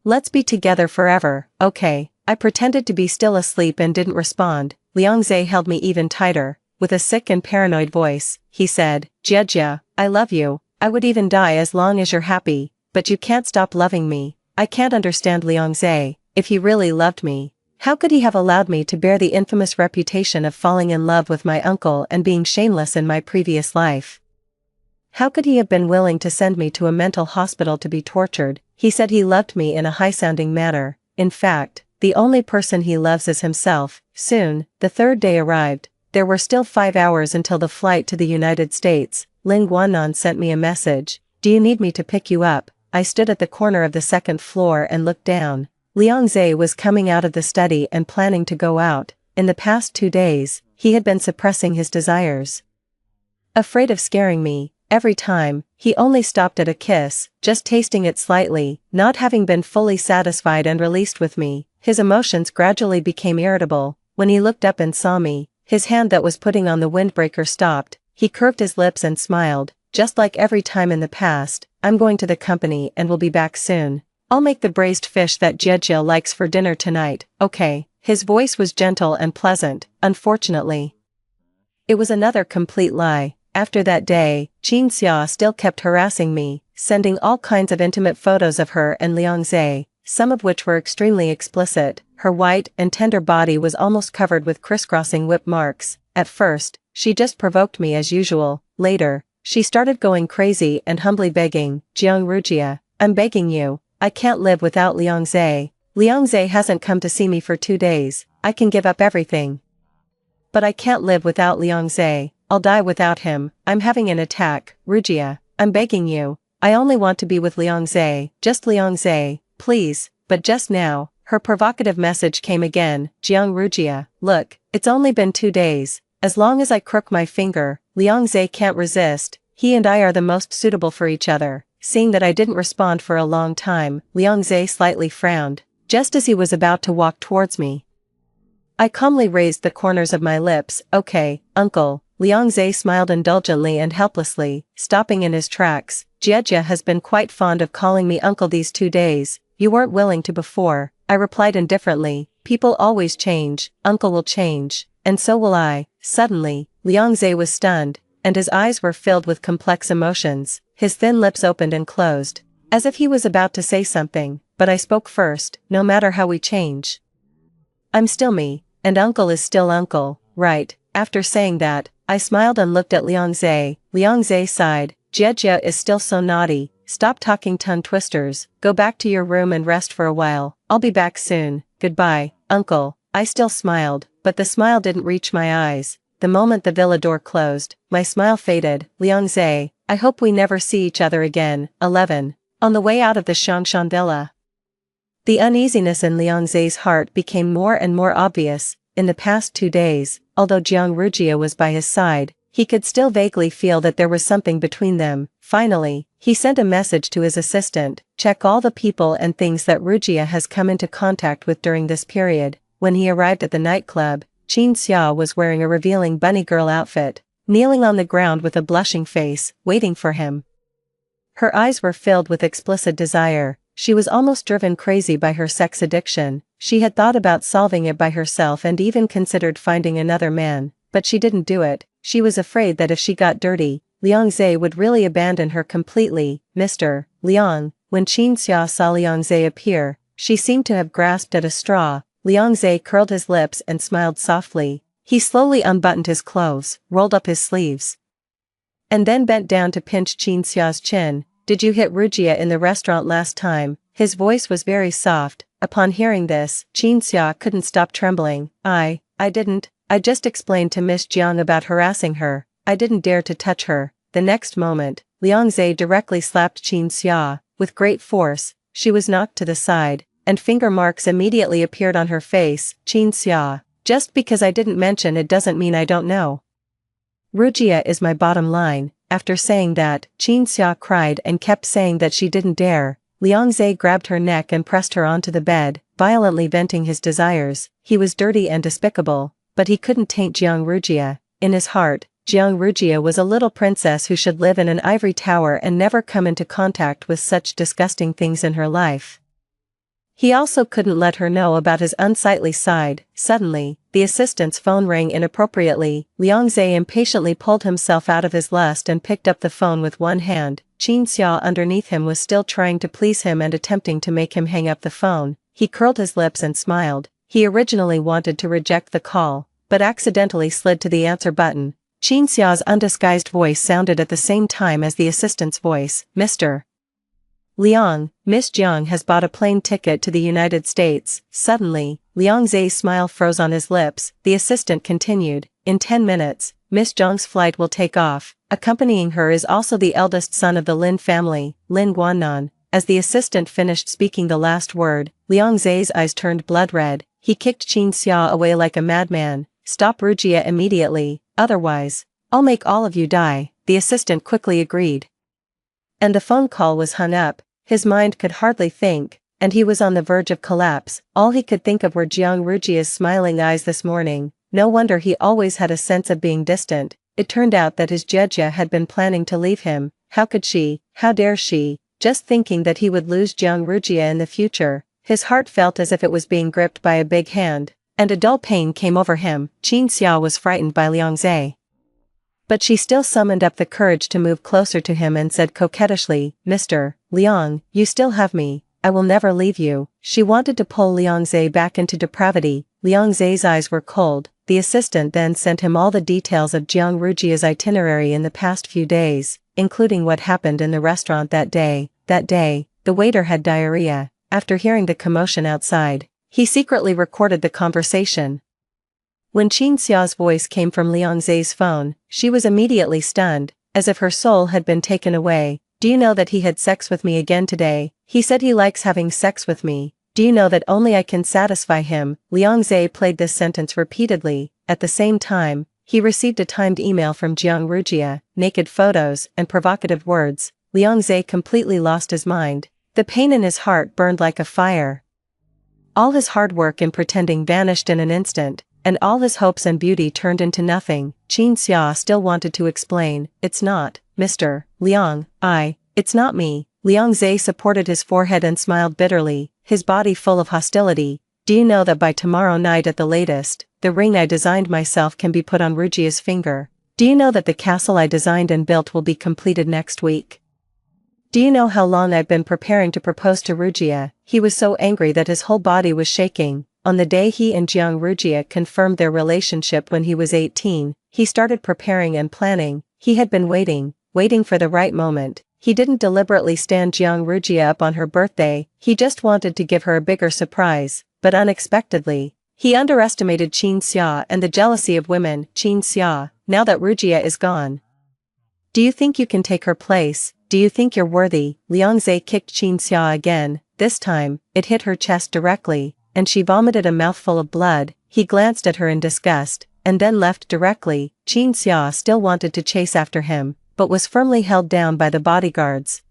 Let's be together forever, okay? I pretended to be still asleep and didn't respond. Liang Zhe held me even tighter. With a sick and paranoid voice, he said, Jiejia, I love you. I would even die as long as you're happy, but you can't stop loving me. I can't understand Liang Zhe. If he really loved me, how could he have allowed me to bear the infamous reputation of falling in love with my uncle and being shameless in my previous life? How could he have been willing to send me to a mental hospital to be tortured? He said he loved me in a high-sounding manner. In fact, the only person he loves is himself. Soon, the 3rd day arrived. There were still 5 hours until the flight to the United States. Ling Guanan sent me a message. Do you need me to pick you up? I stood at the corner of the 2nd floor and looked down. Liang Zhe was coming out of the study and planning to go out. In the past 2 days, he had been suppressing his desires. Afraid of scaring me, every time, he only stopped at a kiss, just tasting it slightly, not having been fully satisfied and released with me. His emotions gradually became irritable. When he looked up and saw me, his hand that was putting on the windbreaker stopped. He curved his lips and smiled, just like every time in the past. I'm going to the company and will be back soon. I'll make the braised fish that Jejia likes for dinner tonight, okay? His voice was gentle and pleasant, unfortunately. It was another complete lie. After that day, Qin Xia still kept harassing me, sending all kinds of intimate photos of her and Liang Zhe, some of which were extremely explicit. Her white and tender body was almost covered with crisscrossing whip marks. At first, she just provoked me as usual. Later, she started going crazy and humbly begging, "Jiang Rujia, I'm begging you, I can't live without Liang Zhe. Liang Zhe hasn't come to see me for 2 days, I can give up everything. But I can't live without Liang Zhe, I'll die without him, I'm having an attack, Rujia, I'm begging you, I only want to be with Liang Zhe, just Liang Zhe, please." But just now, her provocative message came again, "Jiang Rujia, look, it's only been 2 days, as long as I crook my finger, Liang Zhe can't resist, he and I are the most suitable for each other." Seeing that I didn't respond for a long time, Liang Zhe slightly frowned, just as he was about to walk towards me. I calmly raised the corners of my lips, "Okay, uncle." Liang Zhe smiled indulgently and helplessly, stopping in his tracks. "Jejia has been quite fond of calling me uncle these 2 days, you weren't willing to before," I replied indifferently. "People always change, uncle will change, and so will I." Suddenly, Liang Zhe was stunned, and his eyes were filled with complex emotions. His thin lips opened and closed, as if he was about to say something, but I spoke first. "No matter how we change, I'm still me, and uncle is still uncle, right?" After saying that, I smiled and looked at Liang Zhe. Liang Zhe sighed, "Jejia is still so naughty, stop talking tongue twisters, go back to your room and rest for a while, I'll be back soon, goodbye, uncle." I still smiled, but the smile didn't reach my eyes. The moment the villa door closed, my smile faded. "Liang Zhe, I hope we never see each other again." 11. On the way out of the Shangshan villa, the uneasiness in Liang Zhe's heart became more and more obvious. In the past 2 days, although Jiang Rujia was by his side, he could still vaguely feel that there was something between them. Finally, he sent a message to his assistant, "Check all the people and things that Rujia has come into contact with during this period." When he arrived at the nightclub, Qin Xia was wearing a revealing bunny girl outfit, kneeling on the ground with a blushing face, waiting for him. Her eyes were filled with explicit desire. She was almost driven crazy by her sex addiction. She had thought about solving it by herself and even considered finding another man, but she didn't do it. She was afraid that if she got dirty, Liang Zhe would really abandon her completely. "Mr. Liang." When Qin Xia saw Liang Zhe appear, she seemed to have grasped at a straw. Liang Zhe curled his lips and smiled softly. He slowly unbuttoned his clothes, rolled up his sleeves, and then bent down to pinch Qin Xia's chin. "Did you hit Rujia in the restaurant last time?" His voice was very soft. Upon hearing this, Qin Xia couldn't stop trembling. I didn't. I just explained to Miss Jiang about harassing her. I didn't dare to touch her." The next moment, Liang Zhe directly slapped Qin Xia. With great force, she was knocked to the side, and finger marks immediately appeared on her face. "Qin Xia, just because I didn't mention it doesn't mean I don't know. Rujia is my bottom line." After saying that, Qin Xia cried and kept saying that she didn't dare. Liang Zhe grabbed her neck and pressed her onto the bed, violently venting his desires. He was dirty and despicable, but he couldn't taint Jiang Rujia. In his heart, Jiang Rujia was a little princess who should live in an ivory tower and never come into contact with such disgusting things in her life. He also couldn't let her know about his unsightly side. Suddenly, the assistant's phone rang inappropriately. Liang Zhe impatiently pulled himself out of his lust and picked up the phone with one hand. Qin Xia underneath him was still trying to please him and attempting to make him hang up the phone. He curled his lips and smiled. He originally wanted to reject the call, but accidentally slid to the answer button. Qin Xia's undisguised voice sounded at the same time as the assistant's voice. "Mr. Liang, Miss Jiang has bought a plane ticket to the United States." Suddenly, Liang Zhe's smile froze on his lips. The assistant continued, "In 10 minutes, Miss Jiang's flight will take off. Accompanying her is also the eldest son of the Lin family, Lin Guannan." As the assistant finished speaking the last word, Liang Zhe's eyes turned blood red. He kicked Qin Xia away like a madman. "Stop Rujia immediately, otherwise, I'll make all of you die." The assistant quickly agreed, and the phone call was hung up. His mind could hardly think, and he was on the verge of collapse. All he could think of were Jiang Rujia's smiling eyes this morning. No wonder he always had a sense of being distant. It turned out that his Jejia had been planning to leave him. How could she, how dare she, just thinking that he would lose Jiang Rujia in the future. His heart felt as if it was being gripped by a big hand, and a dull pain came over him. Qin Xia was frightened by Liang Zhe. But she still summoned up the courage to move closer to him and said coquettishly, "Mr. Liang, you still have me. I will never leave you." She wanted to pull Liang Zhe back into depravity. Liang Zhe's eyes were cold. The assistant then sent him all the details of Jiang Rujia's itinerary in the past few days, including what happened in the restaurant that day. That day, the waiter had diarrhea. After hearing the commotion outside, he secretly recorded the conversation. When Qin Xia's voice came from Liang Zhe's phone, she was immediately stunned, as if her soul had been taken away. "Do you know that he had sex with me again today? He said he likes having sex with me. Do you know that only I can satisfy him?" Liang Zhe played this sentence repeatedly. At the same time, he received a timed email from Jiang Rujia, naked photos and provocative words. Liang Zhe completely lost his mind. The pain in his heart burned like a fire. All his hard work in pretending vanished in an instant, and all his hopes and beauty turned into nothing. Qin Xia still wanted to explain, "It's not, Mr. Liang, it's not me." Liang Zhe supported his forehead and smiled bitterly, his body full of hostility. "Do you know that by tomorrow night at the latest, the ring I designed myself can be put on Rujia's finger? Do you know that the castle I designed and built will be completed next week? Do you know how long I've been preparing to propose to Rujia?" He was so angry that his whole body was shaking. On the day he and Jiang Rujia confirmed their relationship when he was 18, he started preparing and planning. He had been waiting for the right moment. He didn't deliberately stand Jiang Rujia up on her birthday, he just wanted to give her a bigger surprise, but unexpectedly, he underestimated Qin Xia and the jealousy of women. "Qin Xia, now that Rujia is gone, do you think you can take her place? Do you think you're worthy?" Liang Zhe kicked Qin Xia again. This time, it hit her chest directly, and she vomited a mouthful of blood. He glanced at her in disgust, and then left directly. Qin Xia still wanted to chase after him, but was firmly held down by the bodyguards.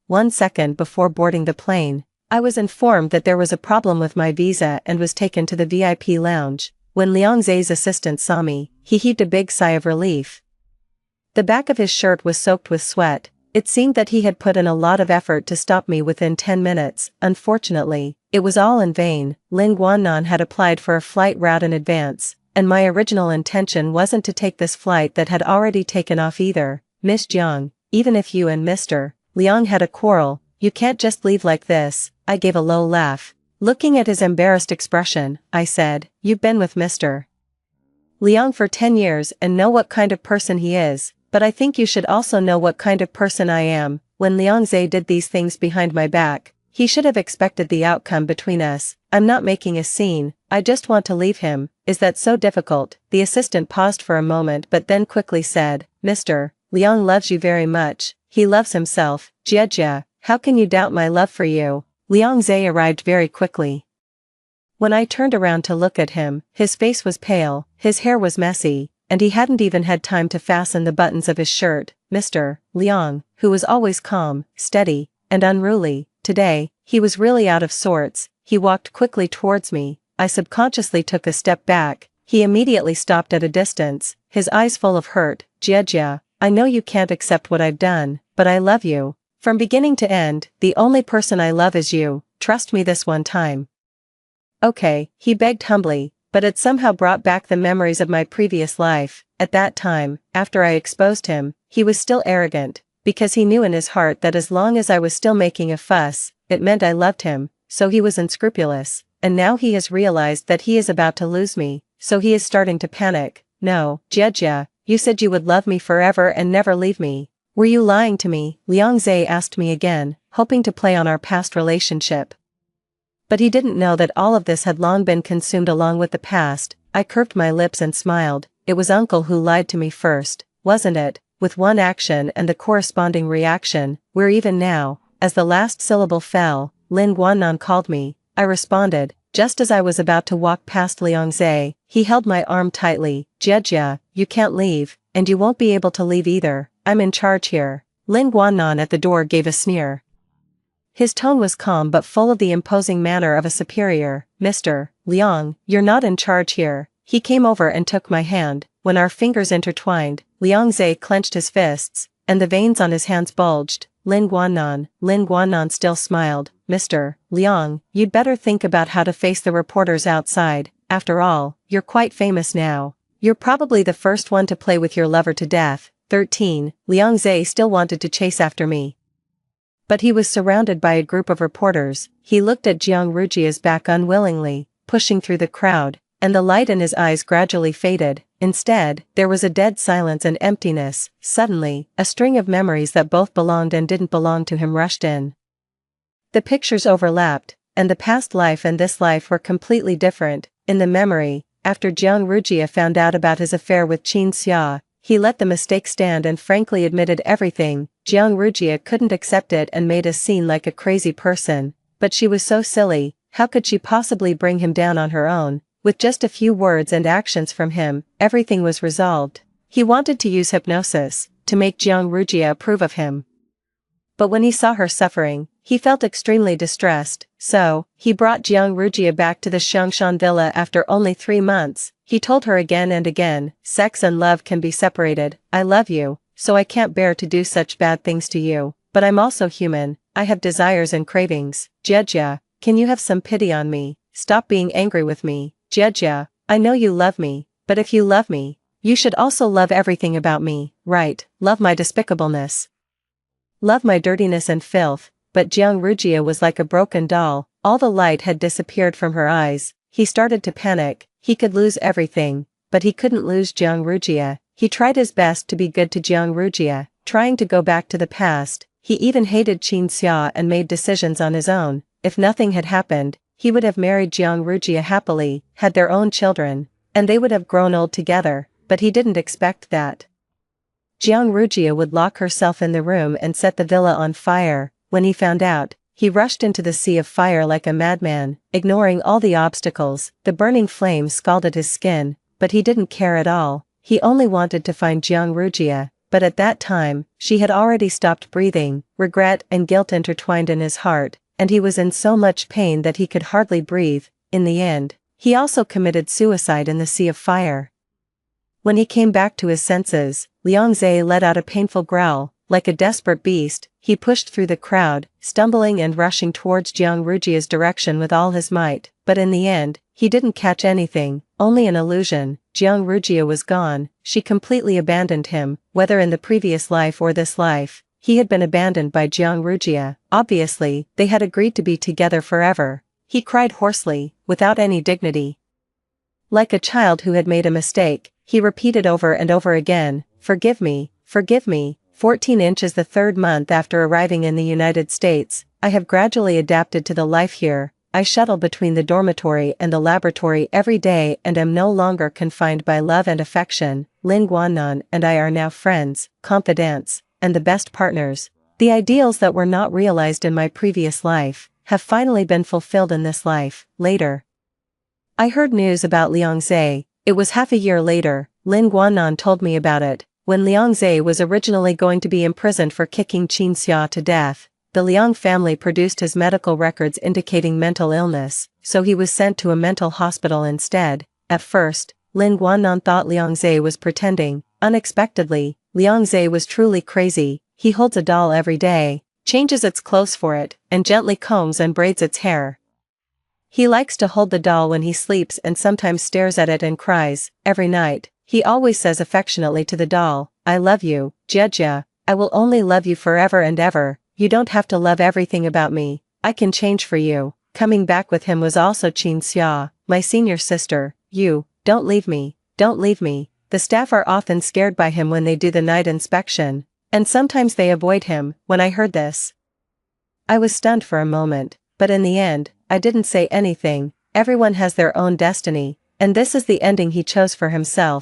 1 second before boarding the plane, I was informed that there was a problem with my visa and was taken to the VIP lounge. When Liang Zhe's assistant saw me, he heaved a big sigh of relief. The back of his shirt was soaked with sweat. It seemed that he had put in a lot of effort to stop me within 10 minutes. Unfortunately, it was all in vain. Lin Guannan had applied for a flight route in advance, and my original intention wasn't to take this flight that had already taken off either. "Miss Jiang, even if you and Mr. Liang had a quarrel, you can't just leave like this." I gave a low laugh. Looking at his embarrassed expression, I said, "You've been with Mr. Liang for 10 years and know what kind of person he is, but I think you should also know what kind of person I am." When Liang Zhe did these things behind my back, he should have expected the outcome between us. "I'm not making a scene, I just want to leave him." "Is that so difficult?" The assistant paused for a moment but then quickly said, "Mr. Liang loves you very much, he loves himself." "Jia, how can you doubt my love for you?" Liang Zhe arrived very quickly. When I turned around to look at him, his face was pale, his hair was messy, and he hadn't even had time to fasten the buttons of his shirt. Mr. Liang, who was always calm, steady, and unruly, today, he was really out of sorts. He walked quickly towards me. I subconsciously took a step back. He immediately stopped at a distance, his eyes full of hurt. "Jia, I know you can't accept what I've done, but I love you. From beginning to end, the only person I love is you. Trust me this one time." "Okay," he begged humbly, but it somehow brought back the memories of my previous life. At that time, after I exposed him, he was still arrogant, because he knew in his heart that as long as I was still making a fuss, it meant I loved him, so he was unscrupulous, and now he has realized that he is about to lose me, so he is starting to panic. "No, Jia, you said you would love me forever and never leave me. Were you lying to me?" Liang Zhe asked me again, hoping to play on our past relationship. But he didn't know that all of this had long been consumed along with the past. I curved my lips and smiled. "It was Uncle who lied to me first, wasn't it?" With one action and the corresponding reaction, "We're even now." As the last syllable fell, Lin Guannan called me. I responded. Just as I was about to walk past Liang Zhe, he held my arm tightly. "Jia, you can't leave, and you won't be able to leave either. I'm in charge here." Lin Guannan at the door gave a sneer. His tone was calm but full of the imposing manner of a superior. "Mr. Liang, you're not in charge here." He came over and took my hand. When our fingers intertwined, Liang Zhe clenched his fists, and the veins on his hands bulged. Lin Guannan still smiled. Mr. Liang, you'd better think about how to face the reporters outside. After all, you're quite famous now. You're probably the first one to play with your lover to death. 13. Liang Zhe still wanted to chase after me, but he was surrounded by a group of reporters. He looked at Jiang Rujia's back unwillingly, pushing through the crowd, and the light in his eyes gradually faded. Instead, there was a dead silence and emptiness. Suddenly, a string of memories that both belonged and didn't belong to him rushed in. The pictures overlapped, and the past life and this life were completely different. In the memory, after Jiang Rujia found out about his affair with Qin Xia, he let the mistake stand and frankly admitted everything. Jiang Rujia couldn't accept it and made a scene like a crazy person, but she was so silly. How could she possibly bring him down on her own? With just a few words and actions from him, everything was resolved. He wanted to use hypnosis to make Jiang Rujia approve of him. But when he saw her suffering, he felt extremely distressed, so he brought Jiang Rujia back to the Xiangshan villa after only 3 months. He told her again and again, sex and love can be separated. I love you, so I can't bear to do such bad things to you, but I'm also human, I have desires and cravings. Jia, can you have some pity on me? Stop being angry with me. Jia, I know you love me, but if you love me, you should also love everything about me, right? Love my despicableness. Love my dirtiness and filth. But Jiang Rujia was like a broken doll. All the light had disappeared from her eyes. He started to panic. He could lose everything, but he couldn't lose Jiang Rujia. He tried his best to be good to Jiang Rujia, trying to go back to the past. He even hated Qin Xia and made decisions on his own. If nothing had happened, he would have married Jiang Rujia happily, had their own children, and they would have grown old together, but he didn't expect that. Jiang Rujia would lock herself in the room and set the villa on fire. When he found out, he rushed into the sea of fire like a madman, ignoring all the obstacles. The burning flames scalded his skin, but he didn't care at all. He only wanted to find Jiang Rujia, but at that time, she had already stopped breathing. Regret and guilt intertwined in his heart, and he was in so much pain that he could hardly breathe. In the end, he also committed suicide in the sea of fire. When he came back to his senses, Liang Zhe let out a painful growl. Like a desperate beast, he pushed through the crowd, stumbling and rushing towards Jiang Rujia's direction with all his might, but in the end, he didn't catch anything, only an illusion. Jiang Rujia was gone. She completely abandoned him. Whether in the previous life or this life, he had been abandoned by Jiang Rujia. Obviously, they had agreed to be together forever. He cried hoarsely, without any dignity. Like a child who had made a mistake, he repeated over and over again, "Forgive me, forgive me." 14 inches. The 3rd month after arriving in the United States, I have gradually adapted to the life here. I shuttle between the dormitory and the laboratory every day and am no longer confined by love and affection. Lin Guannan and I are now friends, confidants, and the best partners. The ideals that were not realized in my previous life have finally been fulfilled in this life. Later, I heard news about Liang Zhe. It was half a year later. Lin Guannan told me about it. When Liang Zhe was originally going to be imprisoned for kicking Qin Xia to death, the Liang family produced his medical records indicating mental illness, so he was sent to a mental hospital instead. At first, Lin Guannan thought Liang Zhe was pretending. Unexpectedly, Liang Zhe was truly crazy. He holds a doll every day, changes its clothes for it, and gently combs and braids its hair. He likes to hold the doll when he sleeps and sometimes stares at it and cries. Every night, he always says affectionately to the doll, "I love you, Jia. I will only love you forever and ever. You don't have to love everything about me. I can change for you." Coming back with him was also Qin Xia, my senior sister. Don't leave me, don't leave me. The staff are often scared by him when they do the night inspection, and sometimes they avoid him. When I heard this, I was stunned for a moment, but in the end, I didn't say anything. Everyone has their own destiny, and this is the ending he chose for himself.